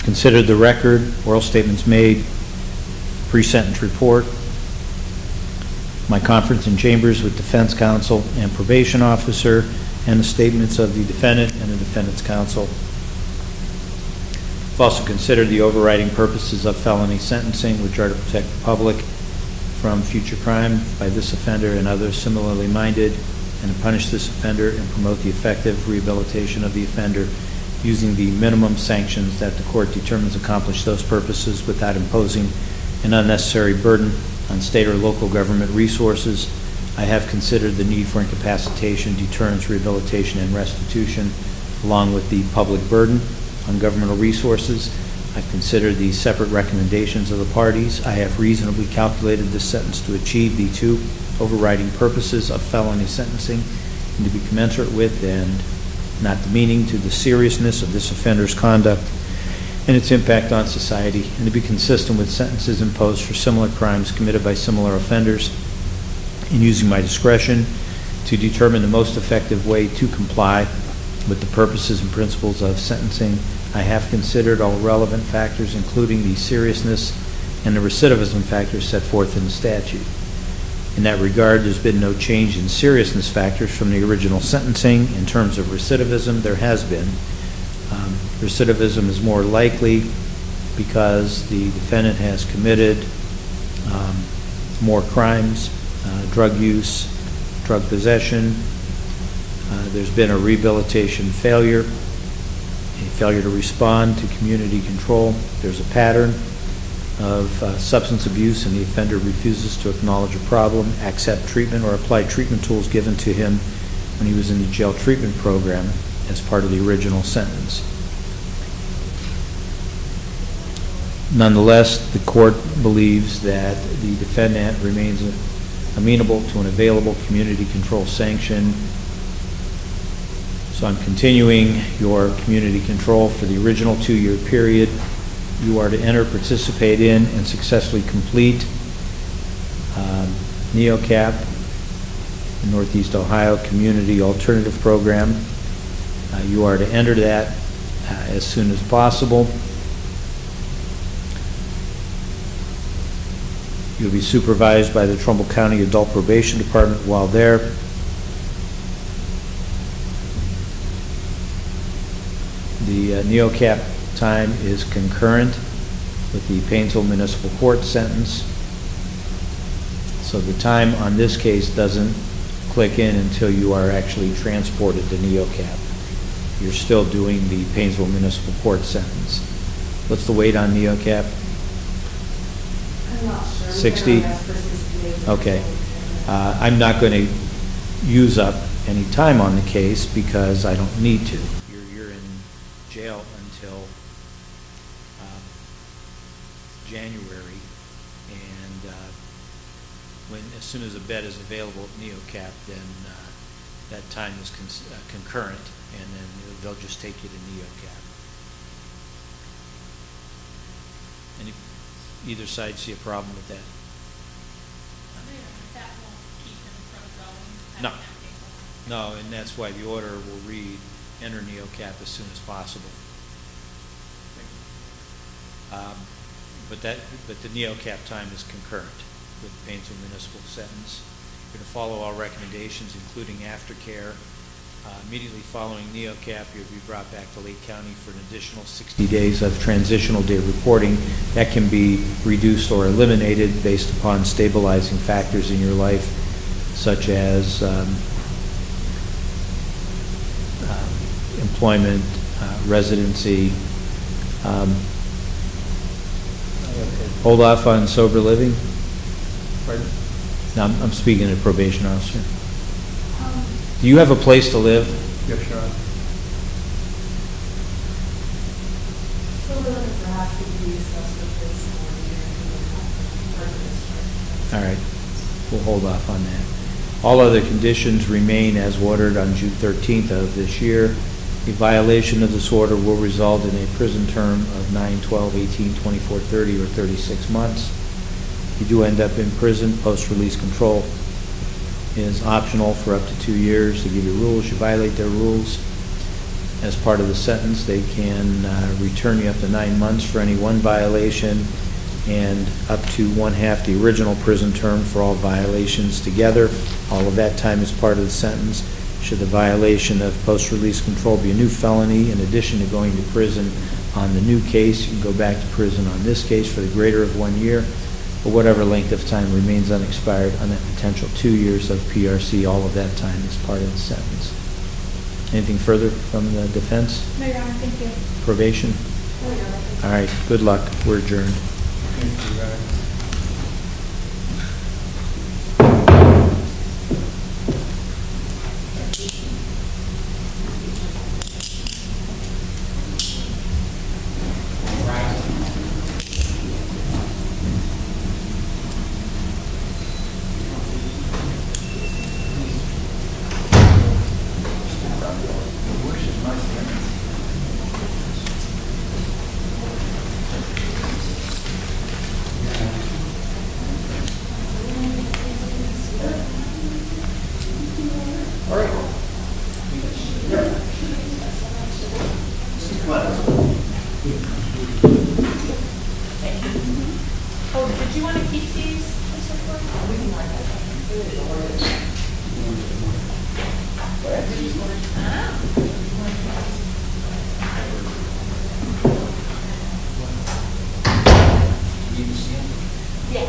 Considered the record, oral statements made, pre-sentence report, my conference in chambers with defense counsel and probation officer, and the statements of the defendant and the defendant's counsel. I've also considered the overriding purposes of felony sentencing, which are to protect the public from future crime by this offender and others similarly minded, and to punish this offender and promote the effective rehabilitation of the offender using the minimum sanctions that the court determines accomplish those purposes without imposing an unnecessary burden on state or local government resources. I have considered the need for incapacitation, deterrence, rehabilitation, and restitution, along with the public burden on governmental resources. I've considered the separate recommendations of the parties. I have reasonably calculated this sentence to achieve the two overriding purposes of felony sentencing and to be commensurate with and not demeaning to the seriousness of this offender's conduct and its impact on society, and to be consistent with sentences imposed for similar crimes committed by similar offenders, in using my discretion to determine the most effective way to comply with the purposes and principles of sentencing. I have considered all relevant factors, including the seriousness and the recidivism factors set forth in the statute. In that regard, there's been no change in seriousness factors from the original sentencing. In terms of recidivism, there has been. Recidivism is more likely because the defendant has committed more crimes, drug use, drug possession. There's been a rehabilitation failure, a failure to respond to community control. There's a pattern of substance abuse, and the offender refuses to acknowledge a problem, accept treatment, or apply treatment tools given to him when he was in the jail treatment program as part of the original sentence. Nonetheless, the court believes that the defendant remains amenable to an available community control sanction. So I'm continuing your community control for the original 2-year period. You are to enter, participate in, and successfully complete NeoCap, the Northeast Ohio Community Alternative Program. You are to enter that as soon as possible. You'll be supervised by the Trumbull County Adult Probation Department while there. The NeoCap time is concurrent with the Painesville Municipal Court sentence. So the time on this case doesn't click in until you are actually transported to NeoCap. You're still doing the Painesville Municipal Court sentence. What's the weight on NeoCap? I'm not sure. 60? Okay. I'm not going to use up any time on the case because I don't need to. You're in jail until January, and as soon as a bed is available at NeoCap, then that time is concurrent, and then they'll just take you to NeoCap. Either side see a problem with that? That won't keep him from going. No. No, and that's why the order will read, enter NeoCap as soon as possible. But the NeoCap time is concurrent with the Painesville Municipal sentence. You're going to follow all recommendations, including aftercare. Immediately following NeoCap, you'll be brought back to Lake County for an additional 60 days of transitional day reporting. That can be reduced or eliminated based upon stabilizing factors in your life, such as employment, residency. Hold off on sober living? Pardon? No, I'm speaking to probation officer. Do you have a place to live? Yes, Your Honor. So we're looking for half to be assessed with this All right, we'll hold off on that. All other conditions remain as ordered on June 13th of this year. A violation of this order will result in a prison term of 9, 12, 18, 24, 30, or 36 months. If you do end up in prison, post-release control is optional for up to 2 years. They give you rules, you violate their rules. As part of the sentence, they can return you up to 9 months for any one violation and up to 1/2 the original prison term for all violations together. All of that time is part of the sentence. Should the violation of post-release control be a new felony, in addition to going to prison on the new case, you can go back to prison on this case for the greater of 1 year, or whatever length of time remains unexpired on that potential 2 years of PRC. All of that time is part of the sentence. Anything further from the defense? No, Your Honor, thank you. Probation? No, Your Honor. All right, good luck. We're adjourned. Thank you, Your Honor. Oh, did you want to keep these, Mr. Ford? Yeah.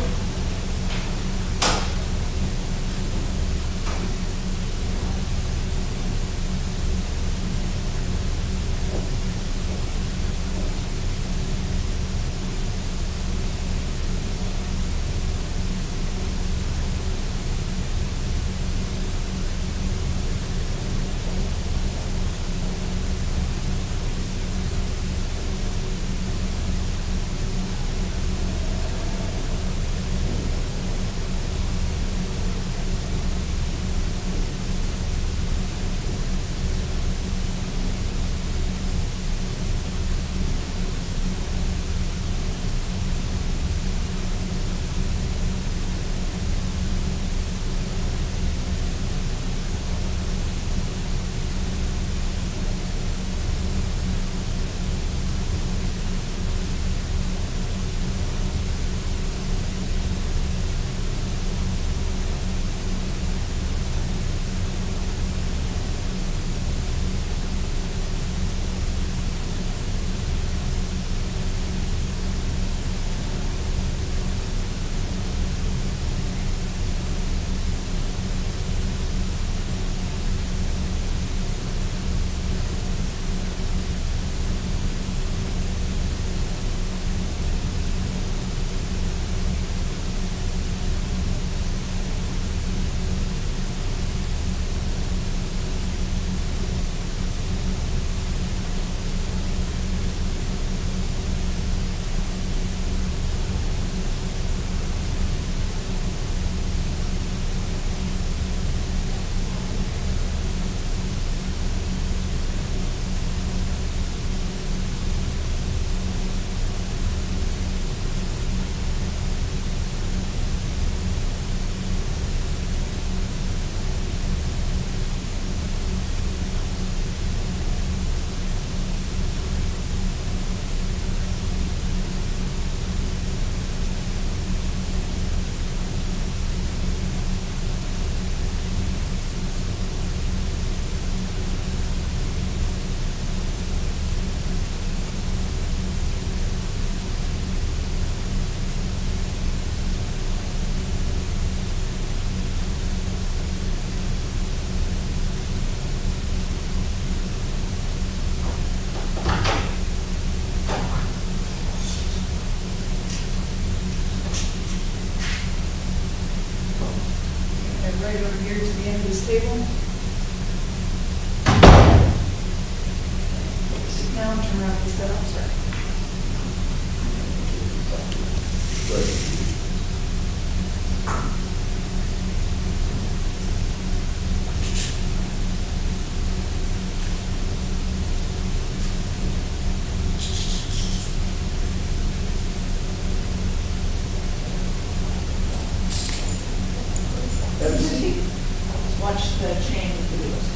And right over here to the end of this table. Sit down, turn around, face that up, sir. Watch the chain of the wheels.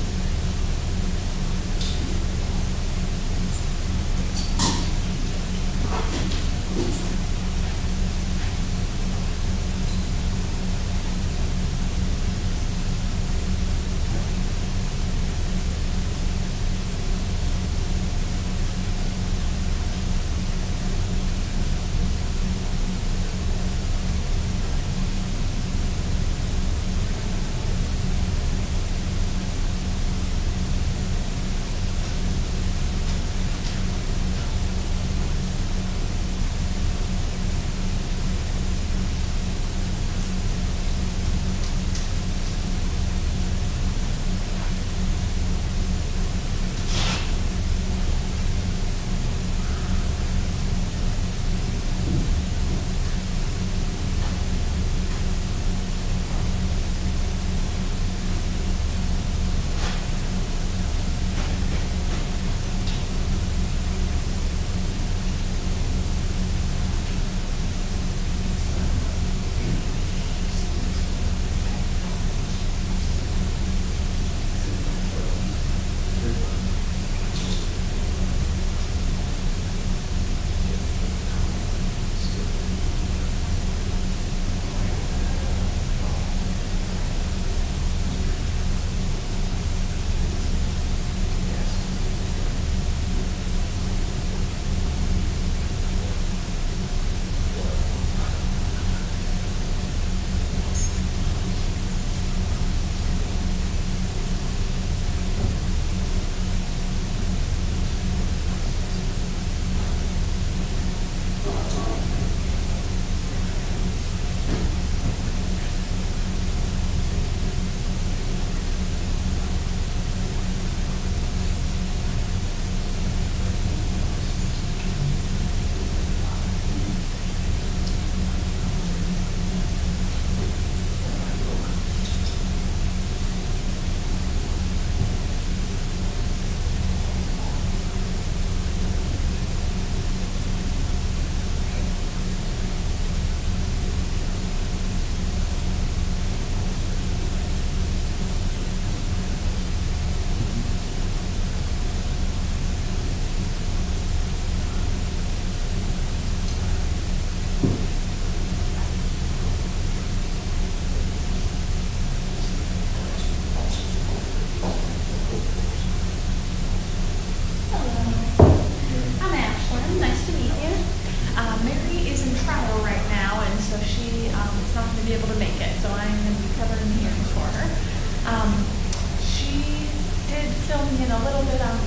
a little bit on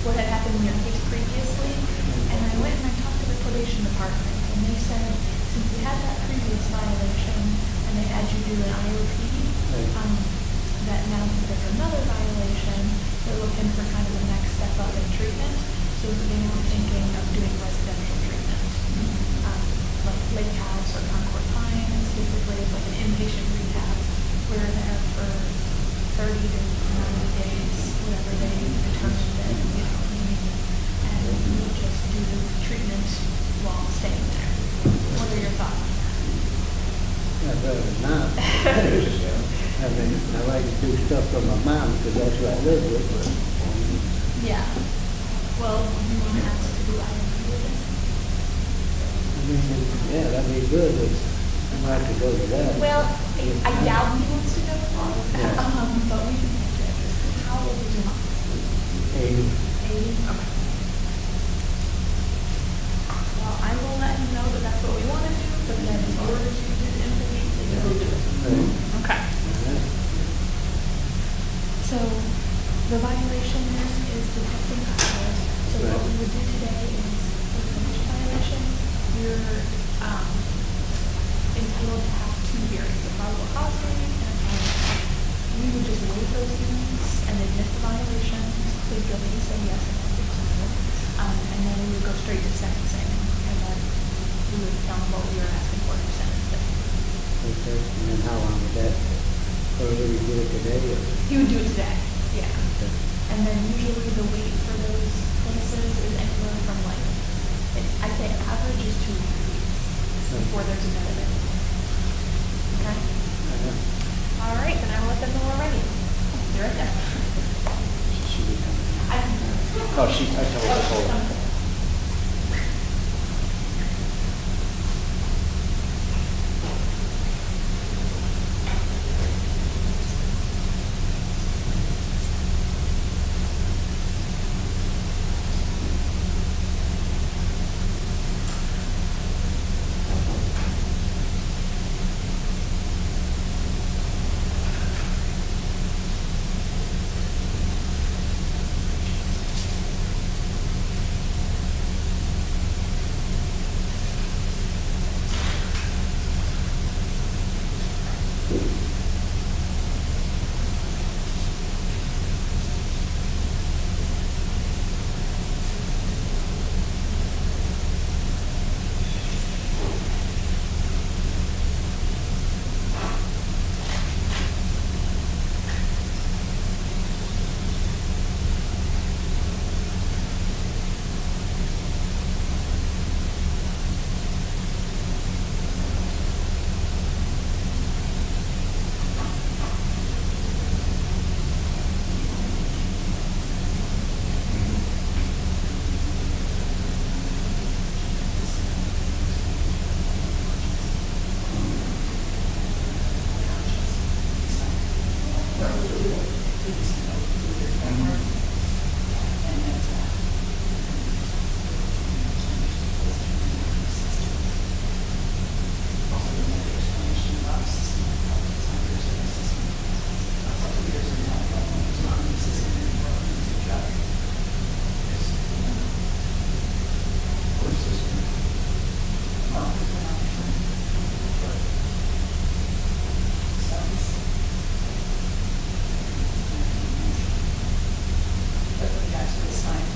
what had happened in your case previously, and I went and I talked to the probation department, and they said, since you had that previous violation, and they had you do an IOP, that now that there's another violation, they're looking for kind of the next step up in treatment, so they were thinking of doing residential treatment, like Lake House or Concord Pines, basically it's like an inpatient rehab. We're there for 30 to 90 days, whatever they determine that you need, and we just do the treatment while staying there. What are your thoughts on that? I'd rather not. I mean, I like to do stuff for my mom because that's what I live with, but. Yeah. Well, you want to ask to do IMP again? I mean, yeah, that'd be good, but I'd like to go to that. Well, I doubt he wants to go to that, but we can make it. How old is your mom? 80. 80? Okay. Well, I will let him know that that's what we want to do, but then in order to do the inpatient, they will do it. Okay. So the violation then is detecting alcohol. So what we would do today is, for the initial violation, you're entitled to have 2 hearings, a probable cause hearing and a trial hearing. We would just waive those hearings and admit the violation, plead guilty, say yes, and that's acceptable. And then we would go straight to sentencing, and then we would tell them what we were asking for sentencing. Okay, and then how long would that, or would we do it today? Or? You would do it today, yeah. Okay. And then usually the wait for those cases is anywhere from like, I'd say average is 2 weeks before there's another event. Okay? All right, then I'll let them know we're ready. You're right there. Should we come? I told her. But we actually signed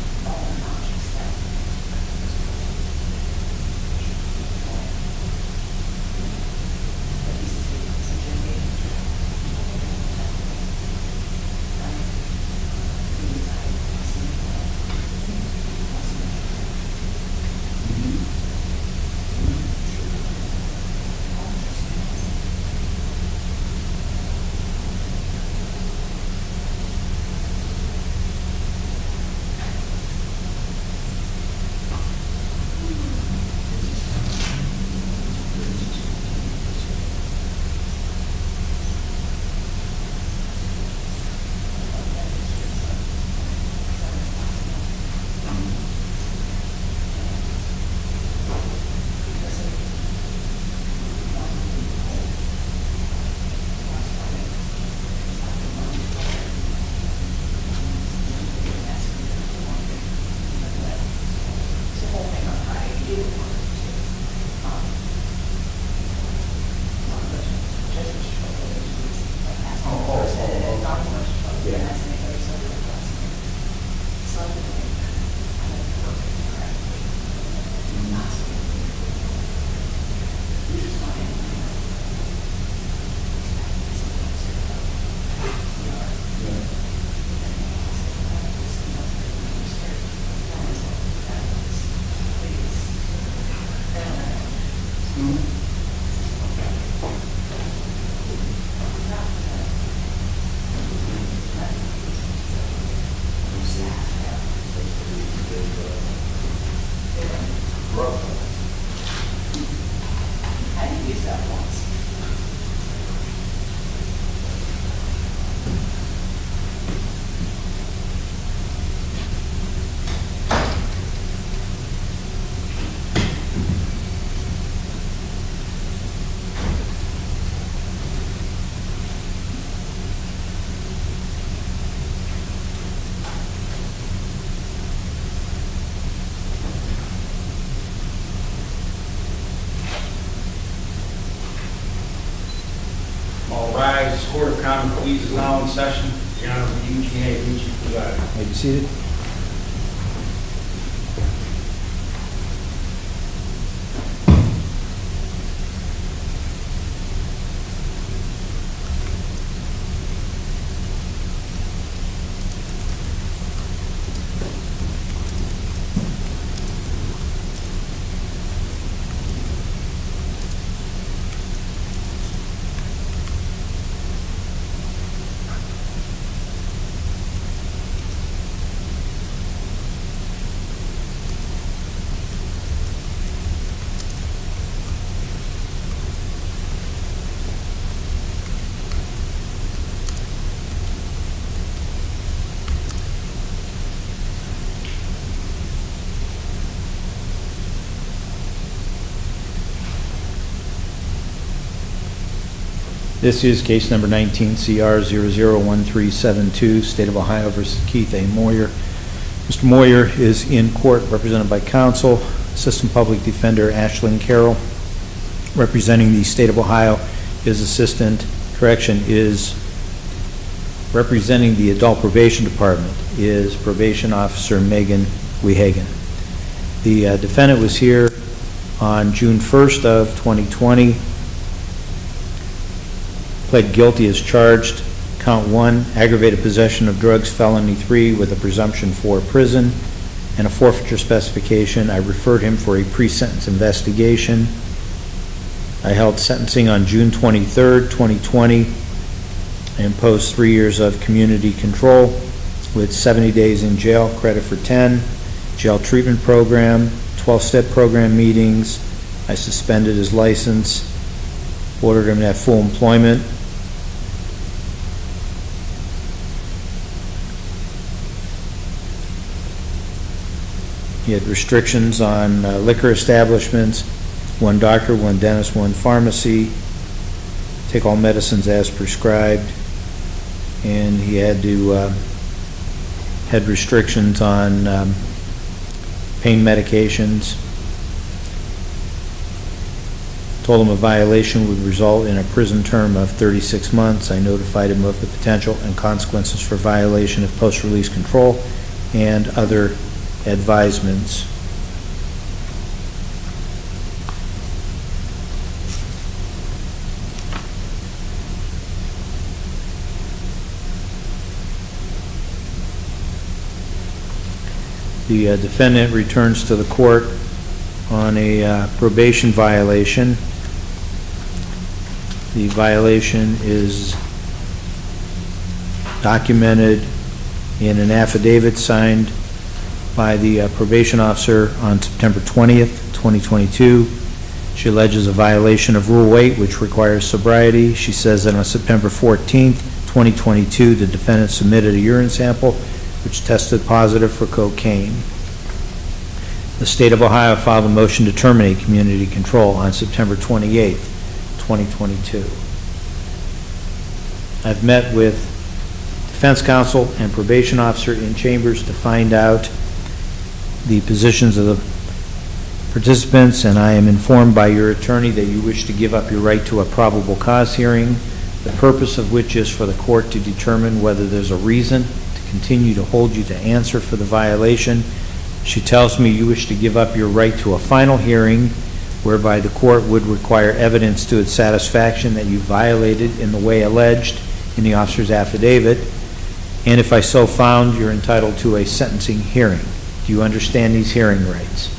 please, is now in session. The Honorable Eugene A. Lucci presiding. May be seated. This is case number 19 CR 001372, State of Ohio versus Keith A. Moyer. Mr. Moyer is in court represented by counsel, Assistant Public Defender Ashlyn Carroll. Representing the State of Ohio is representing the Adult Probation Department is Probation Officer Megan Wehagen. The defendant was here on June 1st of 2020. Pled guilty as charged. Count 1, aggravated possession of drugs, felony 3 with a presumption for prison and a forfeiture specification. I referred him for a pre-sentence investigation. I held sentencing on June 23rd, 2020 and imposed 3 years of community control with 70 days in jail, credit for 10, jail treatment program, 12-step program meetings. I suspended his license, ordered him to have full employment. He had restrictions on liquor establishments, 1 doctor, 1 dentist, 1 pharmacy, take all medicines as prescribed, and he had restrictions on pain medications. Told him a violation would result in a prison term of 36 months. I notified him of the potential and consequences for violation of post-release control and other advisements. The defendant returns to the court on a probation violation. The violation is documented in an affidavit signed by the probation officer on September 20th, 2022. She alleges a violation of Rule 8, which requires sobriety. She says that on September 14th, 2022, the defendant submitted a urine sample which tested positive for cocaine. The State of Ohio filed a motion to terminate community control on September 28th, 2022. I've met with defense counsel and probation officer in chambers to find out the positions of the participants, and I am informed by your attorney that you wish to give up your right to a probable cause hearing, the purpose of which is for the court to determine whether there's a reason to continue to hold you to answer for the violation. She tells me you wish to give up your right to a final hearing whereby the court would require evidence to its satisfaction that you violated in the way alleged in the officer's affidavit, and if I so found, you're entitled to a sentencing hearing. Do you understand these hearing rights?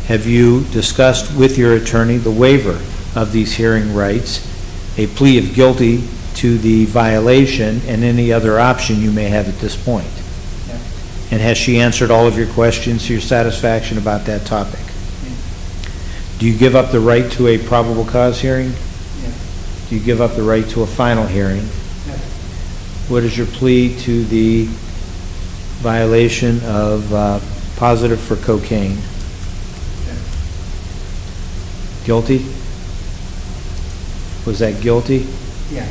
Have you discussed with your attorney the waiver of these hearing rights, a plea of guilty to the violation, and any other option you may have at this point? Yeah. And has she answered all of your questions to your satisfaction about that topic? Yeah. Do you give up the right to a probable cause hearing? Yeah. Do you give up the right to a final hearing? Yeah. What is your plea to the violation of positive for cocaine? Yeah. Guilty? Was that guilty? Yeah.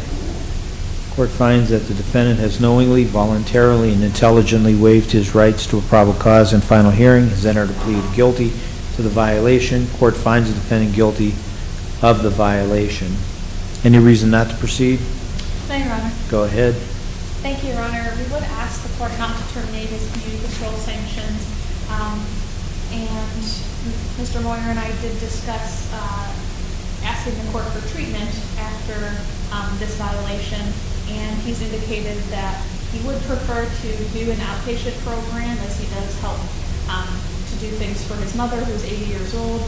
Court finds that the defendant has knowingly, voluntarily, and intelligently waived his rights to a probable cause and final hearing, has entered a plea of guilty to the violation. Court finds the defendant guilty of the violation. Any reason not to proceed? Thank you, Your Honor. Go ahead. Thank you, Your Honor. We would ask the court not to terminate his community control sanctions. And Mr. Moyer and I did discuss asking the court for treatment after this violation, and he's indicated that he would prefer to do an outpatient program, as he does help to do things for his mother, who's 80 years old,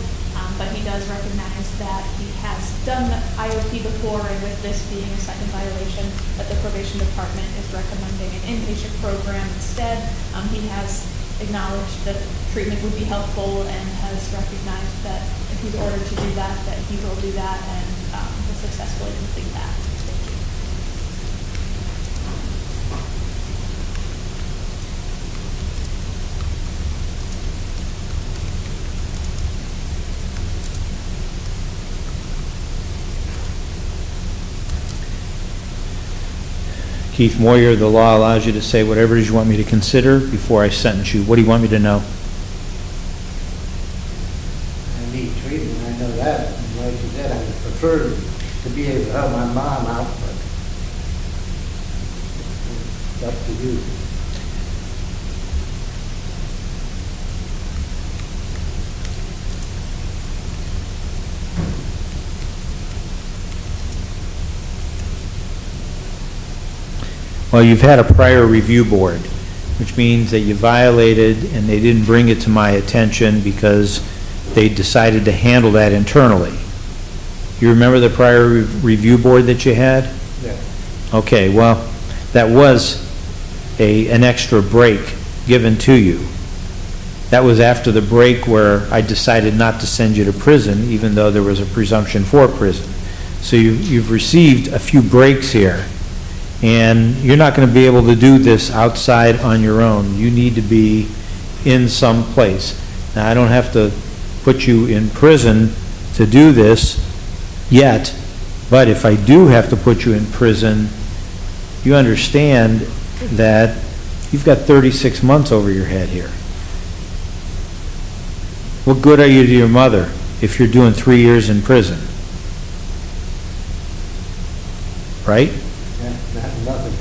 but he does recognize that he has done IOP before, and with this being a second violation, that the probation department is recommending an inpatient program instead. He has acknowledged that treatment would be helpful and has recognized that if he's ordered to do that he will do that and will successfully complete that. Thank you. Keith Moyer, the law allows you to say whatever it is you want me to consider before I sentence you. What do you want me to know? I need treatment, I know that. And like you said, I would prefer to be able to help my mom out, but it's up to you. Well, you've had a prior review board, which means that you violated and they didn't bring it to my attention because they decided to handle that internally. You remember the prior review board that you had? Yeah. Okay, well, that was an extra break given to you. That was after the break where I decided not to send you to prison, even though there was a presumption for prison. So you've received a few breaks here. And you're not going to be able to do this outside on your own. You need to be in some place. Now, I don't have to put you in prison to do this yet, but if I do have to put you in prison, you understand that you've got 36 months over your head here. What good are you to your mother if you're doing 3 years in prison? Right? Nothing.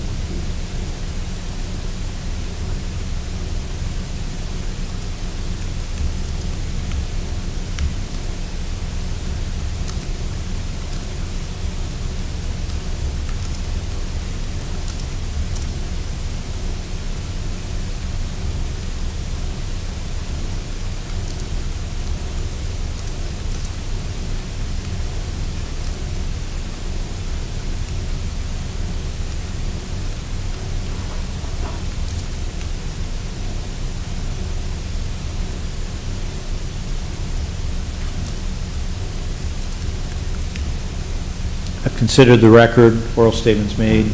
I've considered the record, oral statements made,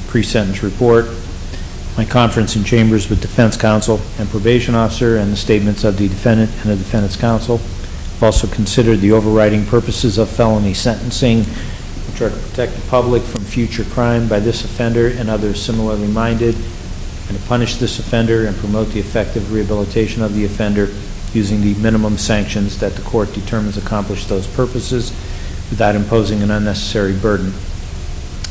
pre-sentence report, my conference in chambers with defense counsel and probation officer, and the statements of the defendant and the defendant's counsel. I've also considered the overriding purposes of felony sentencing, which are to protect the public from future crime by this offender and others similarly minded, and to punish this offender and promote the effective rehabilitation of the offender using the minimum sanctions that the court determines accomplish those purposes without imposing an unnecessary burden.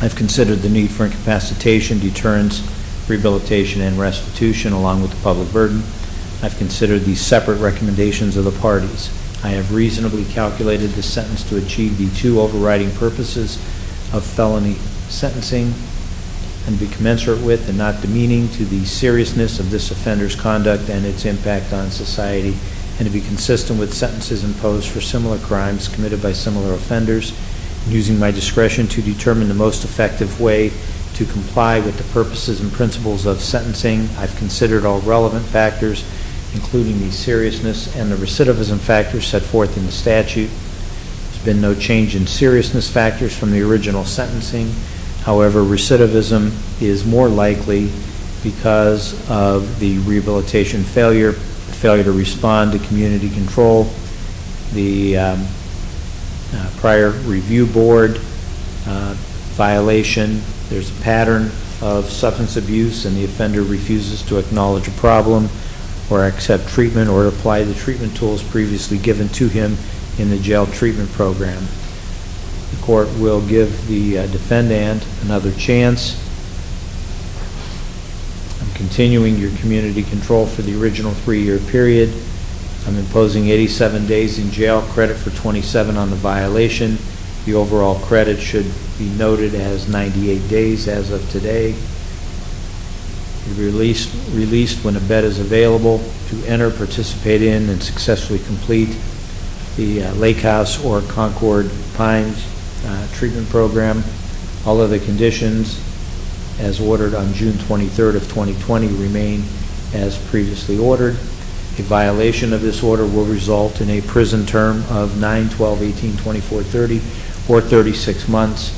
I've considered the need for incapacitation, deterrence, rehabilitation, and restitution along with the public burden. I've considered the separate recommendations of the parties. I have reasonably calculated the sentence to achieve the two overriding purposes of felony sentencing and be commensurate with and not demeaning to the seriousness of this offender's conduct and its impact on society, and to be consistent with sentences imposed for similar crimes committed by similar offenders, and using my discretion to determine the most effective way to comply with the purposes and principles of sentencing. I've considered all relevant factors, including the seriousness and the recidivism factors set forth in the statute. There's been no change in seriousness factors from the original sentencing. However, recidivism is more likely because of the rehabilitation failure to respond to community control, the prior review board violation. There's a pattern of substance abuse and the offender refuses to acknowledge a problem or accept treatment or apply the treatment tools previously given to him in the jail treatment program. The court will give the defendant another chance. I'm continuing your community control for the original 3-year period. I'm imposing 87 days in jail, credit for 27 on the violation. The overall credit should be noted as 98 days as of today. You're released when a bed is available to enter, participate in, and successfully complete the Lake House or Concord Pines treatment program. All other conditions as ordered on June 23rd of 2020 remain as previously ordered. A violation of this order will result in a prison term of 9, 12, 18, 24, 30, or 36 months.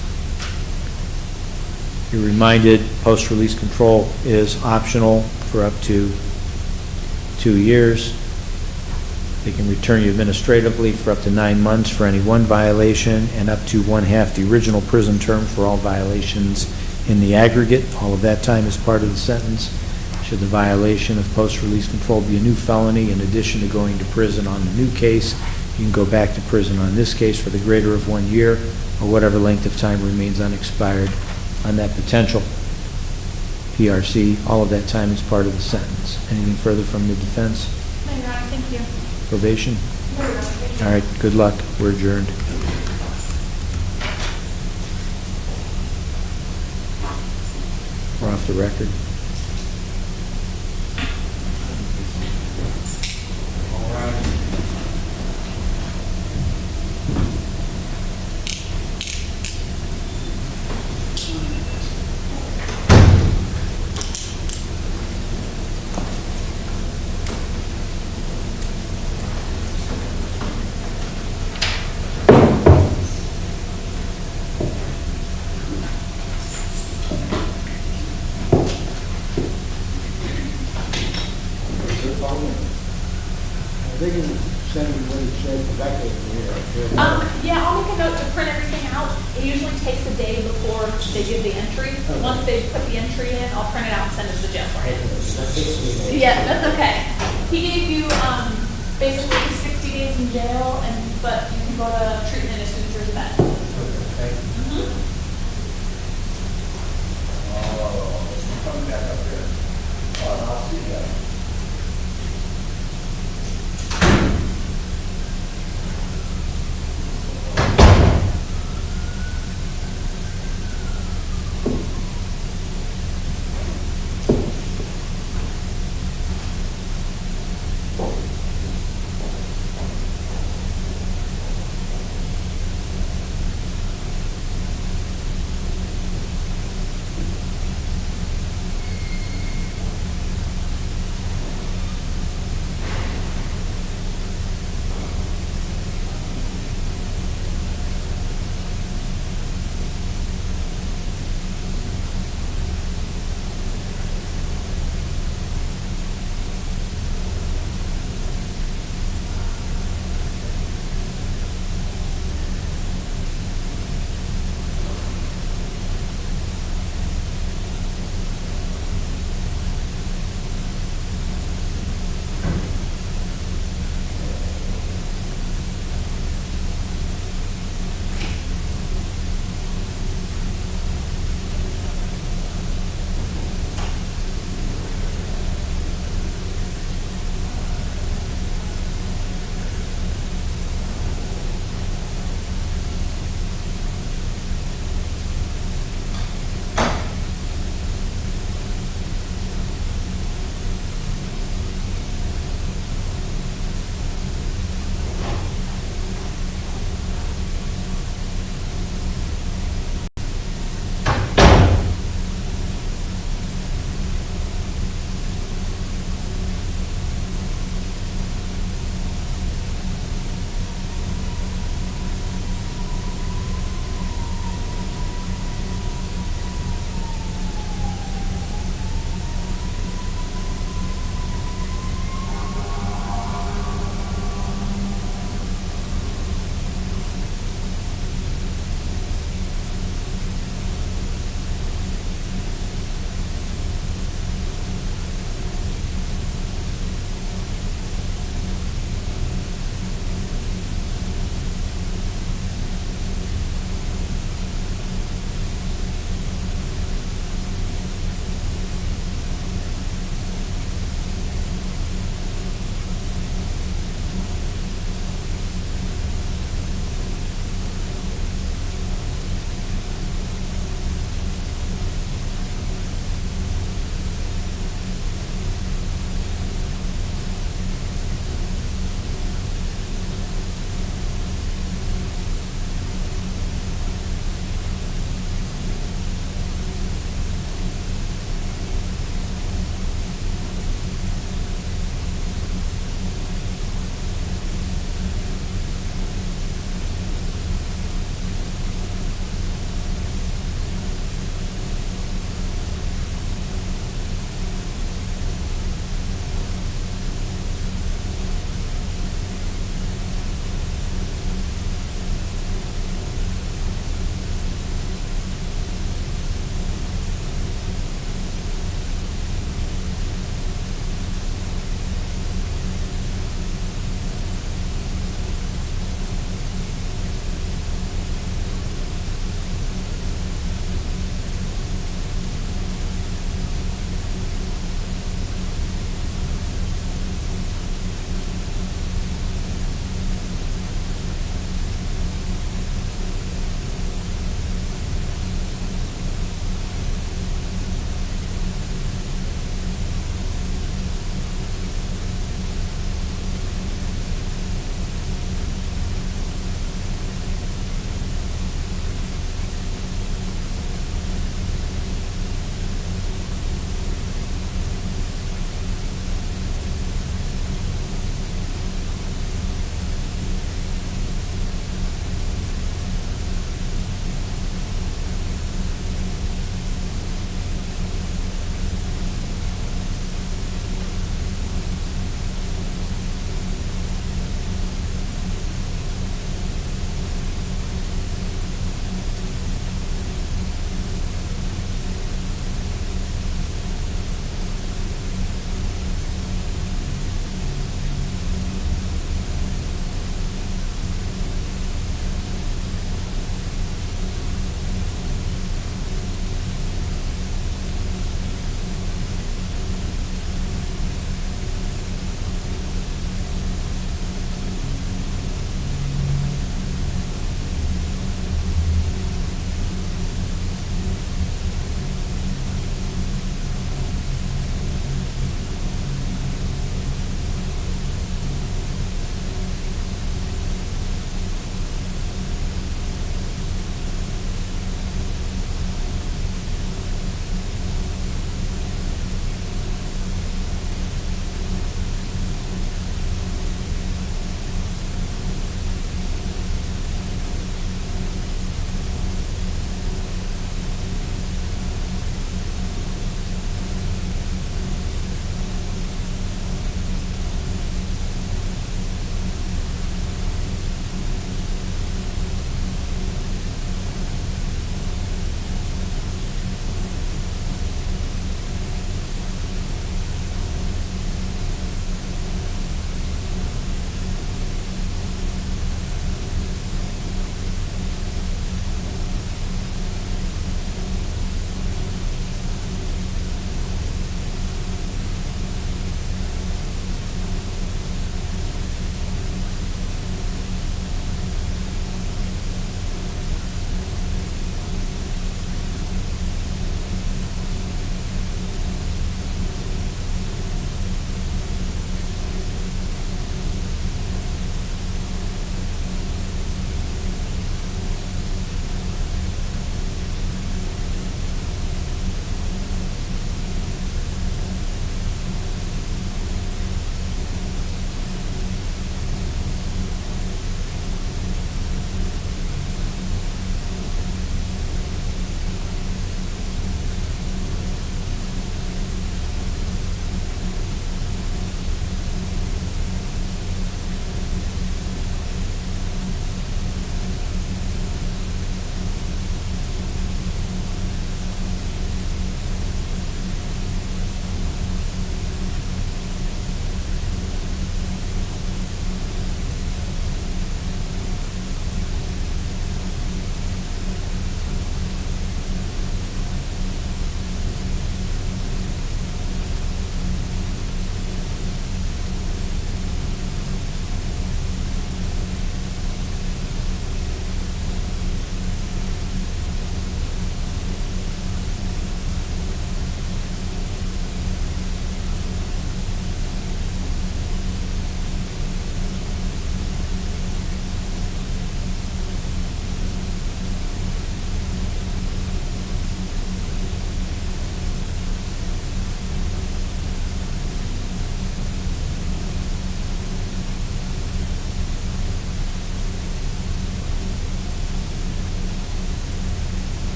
You're reminded post-release control is optional for up to 2 years. They can return you administratively for up to 9 months for any one violation and up to 1/2 the original prison term for all violations in the aggregate. All of that time is part of the sentence. Should the violation of post-release control be a new felony, in addition to going to prison on the new case, you can go back to prison on this case for the greater of 1 year or whatever length of time remains unexpired on that potential PRC. All of that time is part of the sentence. Anything further from the defense? No, Your Honor, thank you. Probation? All right, good luck. We're adjourned. We're off the record. All right. They can send me what it said, because I can't hear it. Yeah, I'll make a note to print everything out. It usually takes a day before they give the entry. Once they put the entry in, I'll print it out and send it to the jail for you. Yeah, that's okay. He gave you basically 60 days in jail, but you can go to treatment as soon as you're back. Coming back up here. I'll see that.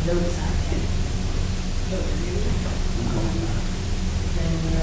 notice on it. Don't review it. Then,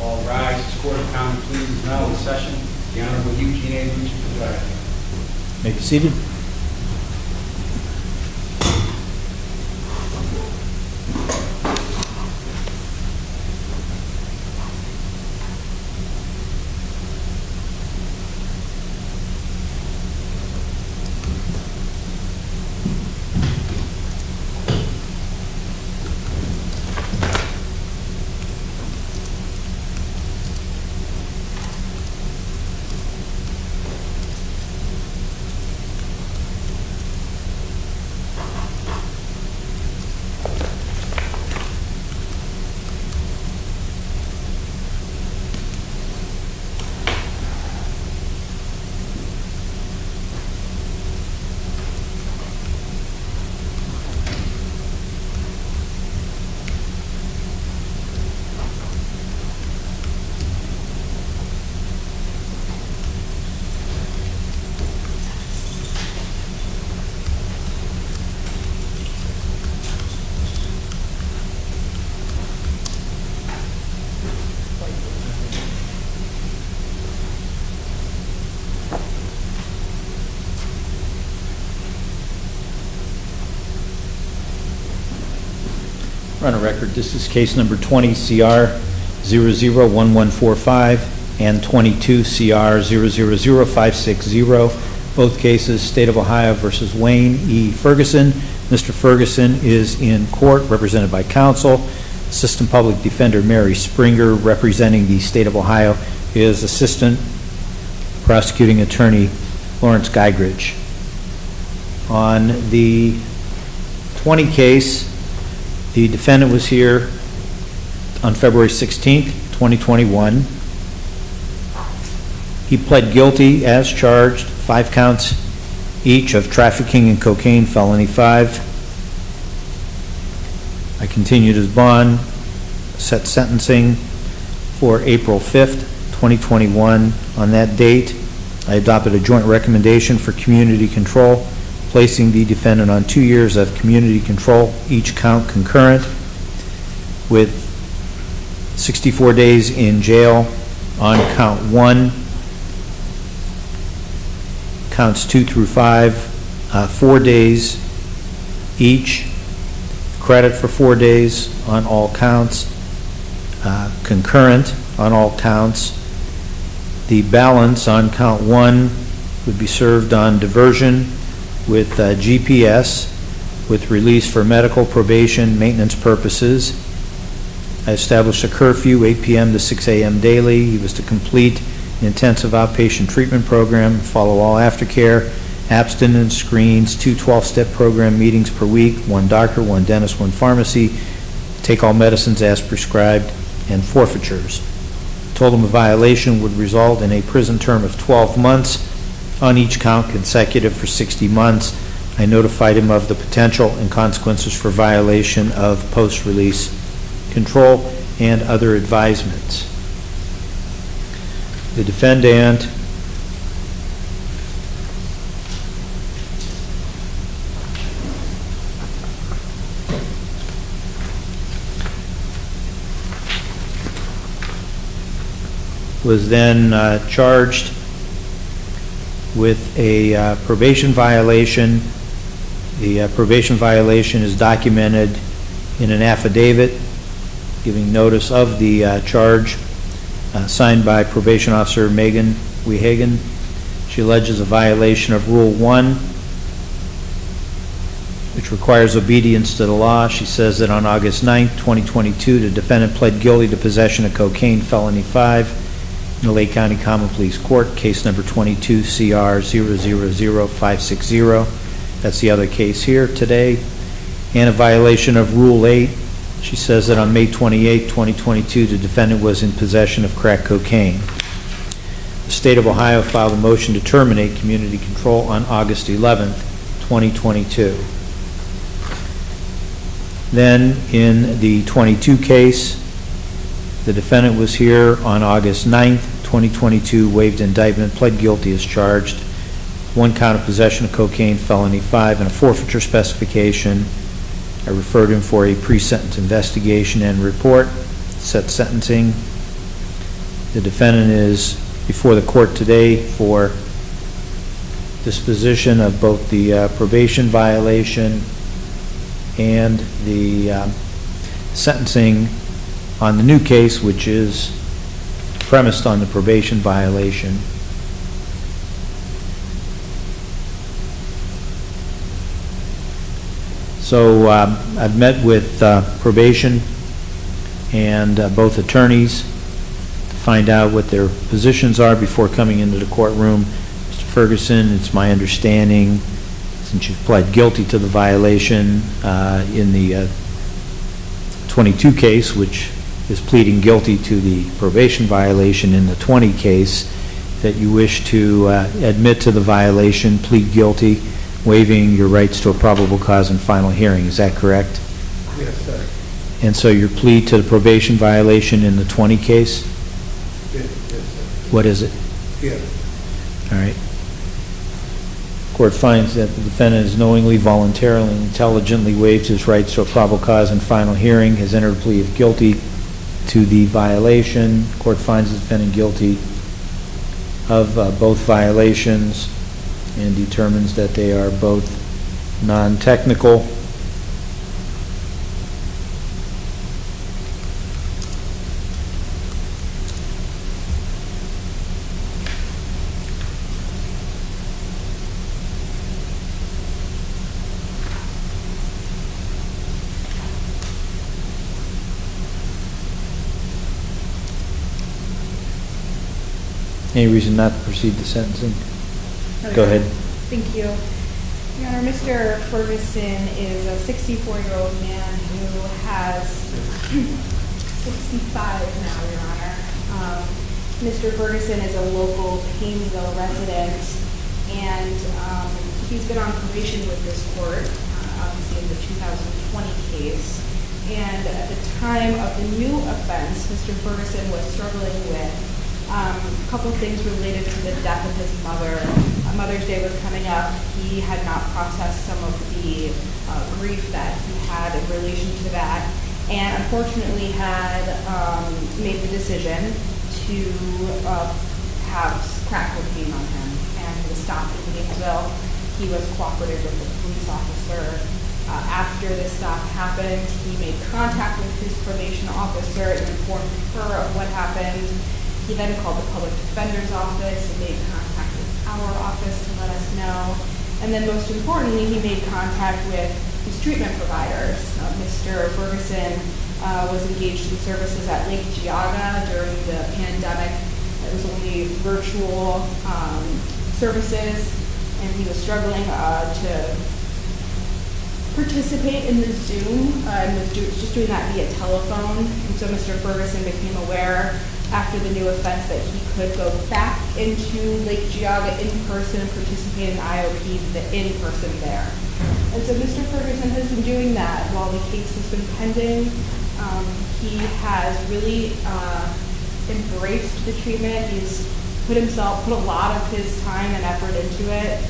All rise. This court of common pleas is now in session. The Honorable Eugene A. Lucci presiding. May be seated. On a record, this is case number 20 CR 001145 and 22 CR 000560. Both cases, State of Ohio versus Wayne E. Ferguson. Mr. Ferguson is in court, represented by counsel. Assistant Public Defender Mary Springer, representing the State of Ohio, is Assistant Prosecuting Attorney Lawrence Geigridge. On the 20 case, the defendant was here on February 16th, 2021. He pled guilty as charged, 5 counts each of trafficking in cocaine, felony 5. I continued his bond, set sentencing for April 5th, 2021. On that date, I adopted a joint recommendation for community control, placing the defendant on 2 years of community control, each count concurrent, with 64 days in jail on count 1, counts 2 through 5, 4 days each, credit for 4 days on all counts, concurrent on all counts. The balance on count 1 would be served on diversion with GPS, with release for medical, probation, maintenance purposes. I established a curfew, 8 p.m. to 6 a.m. daily. He was to complete an intensive outpatient treatment program, follow all aftercare, abstinence screens, 2 12-step program meetings per week, 1 doctor, 1 dentist, 1 pharmacy, take all medicines as prescribed, and forfeitures. Told him a violation would result in a prison term of 12 months on each count, consecutive for 60 months. I notified him of the potential and consequences for violation of post-release control and other advisements. The defendant was then charged with a probation violation. The probation violation is documented in an affidavit giving notice of the charge, signed by probation officer Megan Wehagen. She alleges a violation of Rule 1, which requires obedience to the law. She says that on August 9th, 2022, the defendant pled guilty to possession of cocaine, felony 5, in the Lake County Common Pleas Court, case number 22 CR 000560. That's the other case here today. And a violation of Rule 8. She says that on May 28, 2022, the defendant was in possession of crack cocaine. The State of Ohio filed a motion to terminate community control on August 11th, 2022. Then, in the 22 case, the defendant was here on August 9th, 2022, waived indictment, pled guilty as charged. 1 count of possession of cocaine, felony 5, and a forfeiture specification. I referred him for a pre-sentence investigation and report, set sentencing. The defendant is before the court today for disposition of both the probation violation and the sentencing on the new case, which is premised on the probation violation. So I've met with probation and both attorneys to find out what their positions are before coming into the courtroom. Mr. Ferguson, it's my understanding, since you've pled guilty to the violation in the 22 case, which is pleading guilty to the probation violation in the 20 case, that you wish to admit to the violation, plead guilty, waiving your rights to a probable cause and final hearing. Is that correct? Yes, sir. And so your plea to the probation violation in the 20 case? Yes, sir. What is it? Yes. All right. Court finds that the defendant has knowingly, voluntarily, and intelligently waived his rights to a probable cause and final hearing, has entered a plea of guilty to the violation. Court finds the defendant guilty of both violations and determines that they are both non-technical. Any reason not to proceed to sentencing? Go ahead. Thank you. Your Honor, Mr. Ferguson is a 64-year-old man who has 65 now, Your Honor. Mr. Ferguson is a local Paynesville resident, and he's been on probation with this court, obviously in the 2020 case. And at the time of the new offense, Mr. Ferguson was struggling with a couple of things related to the death of his mother. Mother's Day was coming up. He had not processed some of the grief that he had in relation to that, and unfortunately had made the decision to have crack cocaine on him, and he was stopped in Paynesville. He was cooperative with the police officer. After this stop happened, he made contact with his probation officer and informed her of what happened. He then called the public defender's office and made contact with our office to let us know. And then most importantly, he made contact with his treatment providers. Mr. Ferguson was engaged in services at Lake Geauga during the pandemic. It was only virtual services, and he was struggling to participate in the Zoom and was just doing that via telephone. And so Mr. Ferguson became aware after the new offense that he could go back into Lake Geauga in person and participate in IOP in person there. And so Mr. Ferguson has been doing that while the case has been pending. He has really embraced the treatment. He's put a lot of his time and effort into it.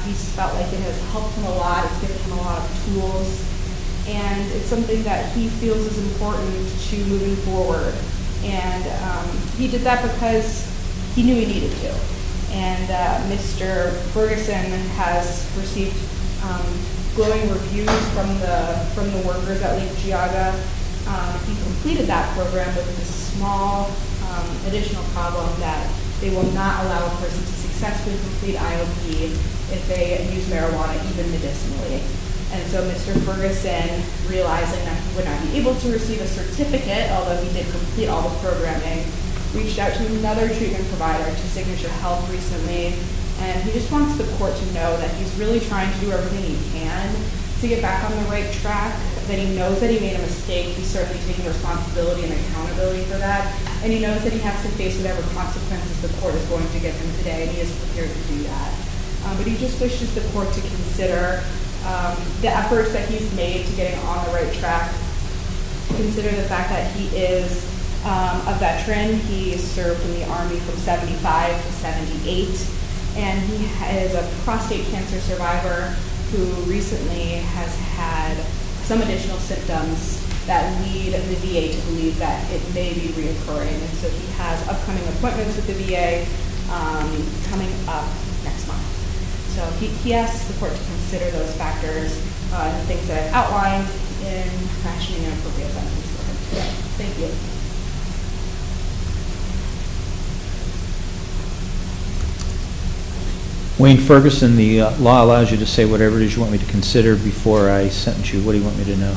He's felt like it has helped him a lot. It's given him a lot of tools. And it's something that he feels is important to moving forward. And he did that because he knew he needed to. And Mr. Ferguson has received glowing reviews from the workers at Lake Geauga. He completed that program with a small additional problem that they will not allow a person to successfully complete IOP if they use marijuana, even medicinally. And so Mr. Ferguson, realizing that he would not be able to receive a certificate, although he did complete all the programming, reached out to another treatment provider, to Signature Health recently, and he just wants the court to know that he's really trying to do everything he can to get back on the right track, that he knows that he made a mistake. He's certainly taking responsibility and accountability for that, and he knows that he has to face whatever consequences the court is going to give him today, and he is prepared to do that. But he just wishes the court to consider the efforts that he's made to getting on the right track, consider the fact that he is a veteran. He served in the Army from 75 to 78, and he is a prostate cancer survivor who recently has had some additional symptoms that lead the VA to believe that it may be reoccurring. And so he has upcoming appointments with the VA coming up next month. So he asks the court to consider those factors and the things that I've outlined in fashioning an appropriate sentence for him today. Thank you. Wayne Ferguson, the law allows you to say whatever it is you want me to consider before I sentence you. What do you want me to know?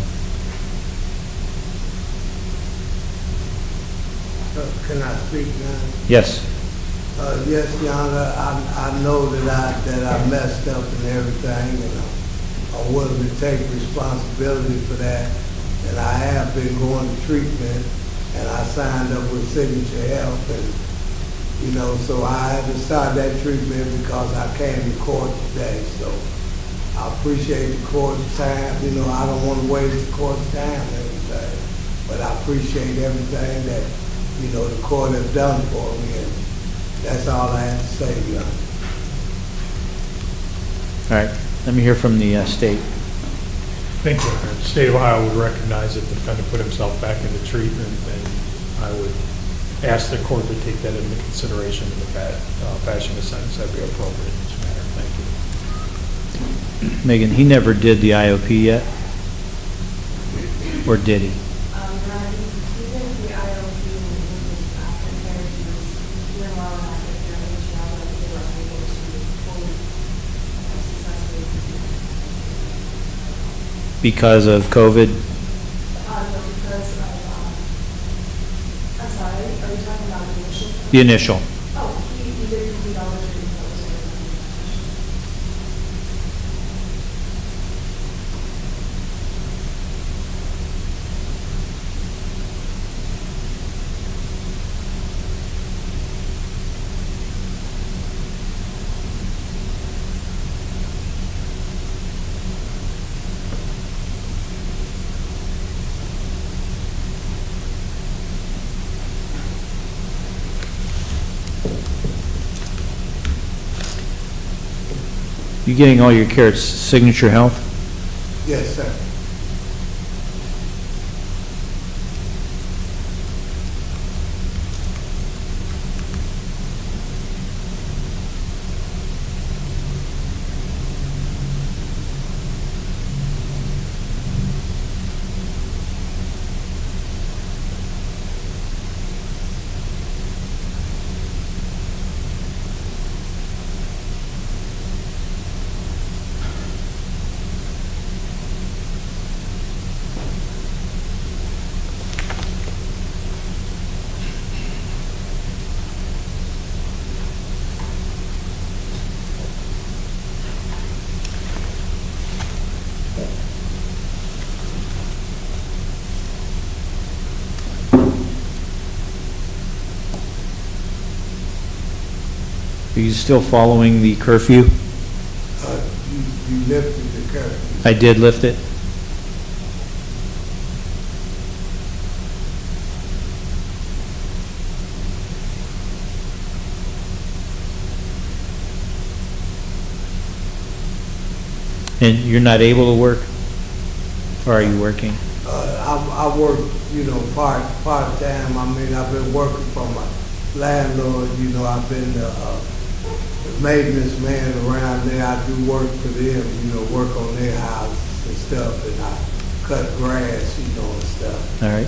Can I speak now? Yes. Yes, Your Honor, I know that I messed up and everything, and I'm willing to take responsibility for that. And I have been going to treatment, and I signed up with Signature Health, and so I had to start that treatment because I came to court today. So I appreciate the court's time. I don't want to waste the court's time and everything, but I appreciate everything that the court has done for me, and that's all I have to say, Your Honor. All right. Let me hear from the state. Thank you, Your Honor. The state of Ohio would recognize that the defendant put himself back into treatment, and I would ask the court to take that into consideration in the fashion of sentence that would be appropriate in this matter. Thank you. Megan, he never did the IOP yet? Or did he? Because of COVID? Because of, I'm sorry, are you talking about the initial? The initial. Oh, he did complete all the treatment that was You getting all your care at Signature Health? Yes, sir. Are you still following the curfew? You lifted the curfew. I did lift it. And you're not able to work? Or are you working? I work, part-time. I mean, I've been working for my landlord. I've been the maintenance man around there. I do work for them, work on their houses and stuff, and I cut grass, and stuff. All right.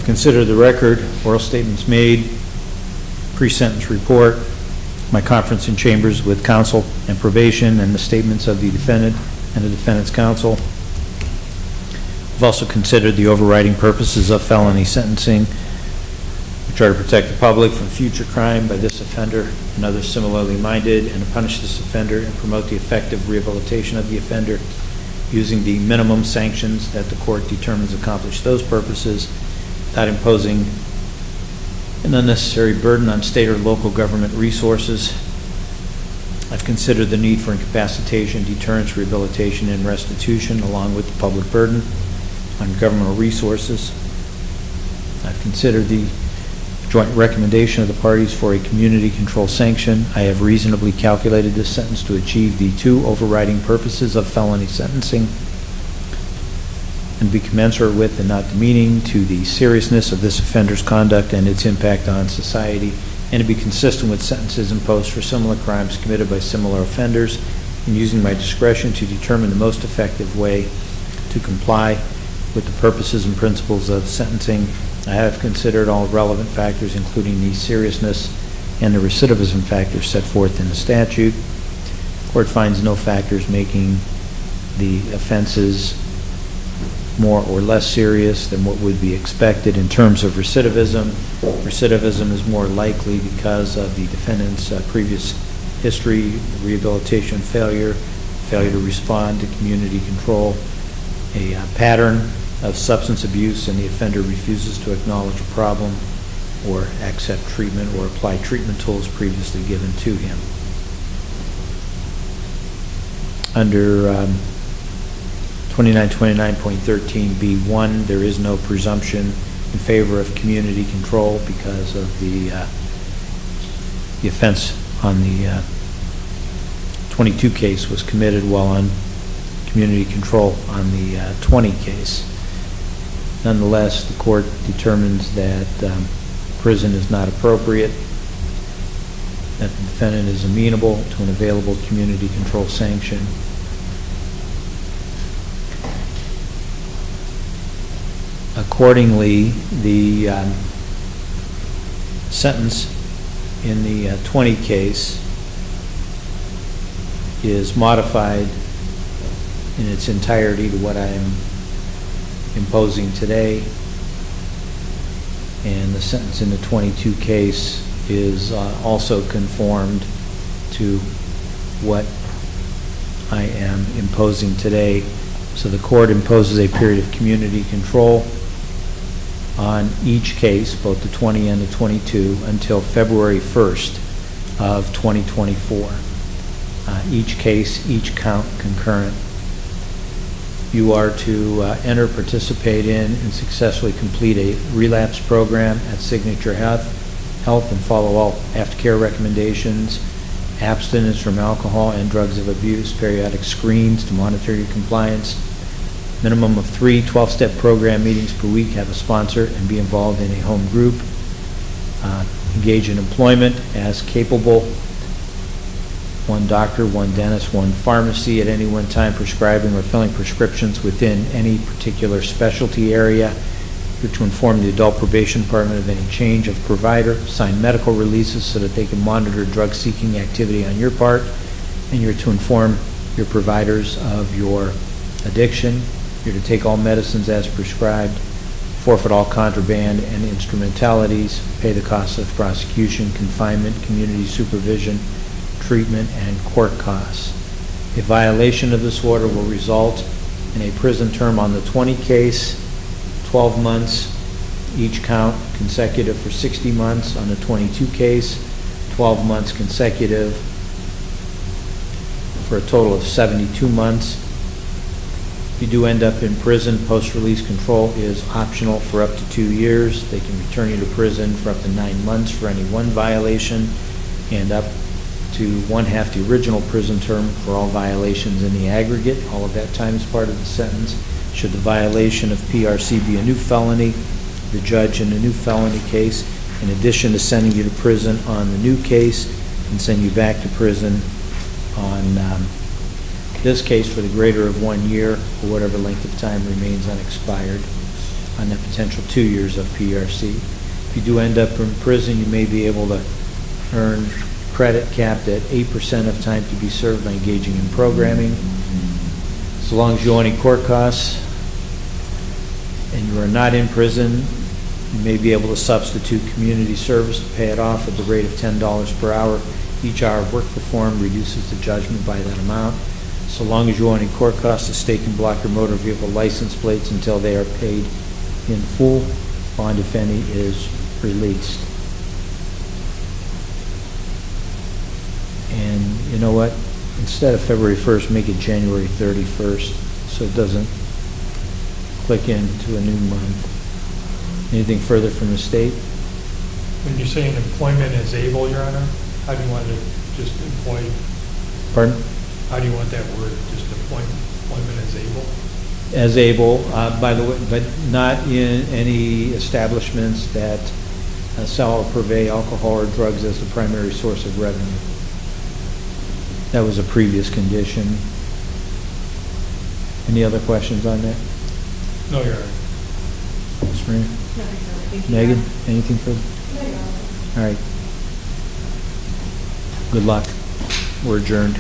I've considered the record, oral statements made, pre-sentence report, my conference in chambers with counsel and probation, and the statements of the defendant and the defendant's counsel. I've also considered the overriding purposes of felony sentencing, which are to protect the public from future crime by this offender and others similarly minded, and to punish this offender and promote the effective rehabilitation of the offender using the minimum sanctions that the court determines accomplish those purposes without imposing an unnecessary burden on state or local government resources. I've considered the need for incapacitation, deterrence, rehabilitation, and restitution, along with the public burden on governmental resources. I've considered the joint recommendation of the parties for a community control sanction. I have reasonably calculated this sentence to achieve the two overriding purposes of felony sentencing and be commensurate with and not demeaning to the seriousness of this offender's conduct and its impact on society, and to be consistent with sentences imposed for similar crimes committed by similar offenders, and using my discretion to determine the most effective way to comply with the purposes and principles of sentencing. I have considered all relevant factors, including the seriousness and the recidivism factors set forth in the statute. The court finds no factors making the offenses more or less serious than what would be expected. In terms of recidivism, recidivism is more likely because of the defendant's previous history, rehabilitation failure, failure to respond to community control, a pattern of substance abuse, and the offender refuses to acknowledge a problem or accept treatment or apply treatment tools previously given to him. Under 2929.13b1, there is no presumption in favor of community control because of the offense on the 22 case was committed while on community control on the 20 case. Nonetheless, the court determines that prison is not appropriate, that the defendant is amenable to an available community control sanction. Accordingly, the sentence in the 20 case is modified in its entirety to what I am imposing today, and the sentence in the 22 case is also conformed to what I am imposing today. So the court imposes a period of community control on each case, both the 20 and the 22, until February 1st of 2024. Each case, each count concurrent. You are to enter, participate in, and successfully complete a relapse program at Signature Health and follow all aftercare recommendations, abstinence from alcohol and drugs of abuse, periodic screens to monitor your compliance, minimum of 3 12-step program meetings per week, have a sponsor, and be involved in a home group. Engage in employment as capable. 1 doctor, 1 dentist, 1 pharmacy at any one time prescribing or filling prescriptions within any particular specialty area. You're to inform the adult probation department of any change of provider, sign medical releases so that they can monitor drug-seeking activity on your part, and you're to inform your providers of your addiction. You're to take all medicines as prescribed, forfeit all contraband and instrumentalities, pay the costs of prosecution, confinement, community supervision, treatment, and court costs. A violation of this order will result in a prison term on the 20 case, 12 months, each count consecutive for 60 months. On the 22 case, 12 months consecutive for a total of 72 months. If you do end up in prison, post-release control is optional for up to 2 years. They can return you to prison for up to 9 months for any one violation, and up to 1/2 the original prison term for all violations in the aggregate. All of that time is part of the sentence. Should the violation of PRC be a new felony, the judge in a new felony case, in addition to sending you to prison on the new case, can send you back to prison on this case for the greater of 1 year or whatever length of time remains unexpired. on the potential 2 years of PRC. If you do end up in prison, you may be able to earn credit capped at 8% of time to be served by engaging in programming. So long as you owe any court costs and you are not in prison, you may be able to substitute community service to pay it off at the rate of $10 per hour. Each hour of work performed reduces the judgment by that amount. So long as you owe any court costs, the state can block your motor vehicle license plates until they are paid in full. Bond, if any, is released. And you know what? Instead of February 1st, make it January 31st so it doesn't click into a new month. Anything further from the state? When you're saying employment as able, Your Honor, how do you want to just employ? Pardon? How do you want that word, just employment as able? As able, by the way, but not in any establishments that sell or purvey alcohol or drugs as the primary source of revenue. That was a previous condition. Any other questions on that? No, Your Honor. Ms. Maria? Thank you. Megan, anything further? All right. Good luck. We're adjourned.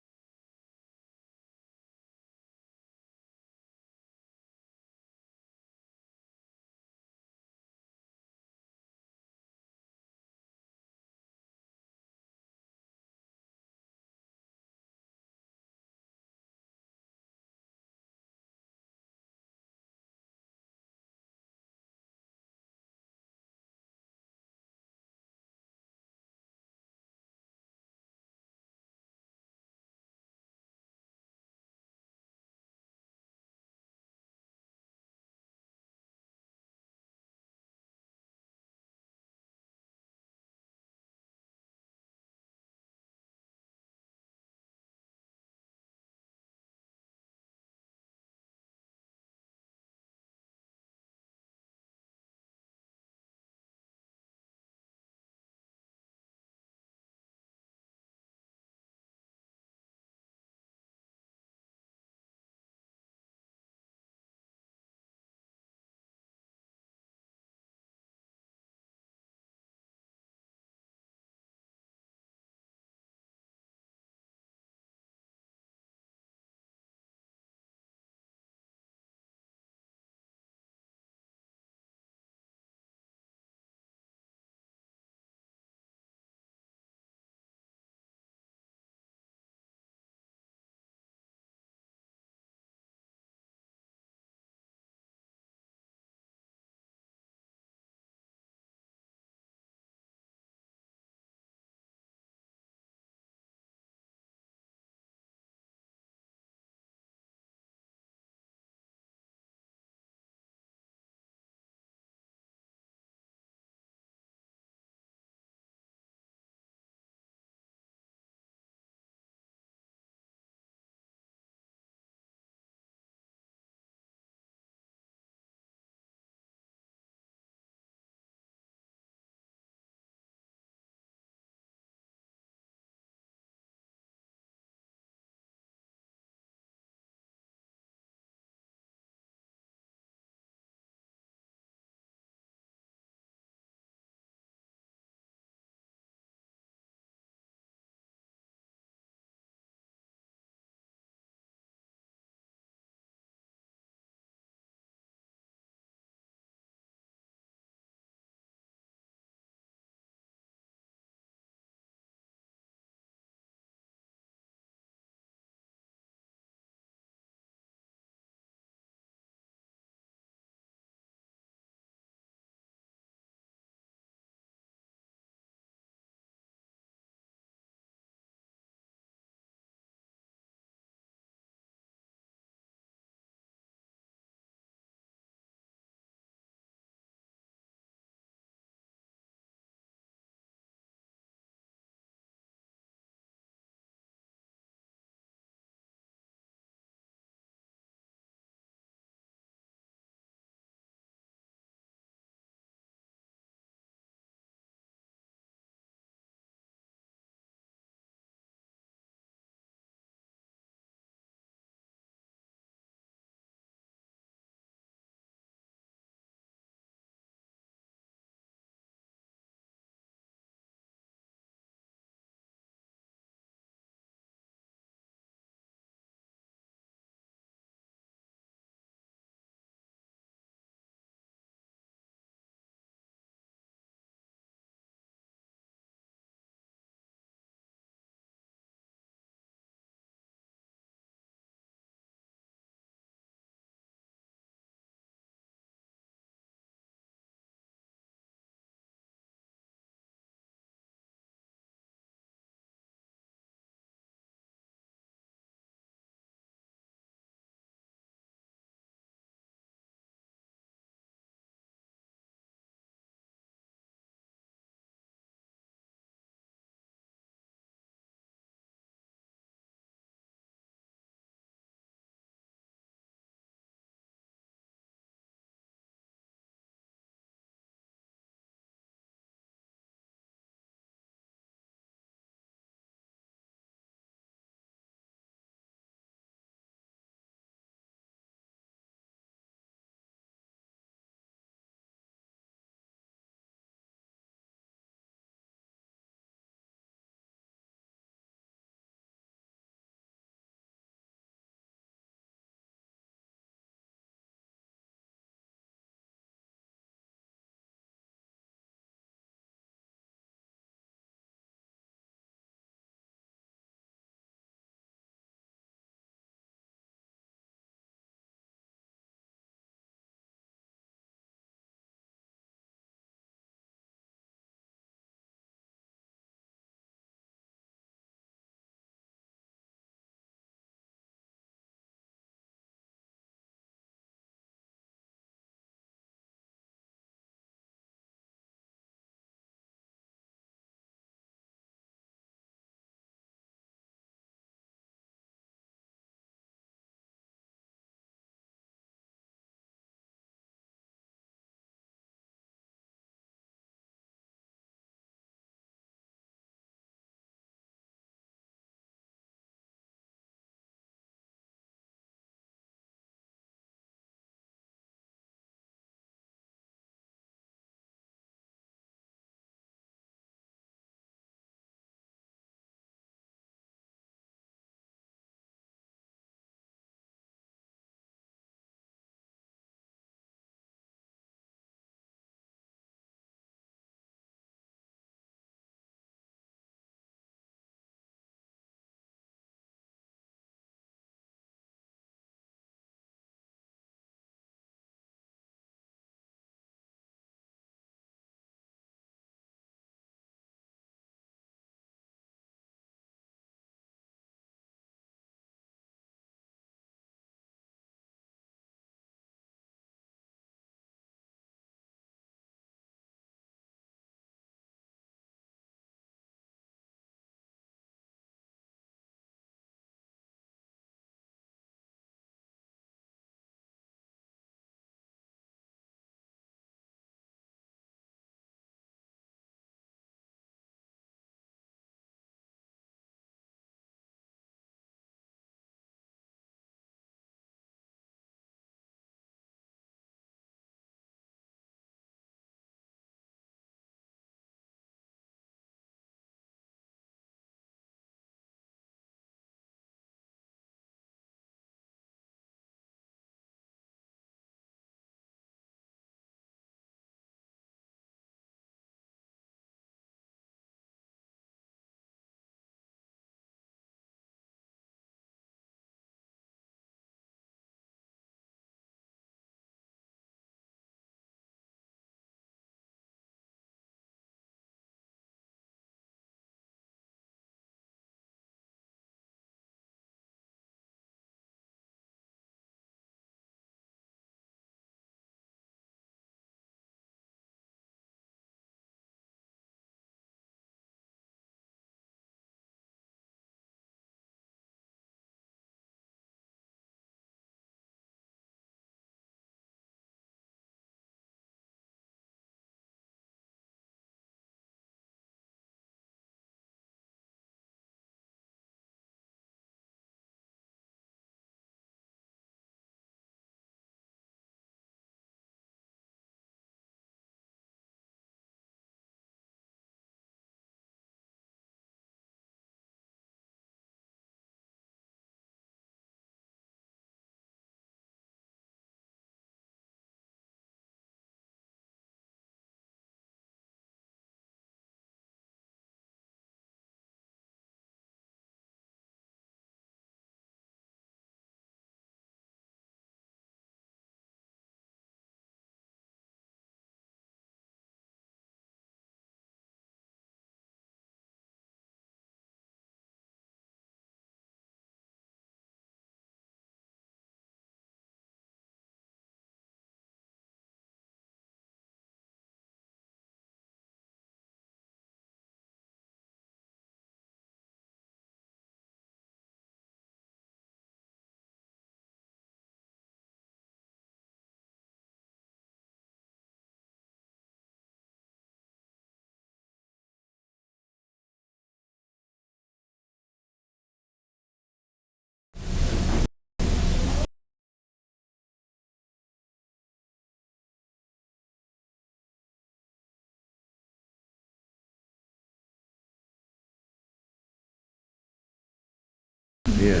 Yeah.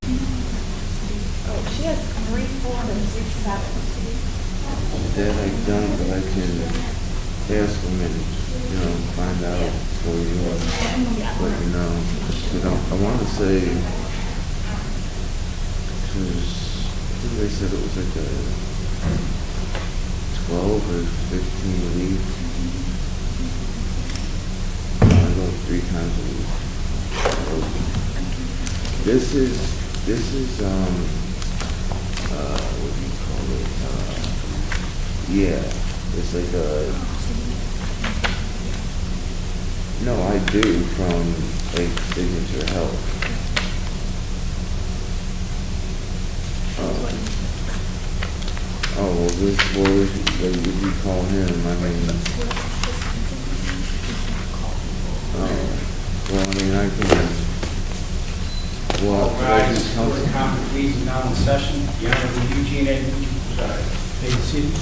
Oh, she has 3-4 and 3-7. That I don't, but I can ask them and, find out for you or let you know. I want to say, because they said it was like a 12 or 15 week. I go 3 times a week. This is what do you call it? Yeah, it's like no, I do from like Signature Health. Oh, well, what would you call him? I mean, I can. All rise, Court of Common Pleas is now in session. The Honorable Eugene A. Lucci presides. Take a seat.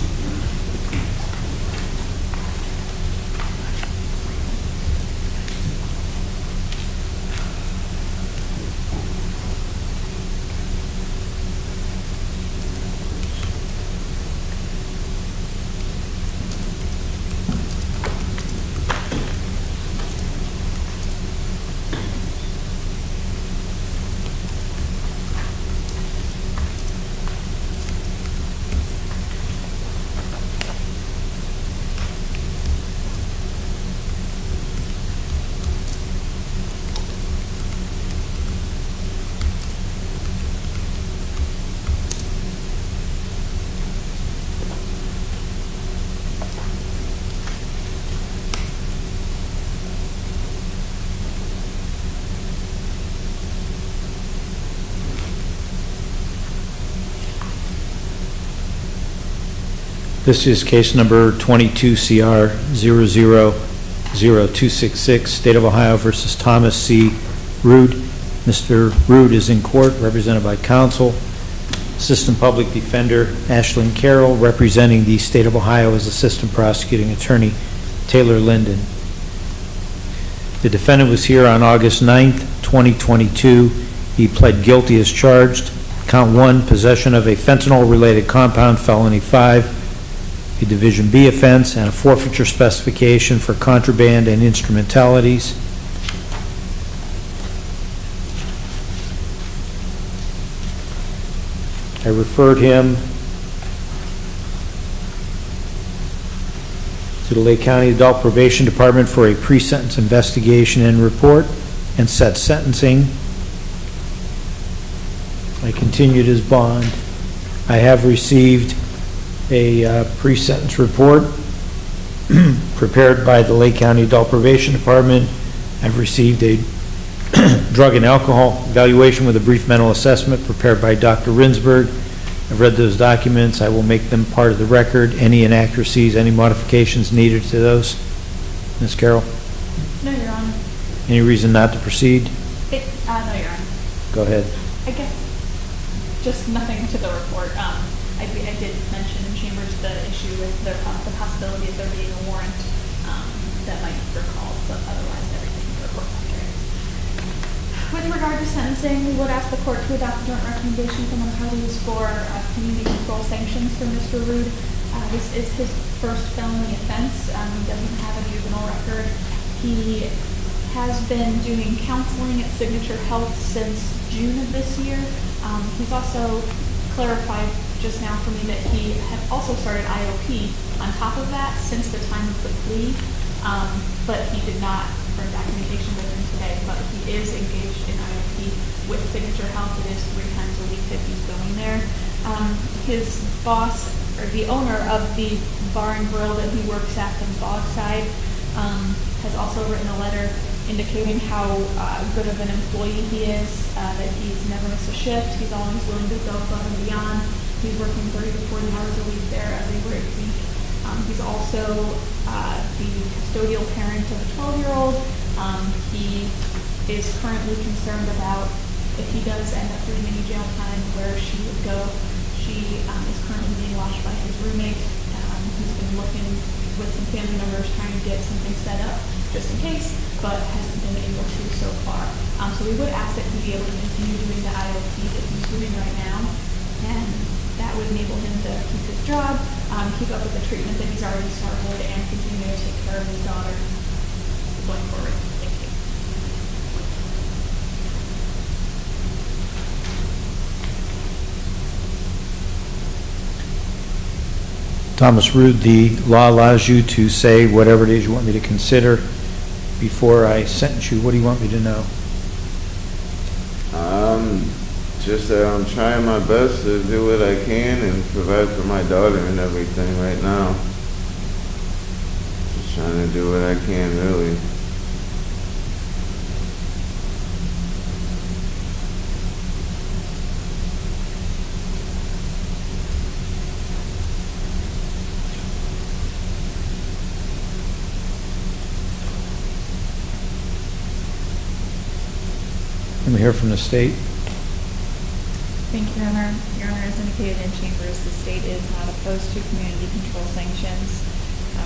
This is case number 22CR000266, State of Ohio versus Thomas C. Rood. Mr. Rood is in court, represented by counsel. Assistant Public Defender Ashlyn Carroll, representing the State of Ohio as Assistant Prosecuting Attorney Taylor Linden. The defendant was here on August 9th, 2022. He pled guilty as charged. Count 1, possession of a fentanyl-related compound, felony 5. A Division B offense, and a forfeiture specification for contraband and instrumentalities. I referred him to the Lake County Adult Probation Department for a pre-sentence investigation and report and set sentencing. I continued his bond. I have received a pre-sentence report prepared by the Lake County Adult Probation Department. I've received a drug and alcohol evaluation with a brief mental assessment prepared by Dr. Rinsberg. I've read those documents. I will make them part of the record. Any inaccuracies, any modifications needed to those? Ms. Carroll? No, Your Honor. Any reason not to proceed? No, Your Honor. Go ahead. I guess just nothing to the report. I did mention in chambers the issue with the possibility of there being a warrant that might recall, but otherwise everything in the report accurate. With regard to sentencing, we would ask the court to adopt a joint recommendation from the parties for community control sanctions for Mr. Rood. This is his first felony offense. He doesn't have a juvenile record. He has been doing counseling at Signature Health since June of this year. He's also clarified just now for me that he had also started IOP on top of that since the time of the plea, but he did not bring documentation with him today, but he is engaged in IOP with Signature Health. It is 3 times a week that he's going there. His boss, or the owner of the bar and grill that he works at in Bogside, has also written a letter indicating how good of an employee he is, that he's never missed a shift. He's always willing to go above and beyond. He's working 30 to 40 hours a week there every week. He's also the custodial parent of a 12-year-old. He is currently concerned about if he does end up doing any jail time, where she would go. She is currently being watched by his roommate. He's been looking with some family members trying to get something set up just in case, but hasn't been able to so far. So we would ask that he be able to continue doing the IOP that he's doing right now, and that would enable him to keep his job, keep up with the treatment that he's already started, and continue to take care of his daughter going forward. Thank you. Thomas Rude, the law allows you to say whatever it is you want me to consider before I sentence you. What do you want me to know? Just that I'm trying my best to do what I can and provide for my daughter and everything right now. Just trying to do what I can, really. Let me hear from the state. Thank you, Your Honor. Your Honor, as indicated in chambers, the state is not opposed to community control sanctions.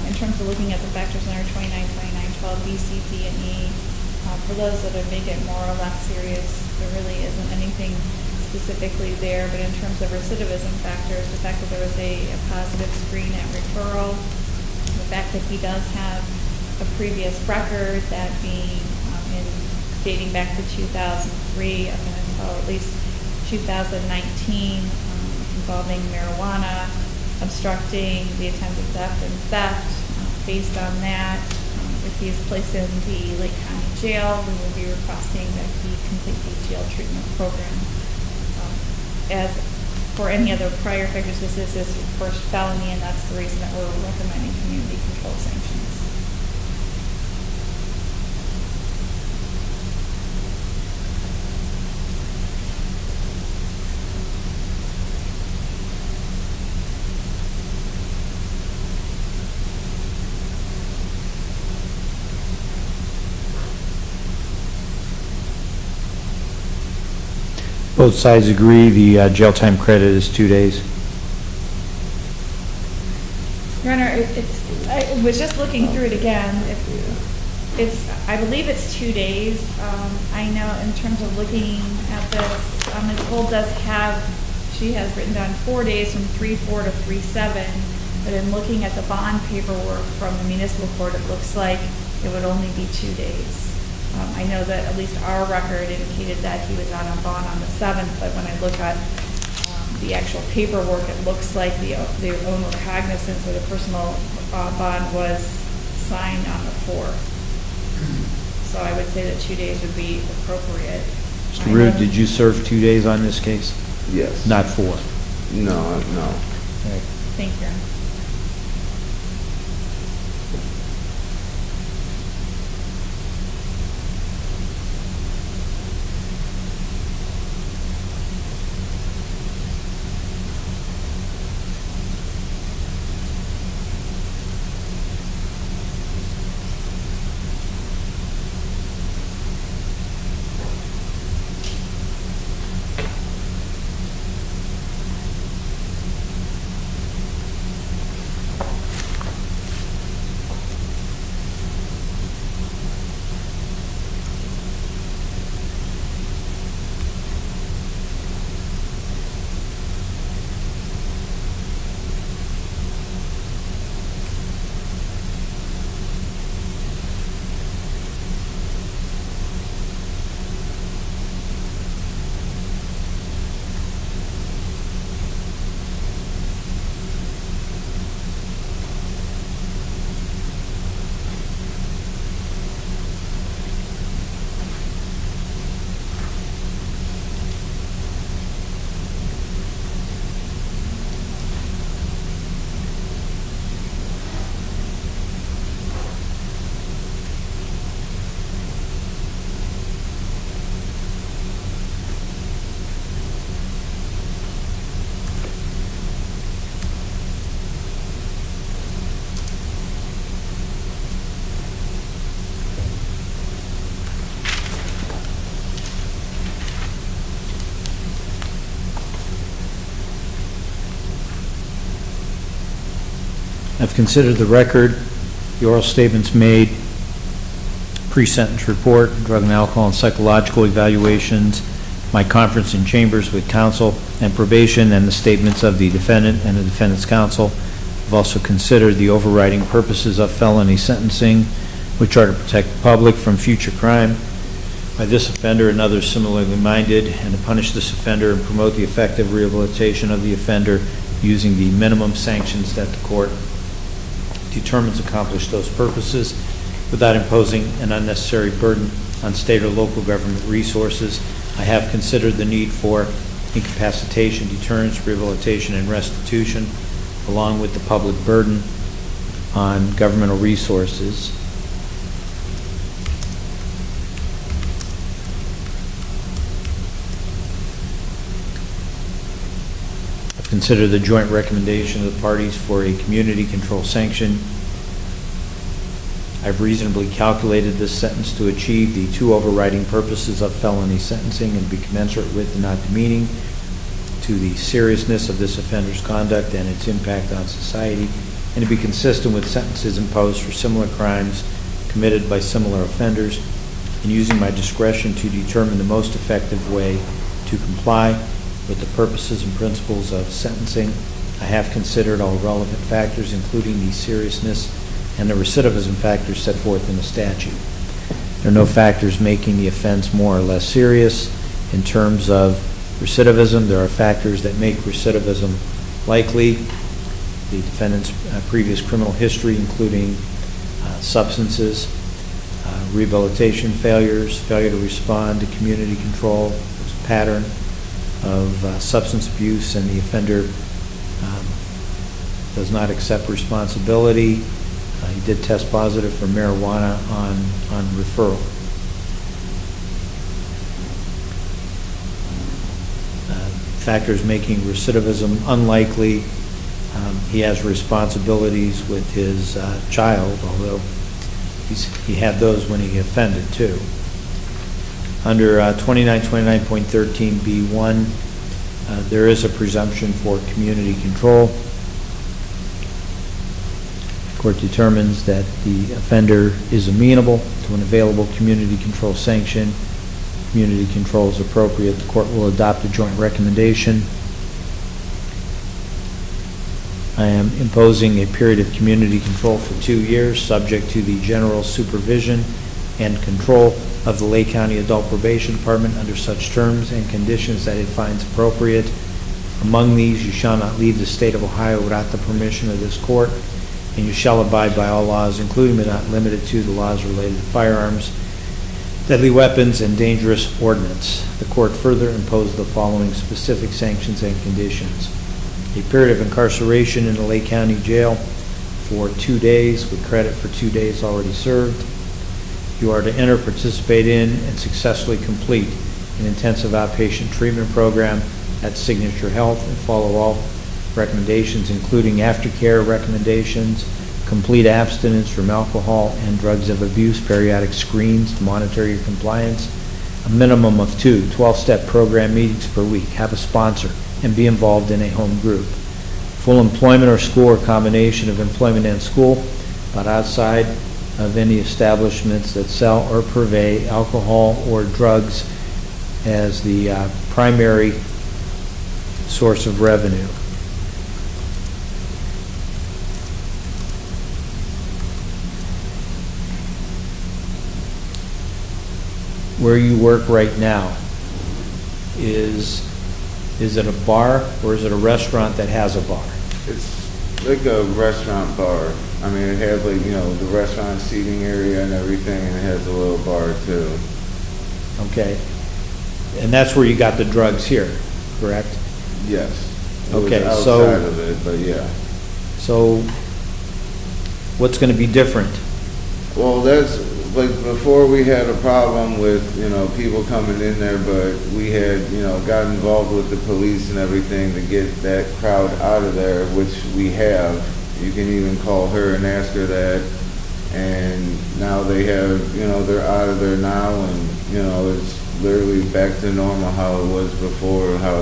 In terms of looking at the factors under 29, 29, 12, B, C, D, and E, for those that would make it more or less serious, there really isn't anything specifically there. But in terms of recidivism factors, the fact that there was a positive screen at referral, the fact that he does have a previous record, that being dating back to 2003 up until at least 2019, involving marijuana, obstructing the attempted theft and theft. Based on that, if he is placed in the Lake County Jail, we will be requesting that he complete the jail treatment program. As for any other prior factors, this is his first felony, and that's the reason that we're recommending community control sanctions. Both sides agree the jail time credit is 2 days. Your Honor, I was just looking through it again. I believe it's 2 days. I know in terms of looking at this, Ms. Gold does have, she has written down 4 days from 3/4 to 3/7, but in looking at the bond paperwork from the municipal court, it looks like it would only be 2 days. I know that at least our record indicated that he was out on bond on the 7th, but when I look at the actual paperwork, it looks like the owner cognizance of the personal bond was signed on the 4th. So I would say that 2 days would be appropriate. Mr. Rude, did you serve 2 days on this case? Yes. Not 4? No. Okay. Thank you. I've considered the record, the oral statements made, pre-sentence report, drug and alcohol and psychological evaluations, my conference in chambers with counsel and probation, and the statements of the defendant and the defendant's counsel. I've also considered the overriding purposes of felony sentencing, which are to protect the public from future crime by this offender and others similarly minded, and to punish this offender and promote the effective rehabilitation of the offender using the minimum sanctions that the court determines accomplish those purposes without imposing an unnecessary burden on state or local government resources. I have considered the need for incapacitation, deterrence, rehabilitation, and restitution, along with the public burden on governmental resources. I've considered the joint recommendation of the parties for a community control sanction. I've reasonably calculated this sentence to achieve the two overriding purposes of felony sentencing and be commensurate with and not demeaning to the seriousness of this offender's conduct and its impact on society, and to be consistent with sentences imposed for similar crimes committed by similar offenders, and using my discretion to determine the most effective way to comply with the purposes and principles of sentencing. I have considered all relevant factors, including the seriousness and the recidivism factors set forth in the statute. There are no factors making the offense more or less serious. In terms of recidivism, there are factors that make recidivism likely. The defendant's previous criminal history, including substances, rehabilitation failures, failure to respond to community control, there's a pattern of substance abuse, and the offender does not accept responsibility. He did test positive for marijuana on referral. Factors making recidivism unlikely. He has responsibilities with his child, although he had those when he offended too. Under 2929.13b1, there is a presumption for community control. The court determines that the offender is amenable to an available community control sanction. Community control is appropriate. The court will adopt a joint recommendation. I am imposing a period of community control for 2 years, subject to the general supervision and control of the Lake County Adult Probation Department under such terms and conditions that it finds appropriate. Among these, you shall not leave the state of Ohio without the permission of this court, and you shall abide by all laws, including but not limited to the laws related to firearms, deadly weapons, and dangerous ordnance. The court further imposed the following specific sanctions and conditions: a period of incarceration in the Lake County Jail for 2 days with credit for 2 days already served. You are to enter, participate in, and successfully complete an intensive outpatient treatment program at Signature Health and follow all recommendations, including aftercare recommendations, complete abstinence from alcohol and drugs of abuse, periodic screens to monitor your compliance, a minimum of 2 12-step program meetings per week, have a sponsor, and be involved in a home group. Full employment or school or combination of employment and school, but outside of any establishments that sell or purvey alcohol or drugs as the primary source of revenue. Where you work right now, is it a bar or is it a restaurant that has a bar? It's like a restaurant bar. I mean, it has like, the restaurant seating area and everything, and it has a little bar too. Okay. And that's where you got the drugs here, correct? Yes. Okay, it was so outside of it, but yeah. So what's going to be different? Well, that's like before we had a problem with, people coming in there, but we had, got involved with the police and everything to get that crowd out of there, which we have. You can even call her and ask her that. And now they have, they're out of there now, and, it's literally back to normal how it was before, how,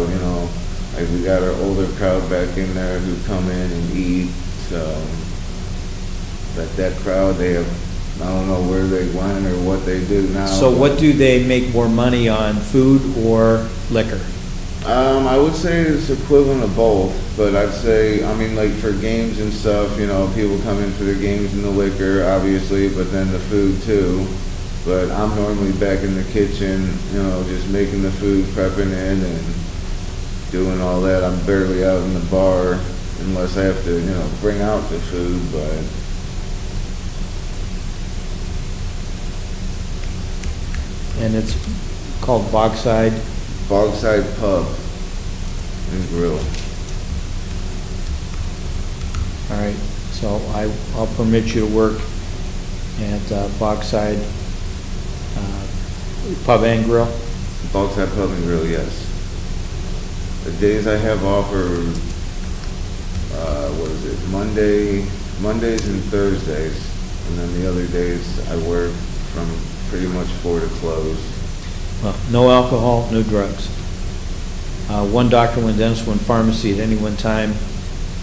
like we got our older crowd back in there who come in and eat, so that crowd, they have, I don't know where they went or what they do now. So what do they make more money on, food or liquor? I would say it's equivalent of both, but I'd say, I mean, like for games and stuff, you know, people come in for the games and the liquor, obviously, but then the food too. But I'm normally back in the kitchen, you know, just making the food, prepping it, and doing all that. I'm barely out in the bar unless I have to, you know, bring out the food, but. And it's called Bogside? Bogside Pub and Grill. All right, so I'll permit you to work at Bogside Pub and Grill? Bogside Pub and Grill, yes. The days I have off are, what is it, Mondays and Thursdays, and then the other days I work from pretty much 4 to close. Well, no alcohol, no drugs. One doctor, one dentist, one pharmacy at any one time,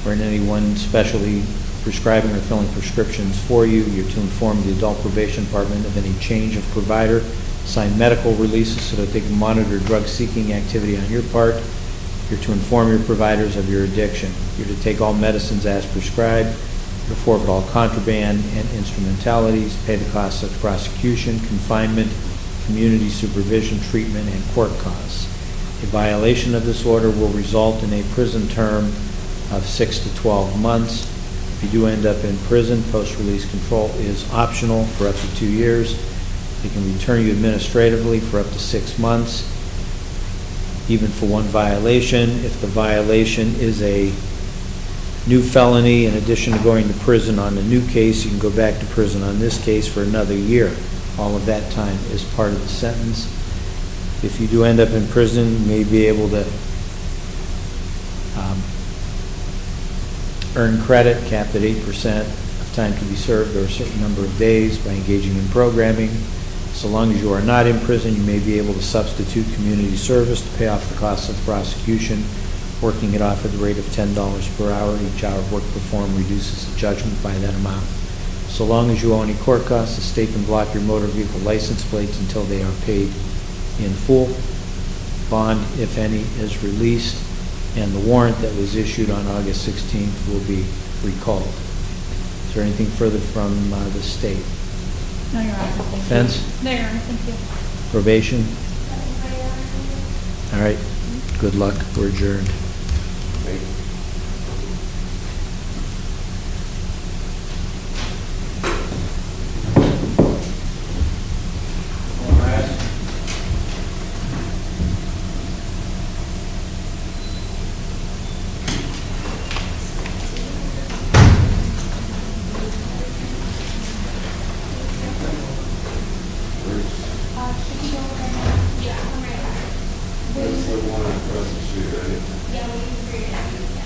or in any one specialty prescribing or filling prescriptions for you. You're to inform the adult probation department of any change of provider, sign medical releases so that they can monitor drug-seeking activity on your part. You're to inform your providers of your addiction. You're to take all medicines as prescribed. You're to forfeit all contraband and instrumentalities, pay the costs of prosecution, confinement, community supervision, treatment, and court costs. A violation of this order will result in a prison term of 6 to 12 months. If you do end up in prison, post-release control is optional for up to 2 years. They can return you administratively for up to 6 months, even for one violation. If the violation is a new felony, in addition to going to prison on a new case, you can go back to prison on this case for another year. All of that time is part of the sentence. If you do end up in prison, you may be able to earn credit capped at 8% of time to be served or a certain number of days by engaging in programming. So long as you are not in prison, you may be able to substitute community service to pay off the costs of the prosecution, working it off at the rate of $10 per hour. Each hour of work performed reduces the judgment by that amount. So long as you owe any court costs, the state can block your motor vehicle license plates until they are paid in full. Bond, if any, is released, and the warrant that was issued on August 16th will be recalled. Is there anything further from the state? No, Your Honor. Thank you. Defense? No, Your Honor. Thank you. Probation? All right. Good luck. We're adjourned. Thank you. Should we go over there? Yeah, I'm right back. That's the one across the street, right? Yeah, we can figure it out.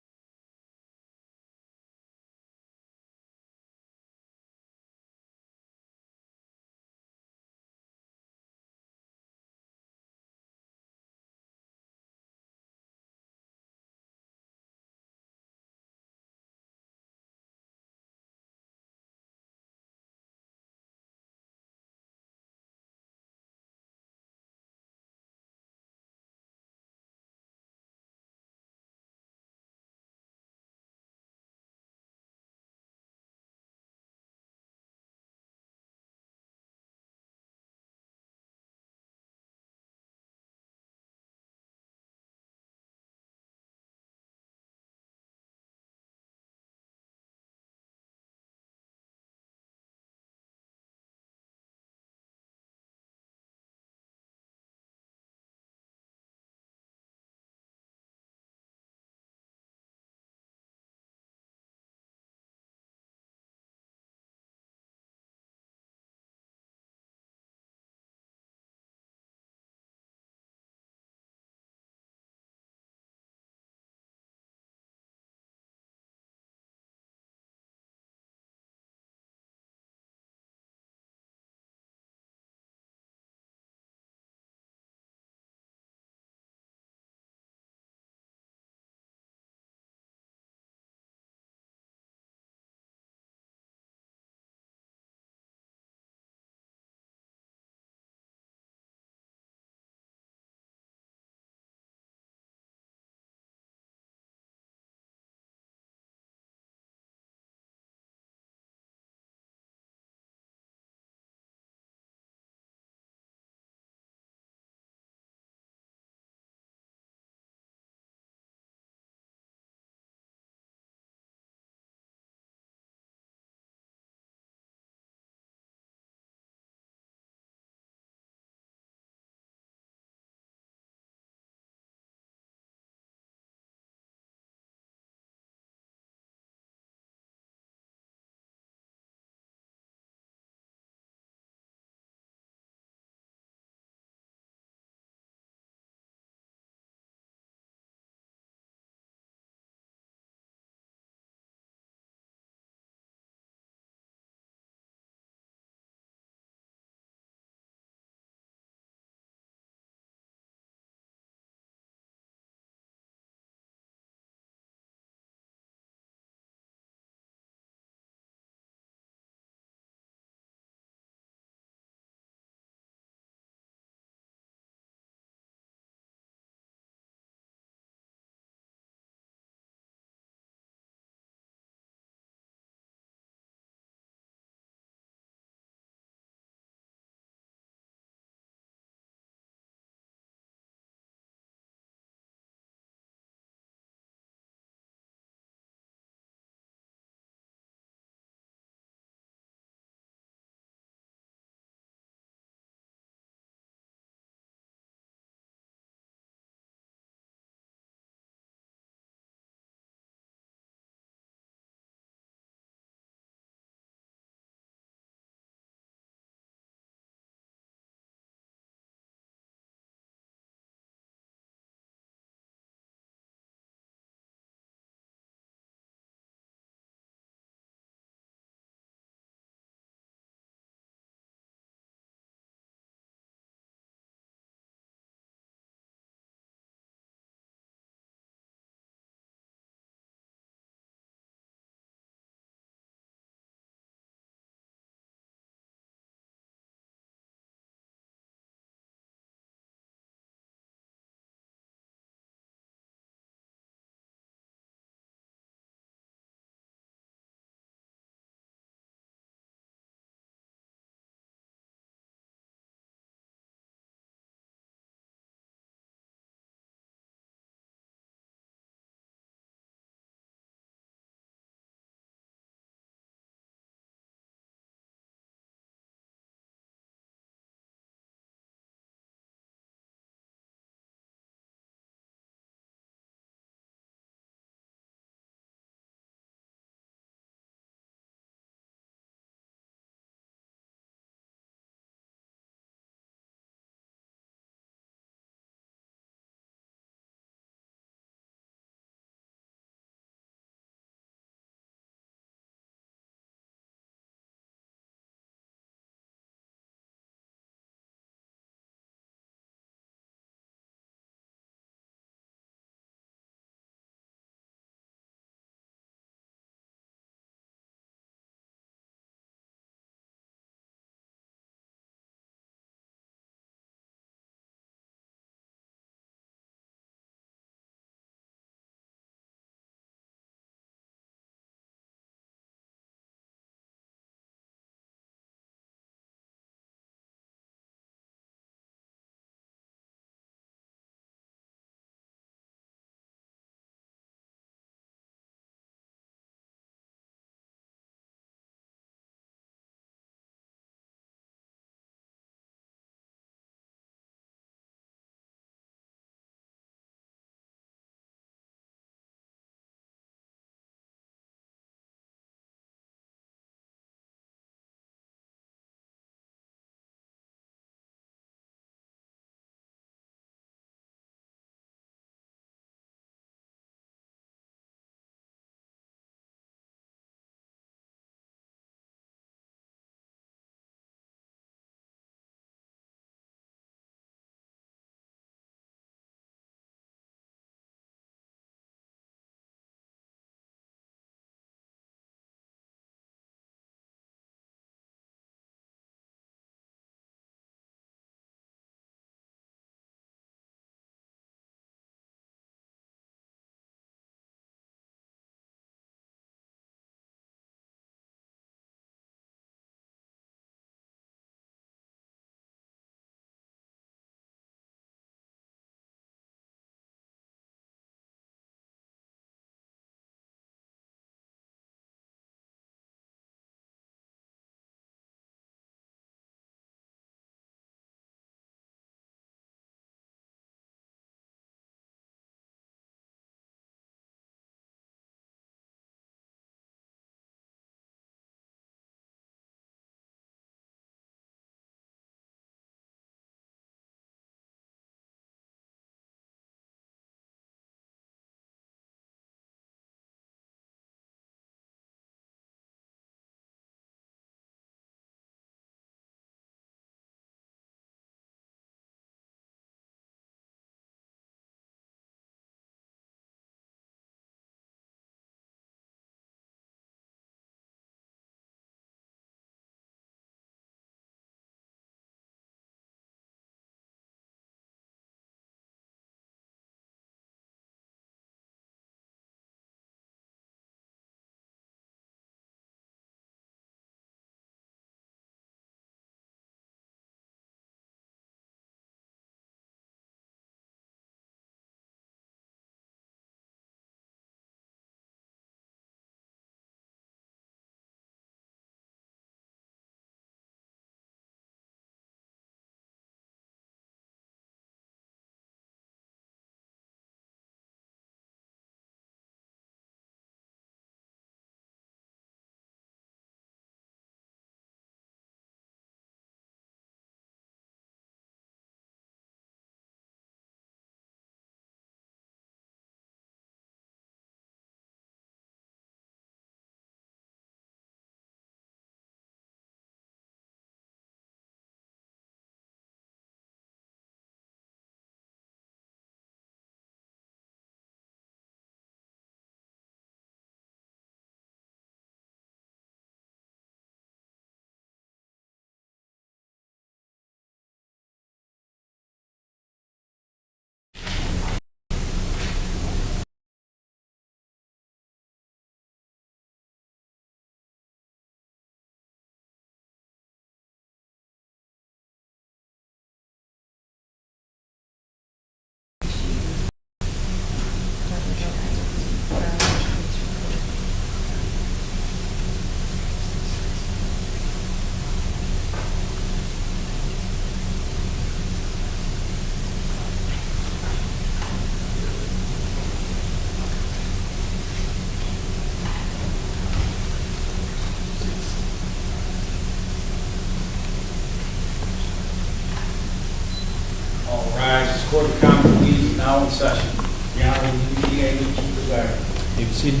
seated.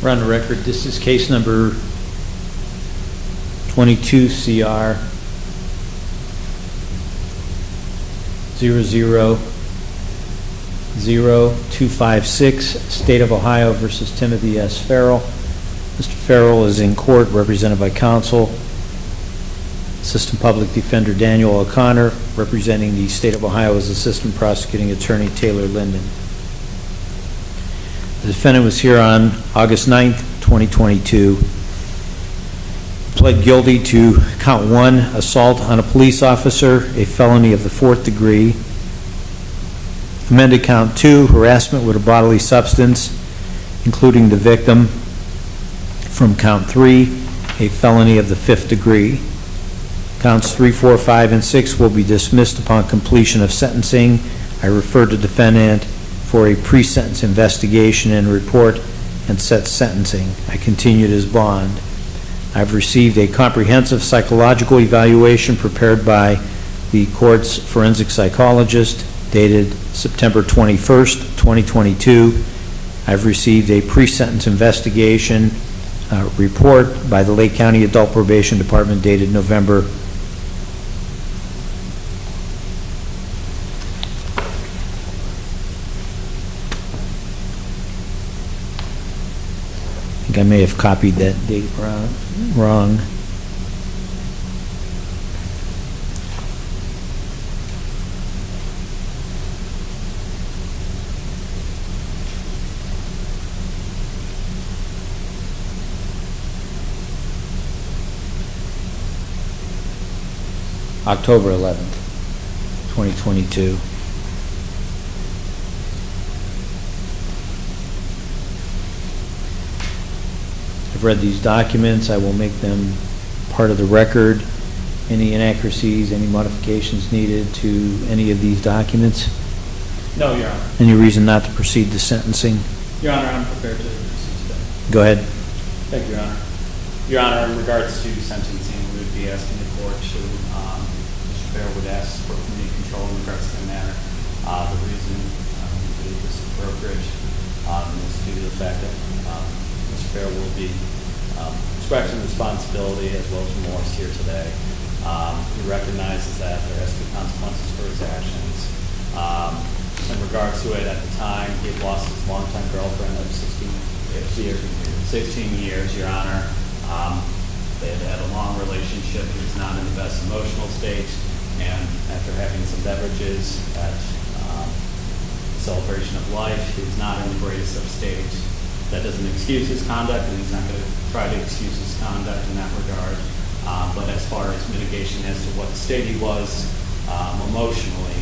We're on the record. This is case number 22 CR 000256, State of Ohio versus Timothy S. Farrell. Mr. Farrell is in court, represented by counsel. Assistant Public Defender Daniel O'Connor, representing the State of Ohio as Assistant Prosecuting Attorney Taylor Linden. The defendant was here on August 9th, 2022. Pled guilty to count 1, assault on a police officer, a felony of the 4th degree. Amended count 2, harassment with a bodily substance, including the victim. From count 3, a felony of the 5th degree. Counts 3, 4, 5, and 6 will be dismissed upon completion of sentencing. I refer to defendant for a pre-sentence investigation and report and set sentencing. I continued as bond. I've received a comprehensive psychological evaluation prepared by the court's forensic psychologist dated September 21st, 2022. I've received a pre-sentence investigation report by the Lake County Adult Probation Department dated November I may have copied that date wrong. October 11th, 2022. I've read these documents. I will make them part of the record. Any inaccuracies, any modifications needed to any of these documents? No, Your Honor. Any reason not to proceed to sentencing? Your Honor, I'm prepared to proceed today. Go ahead. Thank you, Your Honor. Your Honor, in regards to sentencing, we would be asking the court to, Mr. Fair would ask for community control in regards to the matter. The reason we believe this is appropriate is due to the fact that Mr. Fair will be expressing responsibility as well as remorse here today. He recognizes that there has to be consequences for his actions. In regards to it, at the time, he had lost his longtime girlfriend of 16 years, Your Honor. They had had a long relationship. He was not in the best emotional state, and after having some beverages at celebration of life, he was not in the greatest of state. That doesn't excuse his conduct, and he's not going to try to excuse his conduct in that regard. But as far as mitigation as to what state he was emotionally,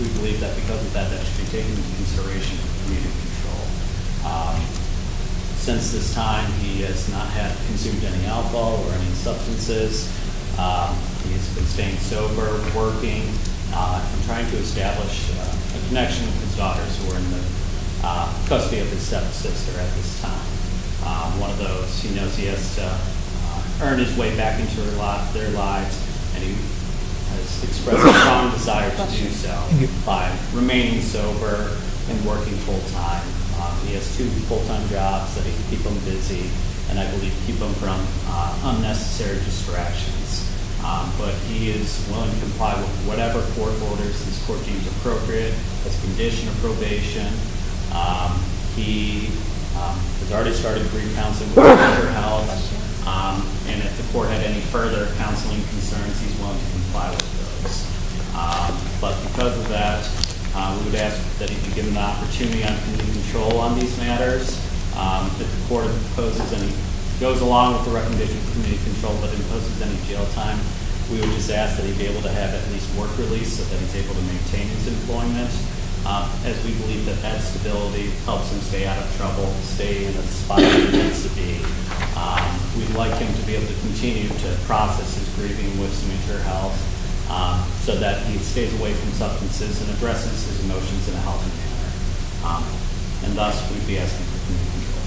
we believe that because of that, that should be taken into consideration for community control. Since this time, he has not had consumed any alcohol or any substances. He has been staying sober, working, and trying to establish a connection with his daughters who are in the custody of his stepsister at this time. One of those, he knows he has to earn his way back into their lives, and he has expressed a strong desire to do so by remaining sober and working full-time. He has 2 full-time jobs that keep him busy, and I believe keep him from unnecessary distractions. But he is willing to comply with whatever court orders this court deems appropriate as a condition of probation. He has already started brief counseling with mental health, and if the court had any further counseling concerns, he's willing to comply with those. But because of that, we would ask that he be given the opportunity on community control on these matters. If the court imposes any, goes along with the recommendation of community control, but imposes any jail time, we would just ask that he be able to have at least work release so that he's able to maintain his employment, as we believe that that stability helps him stay out of trouble, stay in the spot that he needs to be. We'd like him to be able to continue to process his grieving with some inner health, so that he stays away from substances and addresses his emotions in a healthy manner. And thus, we'd be asking for community control.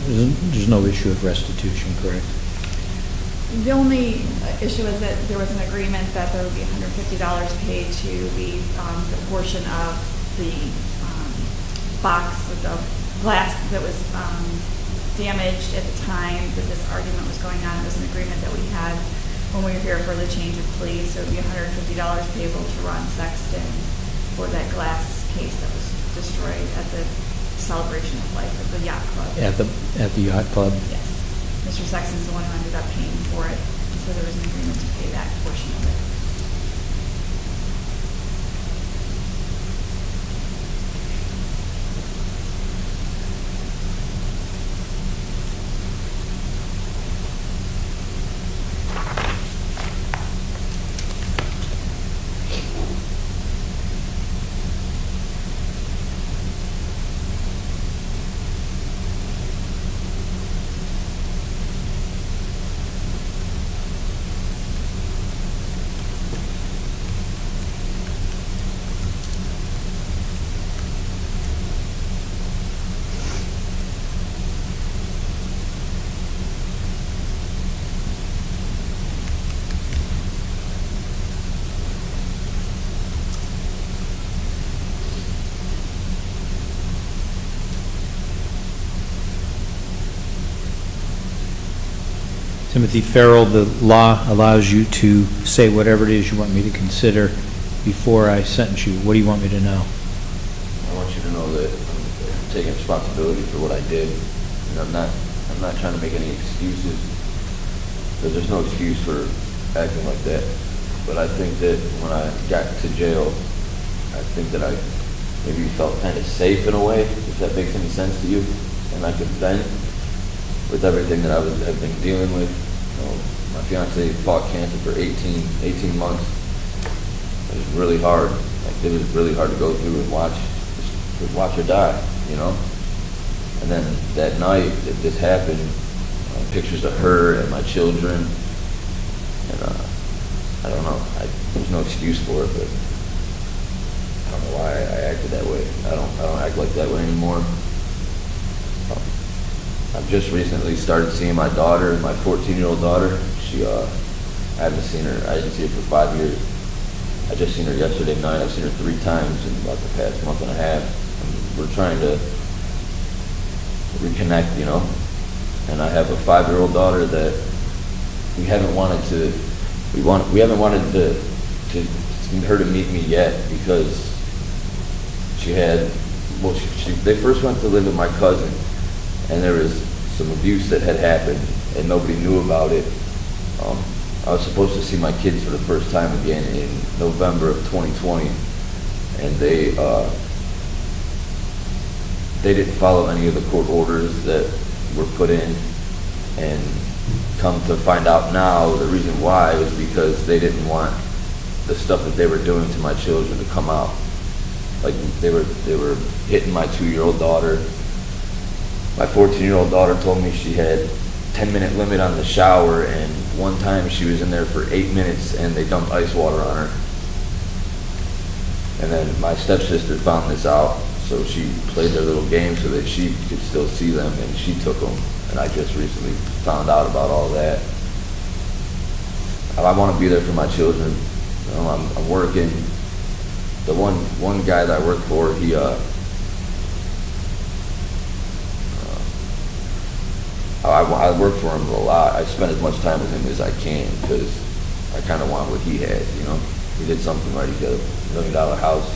And there's no issue of restitution, correct? The only issue is that there was an agreement that there would be $150 paid to the portion of the box with the glass that was damaged at the time that this argument was going on. It was an agreement that we had when we were here for the change of plea, so it would be $150 payable to Ron Sexton for that glass case that was destroyed at the Celebration of Life at the Yacht Club. At the Yacht Club? Yes. Mr. Sexton's the one who ended up paying for it, so there was an agreement to pay that portion of it. Timothy Farrell, the law allows you to say whatever it is you want me to consider before I sentence you. What do you want me to know? I want you to know that I'm taking responsibility for what I did. And I'm not trying to make any excuses, because there's no excuse for acting like that. But I think that when I got to jail, I think that I maybe felt kind of safe in a way, if that makes any sense to you. And I could vent with everything that have been dealing with. You know, my fiance fought cancer for 18 months. It was really hard. Like, it was really hard to go through and watch her die, you know? And then that night that this happened, pictures of her and my children, and I don't know, there's no excuse for it, but I don't know why I acted that way. I don't act like that way anymore. I've just recently started seeing my daughter, my 14-year-old daughter. I didn't see her for 5 years. I just seen her yesterday night. I've seen her 3 times in about the past month and a half. And we're trying to reconnect, you know. And I have a 5-year-old daughter that we haven't wanted her to meet me yet, because they first went to live with my cousin, and there was some abuse that had happened, and nobody knew about it. I was supposed to see my kids for the first time again in November of 2020, and they didn't follow any of the court orders that were put in, and come to find out now, the reason why was because they didn't want the stuff that they were doing to my children to come out. Like, they were hitting my 2-year-old daughter, My 14-year-old daughter told me she had 10-minute limit on the shower, and one time she was in there for 8 minutes and they dumped ice water on her. And then my stepsister found this out, so she played their little game so that she could still see them, and she took them. And I just recently found out about all that. I want to be there for my children. You know, I'm working. The one guy that I work for, he I work for him a lot. I spend as much time with him as I can because I kind of want what he had, you know. He did something right. He got a $1 million house,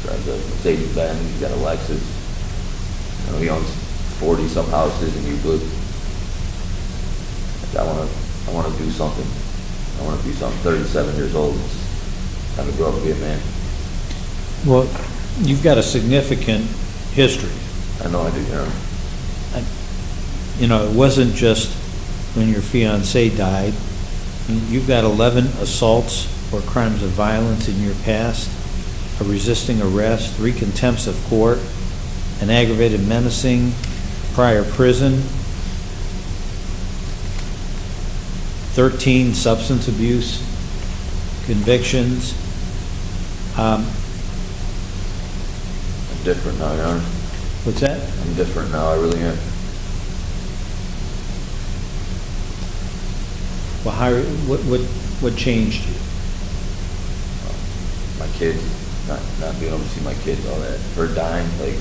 drives a Mercedes-Benz, he's got a Lexus. You know, he owns 40-some houses in Euclid. I want to do something. I want to do something. 37 years old. It's time to grow up and be a man. Well, you've got a significant history. I know I do, Your Honor. You know, it wasn't just when your fiance died. You've got 11 assaults or crimes of violence in your past, a resisting arrest, 3 contempts of court, an aggravated menacing, prior prison, 13 substance abuse convictions. I'm different now, Your Honor. What's that? I'm different now, I really am. Well, what changed you? My kids, not being able to see my kids, all that. Her dying, like,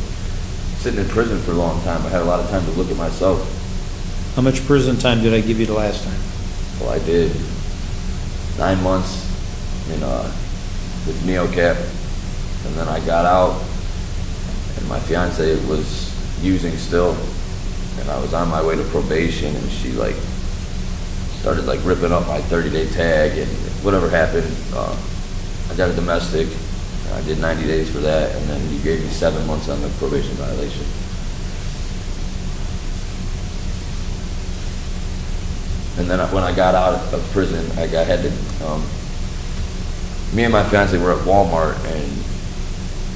sitting in prison for a long time. I had a lot of time to look at myself. How much prison time did I give you the last time? Well, I did 9 months in with NeoCap, and then I got out, and my fiance was using still, and I was on my way to probation, and she like started like ripping up my 30-day tag, and whatever happened, I got a domestic. I did 90 days for that, and then he gave me 7 months on the probation violation. And then when I got out of prison, me and my fiance were at Walmart, and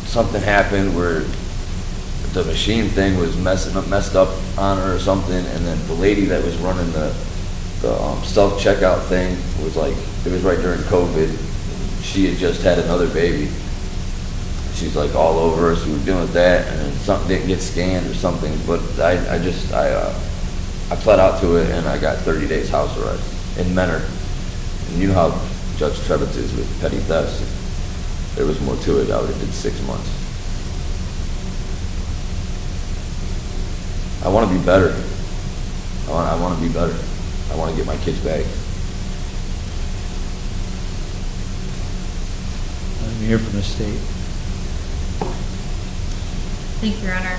something happened where the machine thing was messed up on her or something, and then the lady that was running the self-checkout thing was like, it was right during COVID. She had just had another baby. She's like all over us. We were dealing with that, and then something didn't get scanned or something. But I pled out to it, and I got 30 days house arrest in Menor. And you know how Judge Trebitz is with petty thefts. If there was more to it, I would have did 6 months. I want to be better. I want to be better. I want to get my kids back. I'm here from the state. Thank you, Your Honor.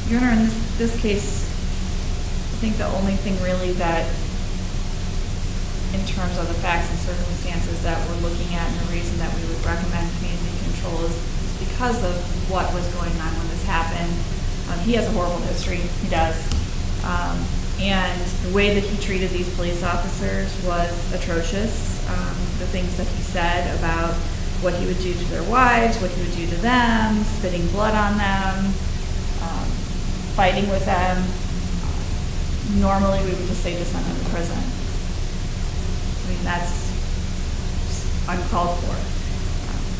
Your Honor, in this case, I think the only thing really that, in terms of the facts and circumstances that we're looking at, and the reason that we would recommend community control is because of what was going on when this happened. He has a horrible history. He does. And the way that he treated these police officers was atrocious. The things that he said about what he would do to their wives, what he would do to them, spitting blood on them, fighting with them. Normally we would just say to send them to prison. I mean, that's uncalled for.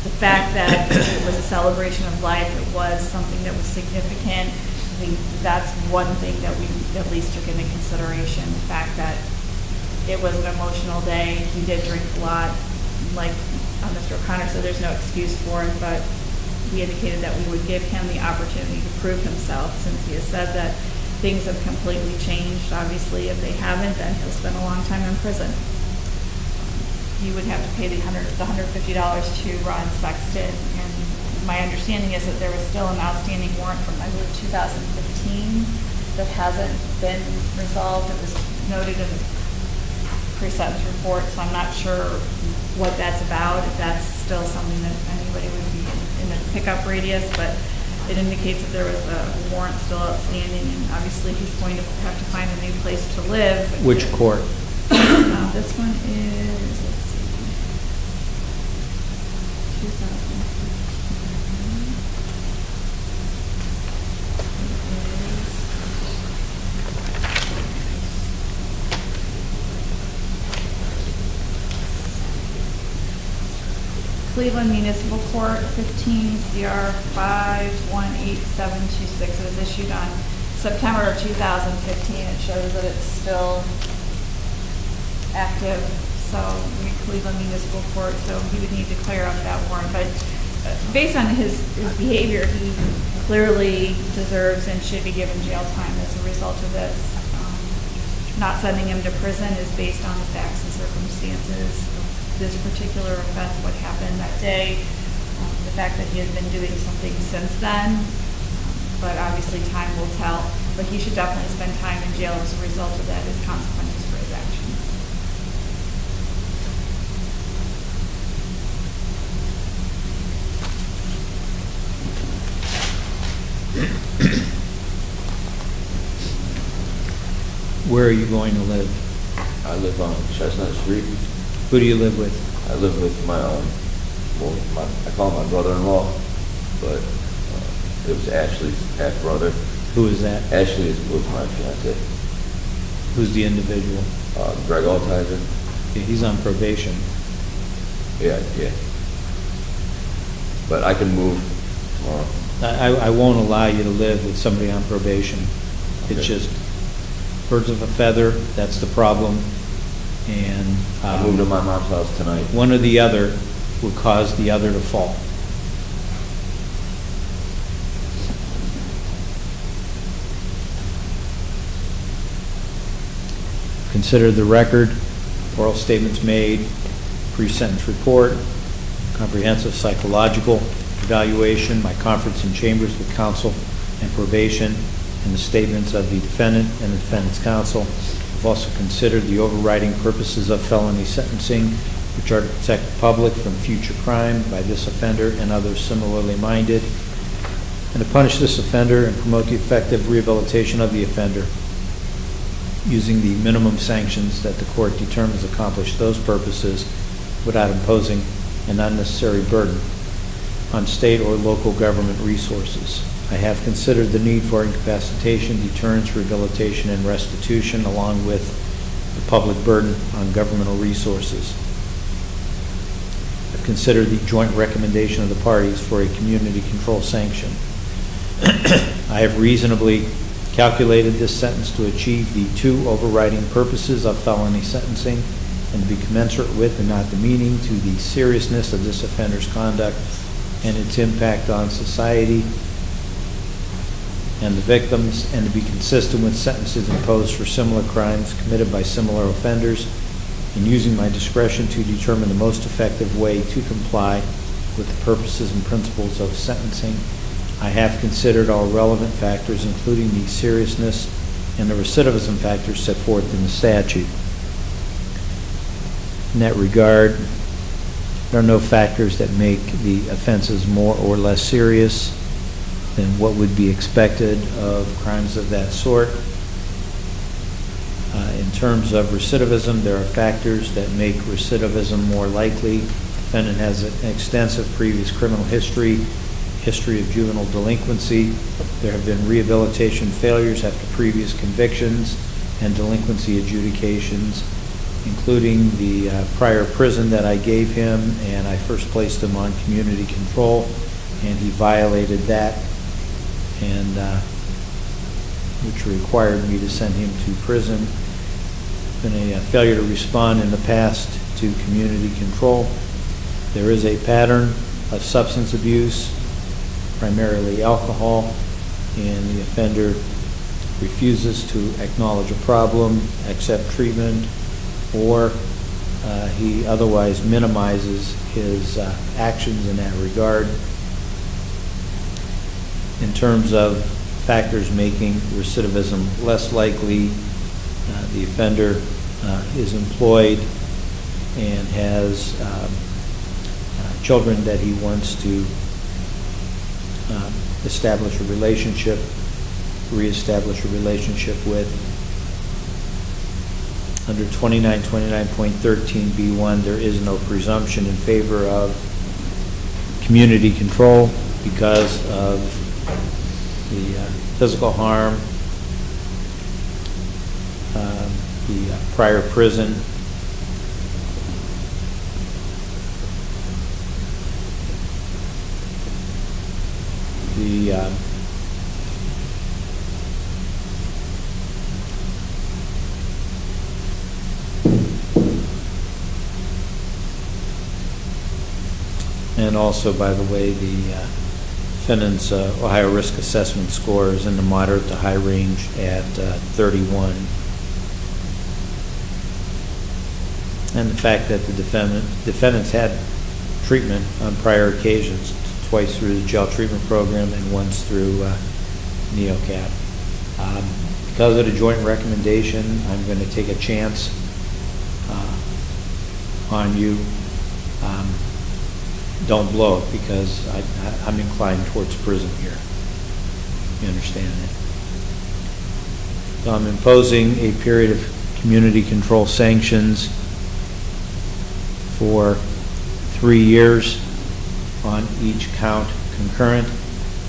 The fact that it was a celebration of life, it was something that was significant, I think that's one thing that we at least took into consideration. The fact that it was an emotional day. He did drink a lot. Like Mr. O'Connor said, there's no excuse for it, but we indicated that we would give him the opportunity to prove himself, since he has said that things have completely changed. Obviously, if they haven't, then he'll spend a long time in prison. You would have to pay the $150 to Ron Sexton, and my understanding is that there was still an outstanding warrant from, I believe, 2015 that hasn't been resolved. It was noted in the pre-sentence report, so I'm not sure what that's about, if that's still something that anybody would be in the pickup radius, but it indicates that there was a warrant still outstanding, and obviously he's going to have to find a new place to live. Which court? This one is, let's see, 2015. Cleveland Municipal Court, 15 CR 518726. It was issued on September of 2015. It shows that it's still active. So Cleveland Municipal Court, so he would need to clear up that warrant. But based on his behavior, he clearly deserves and should be given jail time as a result of this. Not sending him to prison is based on the facts and circumstances of this particular offense, what happened that day, the fact that he has been doing something since then, but obviously time will tell. But he should definitely spend time in jail as a result of that, as consequences for his actions. Where are you going to live? I live on Chestnut Street. Who do you live with? I live with my I call him my brother-in-law, but it was Ashley's half-brother. Who is that? Ashley was my fiance. Who's the individual? Greg Altizer. Yeah, he's on probation. Yeah. But I can move tomorrow. I won't allow you to live with somebody on probation. It's just birds of a feather, that's the problem. And I moved to my mom's house tonight. One or the other would cause the other to fall. Consider the record, oral statements made, pre-sentence report, comprehensive psychological evaluation, my conference in chambers with counsel and probation, and the statements of the defendant and the defendant's counsel. I've also considered the overriding purposes of felony sentencing, which are to protect the public from future crime by this offender and others similarly minded, and to punish this offender and promote the effective rehabilitation of the offender using the minimum sanctions that the court determines accomplish those purposes without imposing an unnecessary burden on state or local government resources. I have considered the need for incapacitation, deterrence, rehabilitation, and restitution, along with the public burden on governmental resources. I've considered the joint recommendation of the parties for a community control sanction. I have reasonably calculated this sentence to achieve the two overriding purposes of felony sentencing and to be commensurate with and not demeaning to the seriousness of this offender's conduct and its impact on society and the victims, and to be consistent with sentences imposed for similar crimes committed by similar offenders, in using my discretion to determine the most effective way to comply with the purposes and principles of sentencing. I have considered all relevant factors, including the seriousness and the recidivism factors set forth in the statute. In that regard, there are no factors that make the offenses more or less serious than what would be expected of crimes of that sort. In terms of recidivism, there are factors that make recidivism more likely. The defendant has an extensive previous criminal history of juvenile delinquency. There have been rehabilitation failures after previous convictions and delinquency adjudications, including the prior prison that I gave him, and I first placed him on community control, and he violated that, and which required me to send him to prison. Been a failure to respond in the past to community control. There is a pattern of substance abuse, primarily alcohol, and the offender refuses to acknowledge a problem, accept treatment, or he otherwise minimizes his actions in that regard. In terms of factors making recidivism less likely, the offender is employed and has children that he wants to establish a relationship, reestablish a relationship with. Under 2929.13b1, there is no presumption in favor of community control because of the physical harm, the prior prison, the and also, by the way, the defendant's Ohio risk assessment score is in the moderate to high range at 31. And the fact that the defendants had treatment on prior occasions, twice through the jail treatment program and once through NeoCap. Because of the joint recommendation, I'm going to take a chance on you. Don't blow it, because I'm inclined towards prison here. You understand that? So I'm imposing a period of community control sanctions for 3 years on each count concurrent,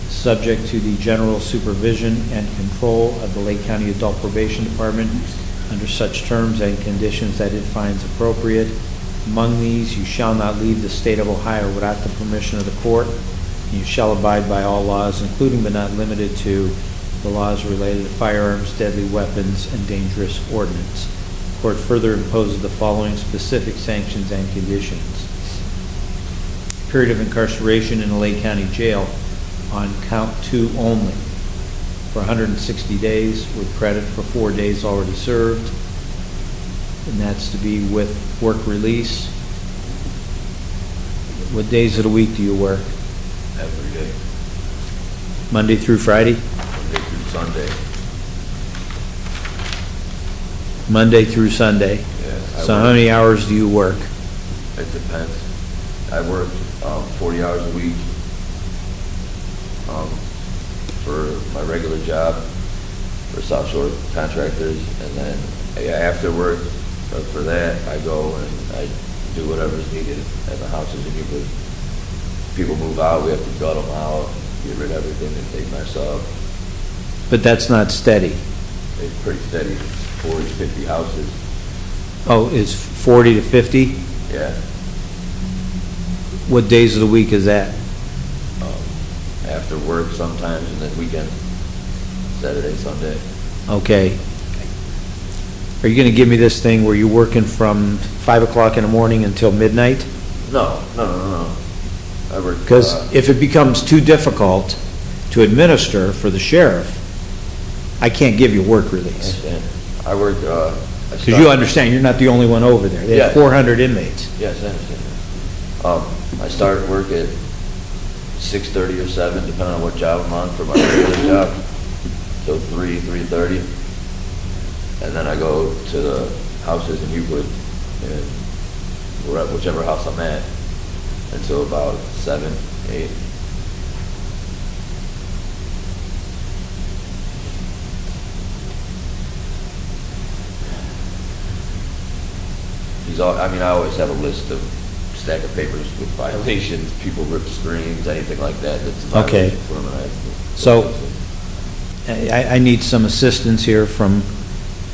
subject to the general supervision and control of the Lake County Adult Probation Department under such terms and conditions that it finds appropriate. Among these, you shall not leave the state of Ohio without the permission of the court. You shall abide by all laws, including but not limited to the laws related to firearms, deadly weapons, and dangerous ordnance. The court further imposes the following specific sanctions and conditions. Period of incarceration in a Lake County jail on count 2 only for 160 days with credit for 4 days already served. And that's to be with work release. What days of the week do you work? Every day. Monday through Friday? Monday through Sunday. Monday through Sunday? Yeah. So how many hours do you work? It depends. I work 40 hours a week for my regular job for South Shore contractors, and then after work, for that, I go and I do whatever's needed at the houses. And usually people move out, we have to gut them out, get rid of everything that they mess up. But that's not steady. It's pretty steady, 40, 50 houses. Oh, it's 40 to 50? Yeah. What days of the week is that? After work sometimes, and then weekend, Saturday, Sunday. Okay. Are you going to give me this thing where you're working from 5 o'clock in the morning until midnight? No. I work. Because if it becomes too difficult to administer for the sheriff, I can't give you work release. I work. Because you understand, you're not the only one over there. They have 400 inmates. Yes, I understand that. I start work at 6:30 or 7, depending on what job I'm on for my regular job, till 3:30. And then I go to the houses in Euclid, and whichever house I'm at, until about 7, 8. I always have a list of stack of papers with violations, people rip screens, anything like that. That's a okay. For them, and so I need some assistance here from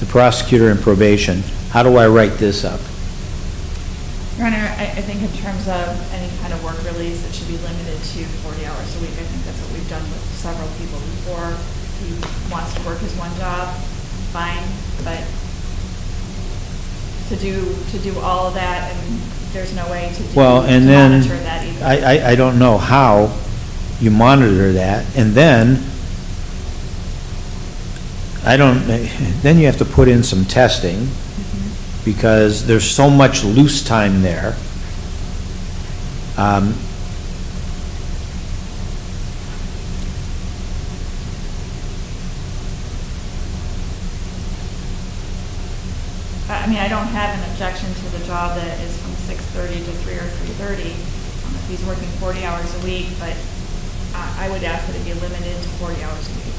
the prosecutor and probation. How do I write this up? Your Honor, I think in terms of any kind of work release, it should be limited to 40 hours a week. I think that's what we've done with several people before. If he wants to work his one job, fine, but to do all of that, and there's no way to monitor that either. I don't know how you monitor that, and then then you have to put in some testing, because there's so much loose time there. I don't have an objection to the job that is from 6:30 to 3 or 3:30. If he's working 40 hours a week, but I would ask that it be limited to 40 hours a week.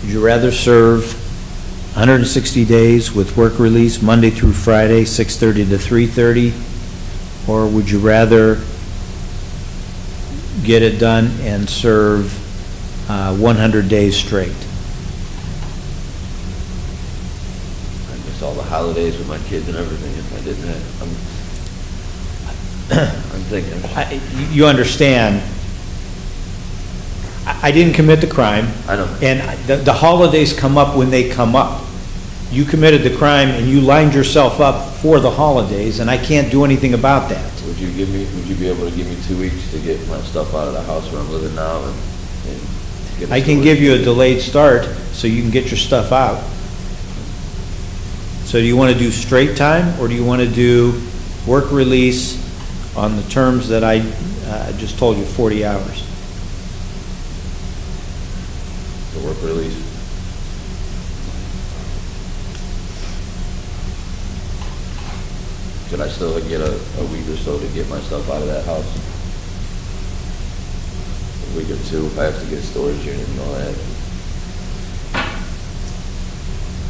Would you rather serve 160 days with work release Monday through Friday, 6:30 to 3:30, or would you rather get it done and serve 100 days straight. I miss all the holidays with my kids and everything if I didn't have, I'm thinking. You understand, I didn't commit the crime. I know. And the holidays come up when they come up. You committed the crime and you lined yourself up for the holidays, and I can't do anything about that. Would you be able to give me 2 weeks to get my stuff out of the house where I'm living now and to get it I can sorted? give you a delayed start so you can get your stuff out. So do you want to do straight time, or do you want to do work release on the terms that I just told you, 40 hours? The work release. Could I still get a week or so to get my stuff out of that house? A week or two if I have to get a storage unit and all that.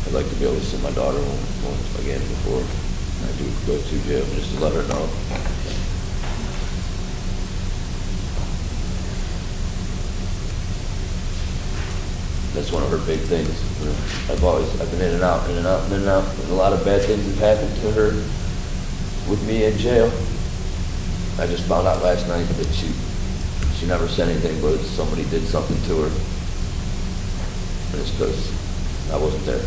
I'd like to be able to see my daughter once again before I do go to jail, just to let her know. That's one of her big things. You know, I've been in and out, in and out, in and out. A lot of bad things have happened to her with me in jail. I just found out last night that she never said anything, but somebody did something to her. And it's because I wasn't there.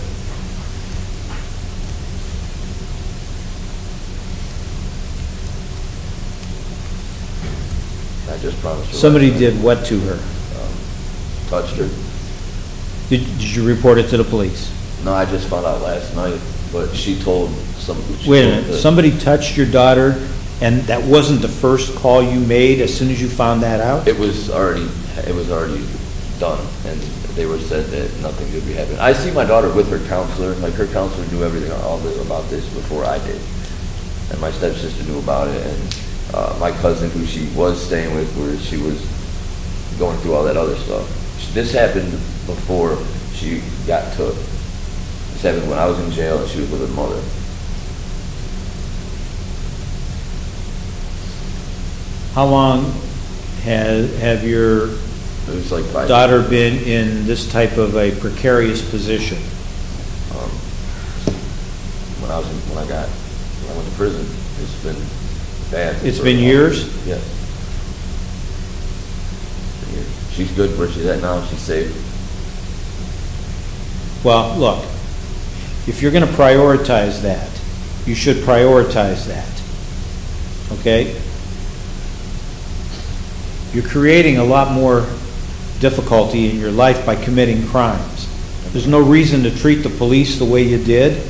I just promised her. Somebody did what to her? Touched her. Did you report it to the police? No, I just found out last night, but she told some. Wait a minute, somebody touched your daughter, and that wasn't the first call you made as soon as you found that out? It was already done, and they were said that nothing could be happening. I see my daughter with her counselor, like her counselor knew everything about this before I did, and my stepsister knew about it, and my cousin who she was staying with, where she was going through all that other stuff. This happened before she got took. This happened when I was in jail and she was with her mother. How long have your It was like 5 daughter years. been in this type of a precarious position? When I went to prison, it's been bad. It's been years? Yeah. She's good where she's at now. She's safe. Well, look, if you're going to prioritize that, you should prioritize that, okay? You're creating a lot more difficulty in your life by committing crimes. There's no reason to treat the police the way you did.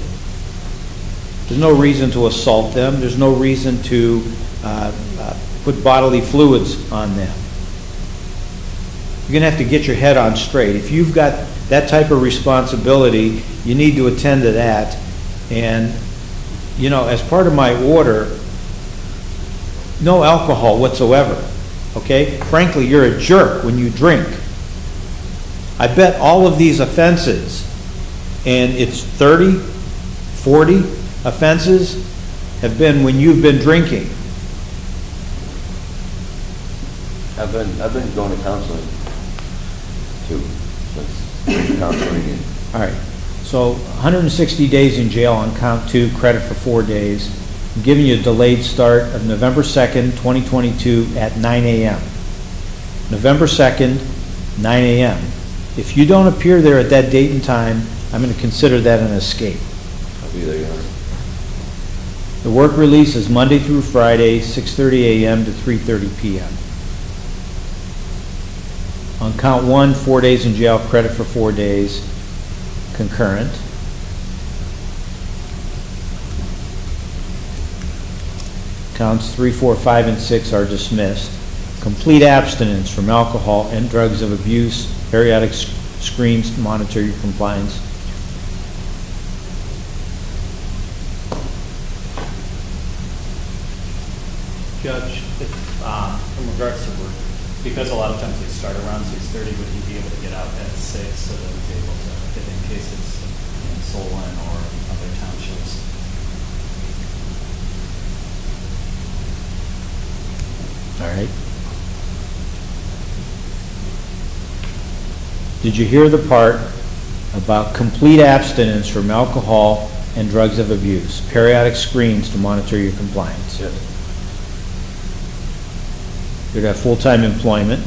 There's no reason to assault them. There's no reason to put bodily fluids on them. You're going to have to get your head on straight. If you've got that type of responsibility, you need to attend to that. And, you know, as part of my order, no alcohol whatsoever, okay? Frankly, you're a jerk when you drink. I bet all of these offenses, and it's 30, 40 offenses, have been when you've been drinking. I've been going to counseling too. Since counseling. All right. So 160 days in jail on count 2, credit for 4 days. I'm giving you a delayed start of November 2nd, 2022 at 9 a.m. November 2nd, 9 a.m. If you don't appear there at that date and time, I'm going to consider that an escape. I'll be there, Your Honor. The work release is Monday through Friday, 6:30 a.m. to 3:30 p.m. On count 1, 4 days in jail, credit for 4 days, concurrent. Counts 3, 4, 5, and 6 are dismissed. Complete abstinence from alcohol and drugs of abuse. Periodic screens to monitor your compliance. Judge, in regards to work, because a lot of times they start around 6:30, would he be able to get out at 6 so that he's able to, in case it's in Solon or other townships? All right. Did you hear the part about complete abstinence from alcohol and drugs of abuse? Periodic screens to monitor your compliance. Yes. You're to have full-time employment.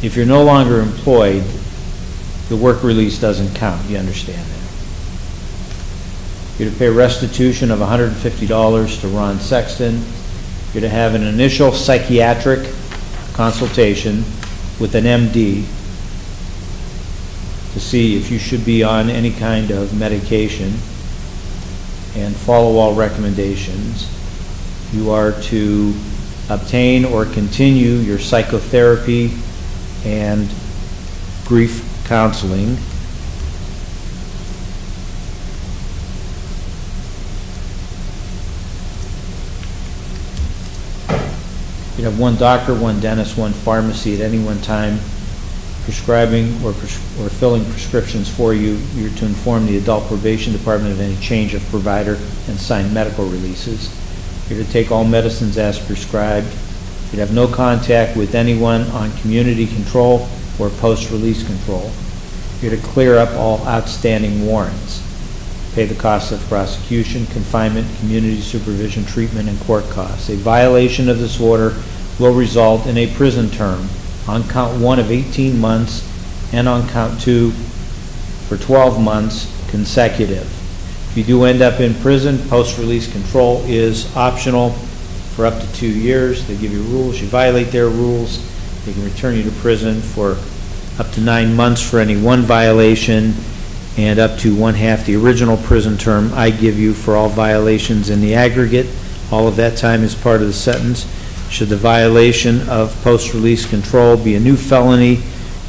If you're no longer employed, the work release doesn't count. You understand that? You're to pay restitution of $150 to Ron Sexton. You're to have an initial psychiatric consultation with an MD to see if you should be on any kind of medication and follow all recommendations. You are to obtain or continue your psychotherapy and grief counseling. You have one doctor, one dentist, one pharmacy at any one time prescribing or filling prescriptions for you. You're to inform the Adult Probation Department of any change of provider and sign medical releases. You're to take all medicines as prescribed. You'd have no contact with anyone on community control or post-release control. You're to clear up all outstanding warrants. Pay the costs of prosecution, confinement, community supervision, treatment, and court costs. A violation of this order will result in a prison term on count 1 of 18 months and on count 2 for 12 months consecutive. If you do end up in prison, post-release control is optional for up to 2 years. They give you rules. You violate their rules, they can return you to prison for up to 9 months for any one violation and up to 1/2 the original prison term I give you for all violations in the aggregate. All of that time is part of the sentence. Should the violation of post-release control be a new felony,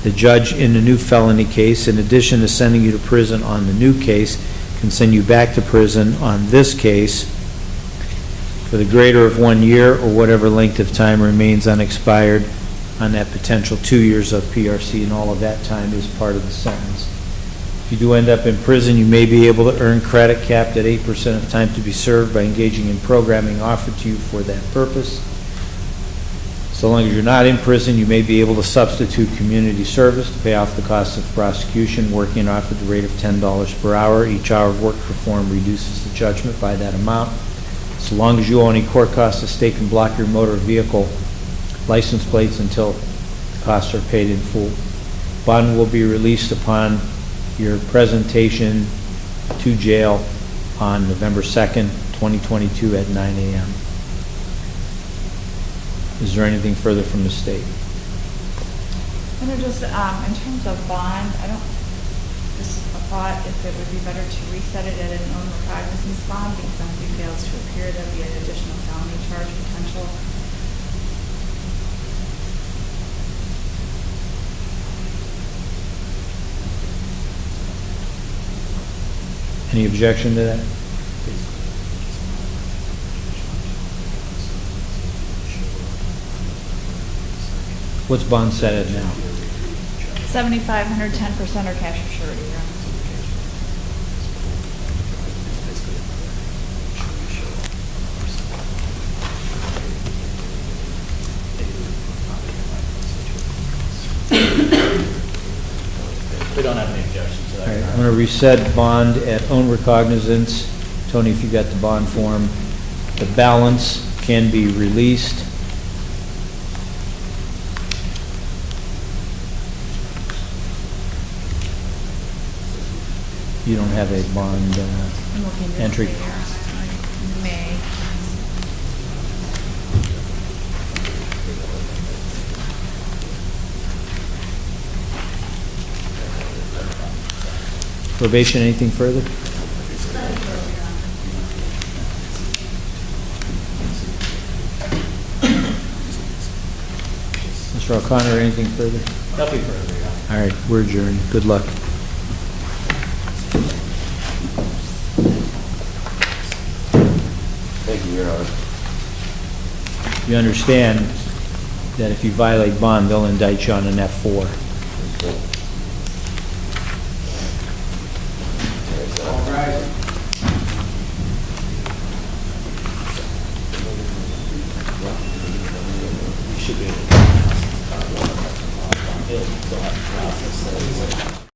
the judge in the new felony case, in addition to sending you to prison on the new case, can send you back to prison on this case for the greater of 1 year or whatever length of time remains unexpired on that potential 2 years of PRC, and all of that time is part of the sentence. If you do end up in prison, you may be able to earn credit capped at 8% of time to be served by engaging in programming offered to you for that purpose. So long as you're not in prison, you may be able to substitute community service to pay off the costs of prosecution, working off at the rate of $10 per hour. Each hour of work performed reduces the judgment by that amount. So long as you owe any court costs, the state can block your motor vehicle license plates until the costs are paid in full. Bond will be released upon your presentation to jail on November 2nd, 2022 at 9 a.m. Is there anything further from the state? And just, in terms of bond, I just thought if it would be better to reset it at an own recognizance bond, because if he fails to appear, there'll be an additional felony charge potential. Any objection to that? What's bond set at now? 7,500, 10% or cash or surety. We don't have any objections to that. All right, I'm going to reset bond at own recognizance. Tony, if you got the bond form, the balance can be released. You don't have a bond entry. May. Probation, anything further? Mr. O'Connor, anything further? Nothing further, yeah. All right, we're adjourned. Good luck. Thank you, Your Honor. You understand that if you violate bond, they'll indict you on an F4. All rise. You should be able to. He'll have to process those.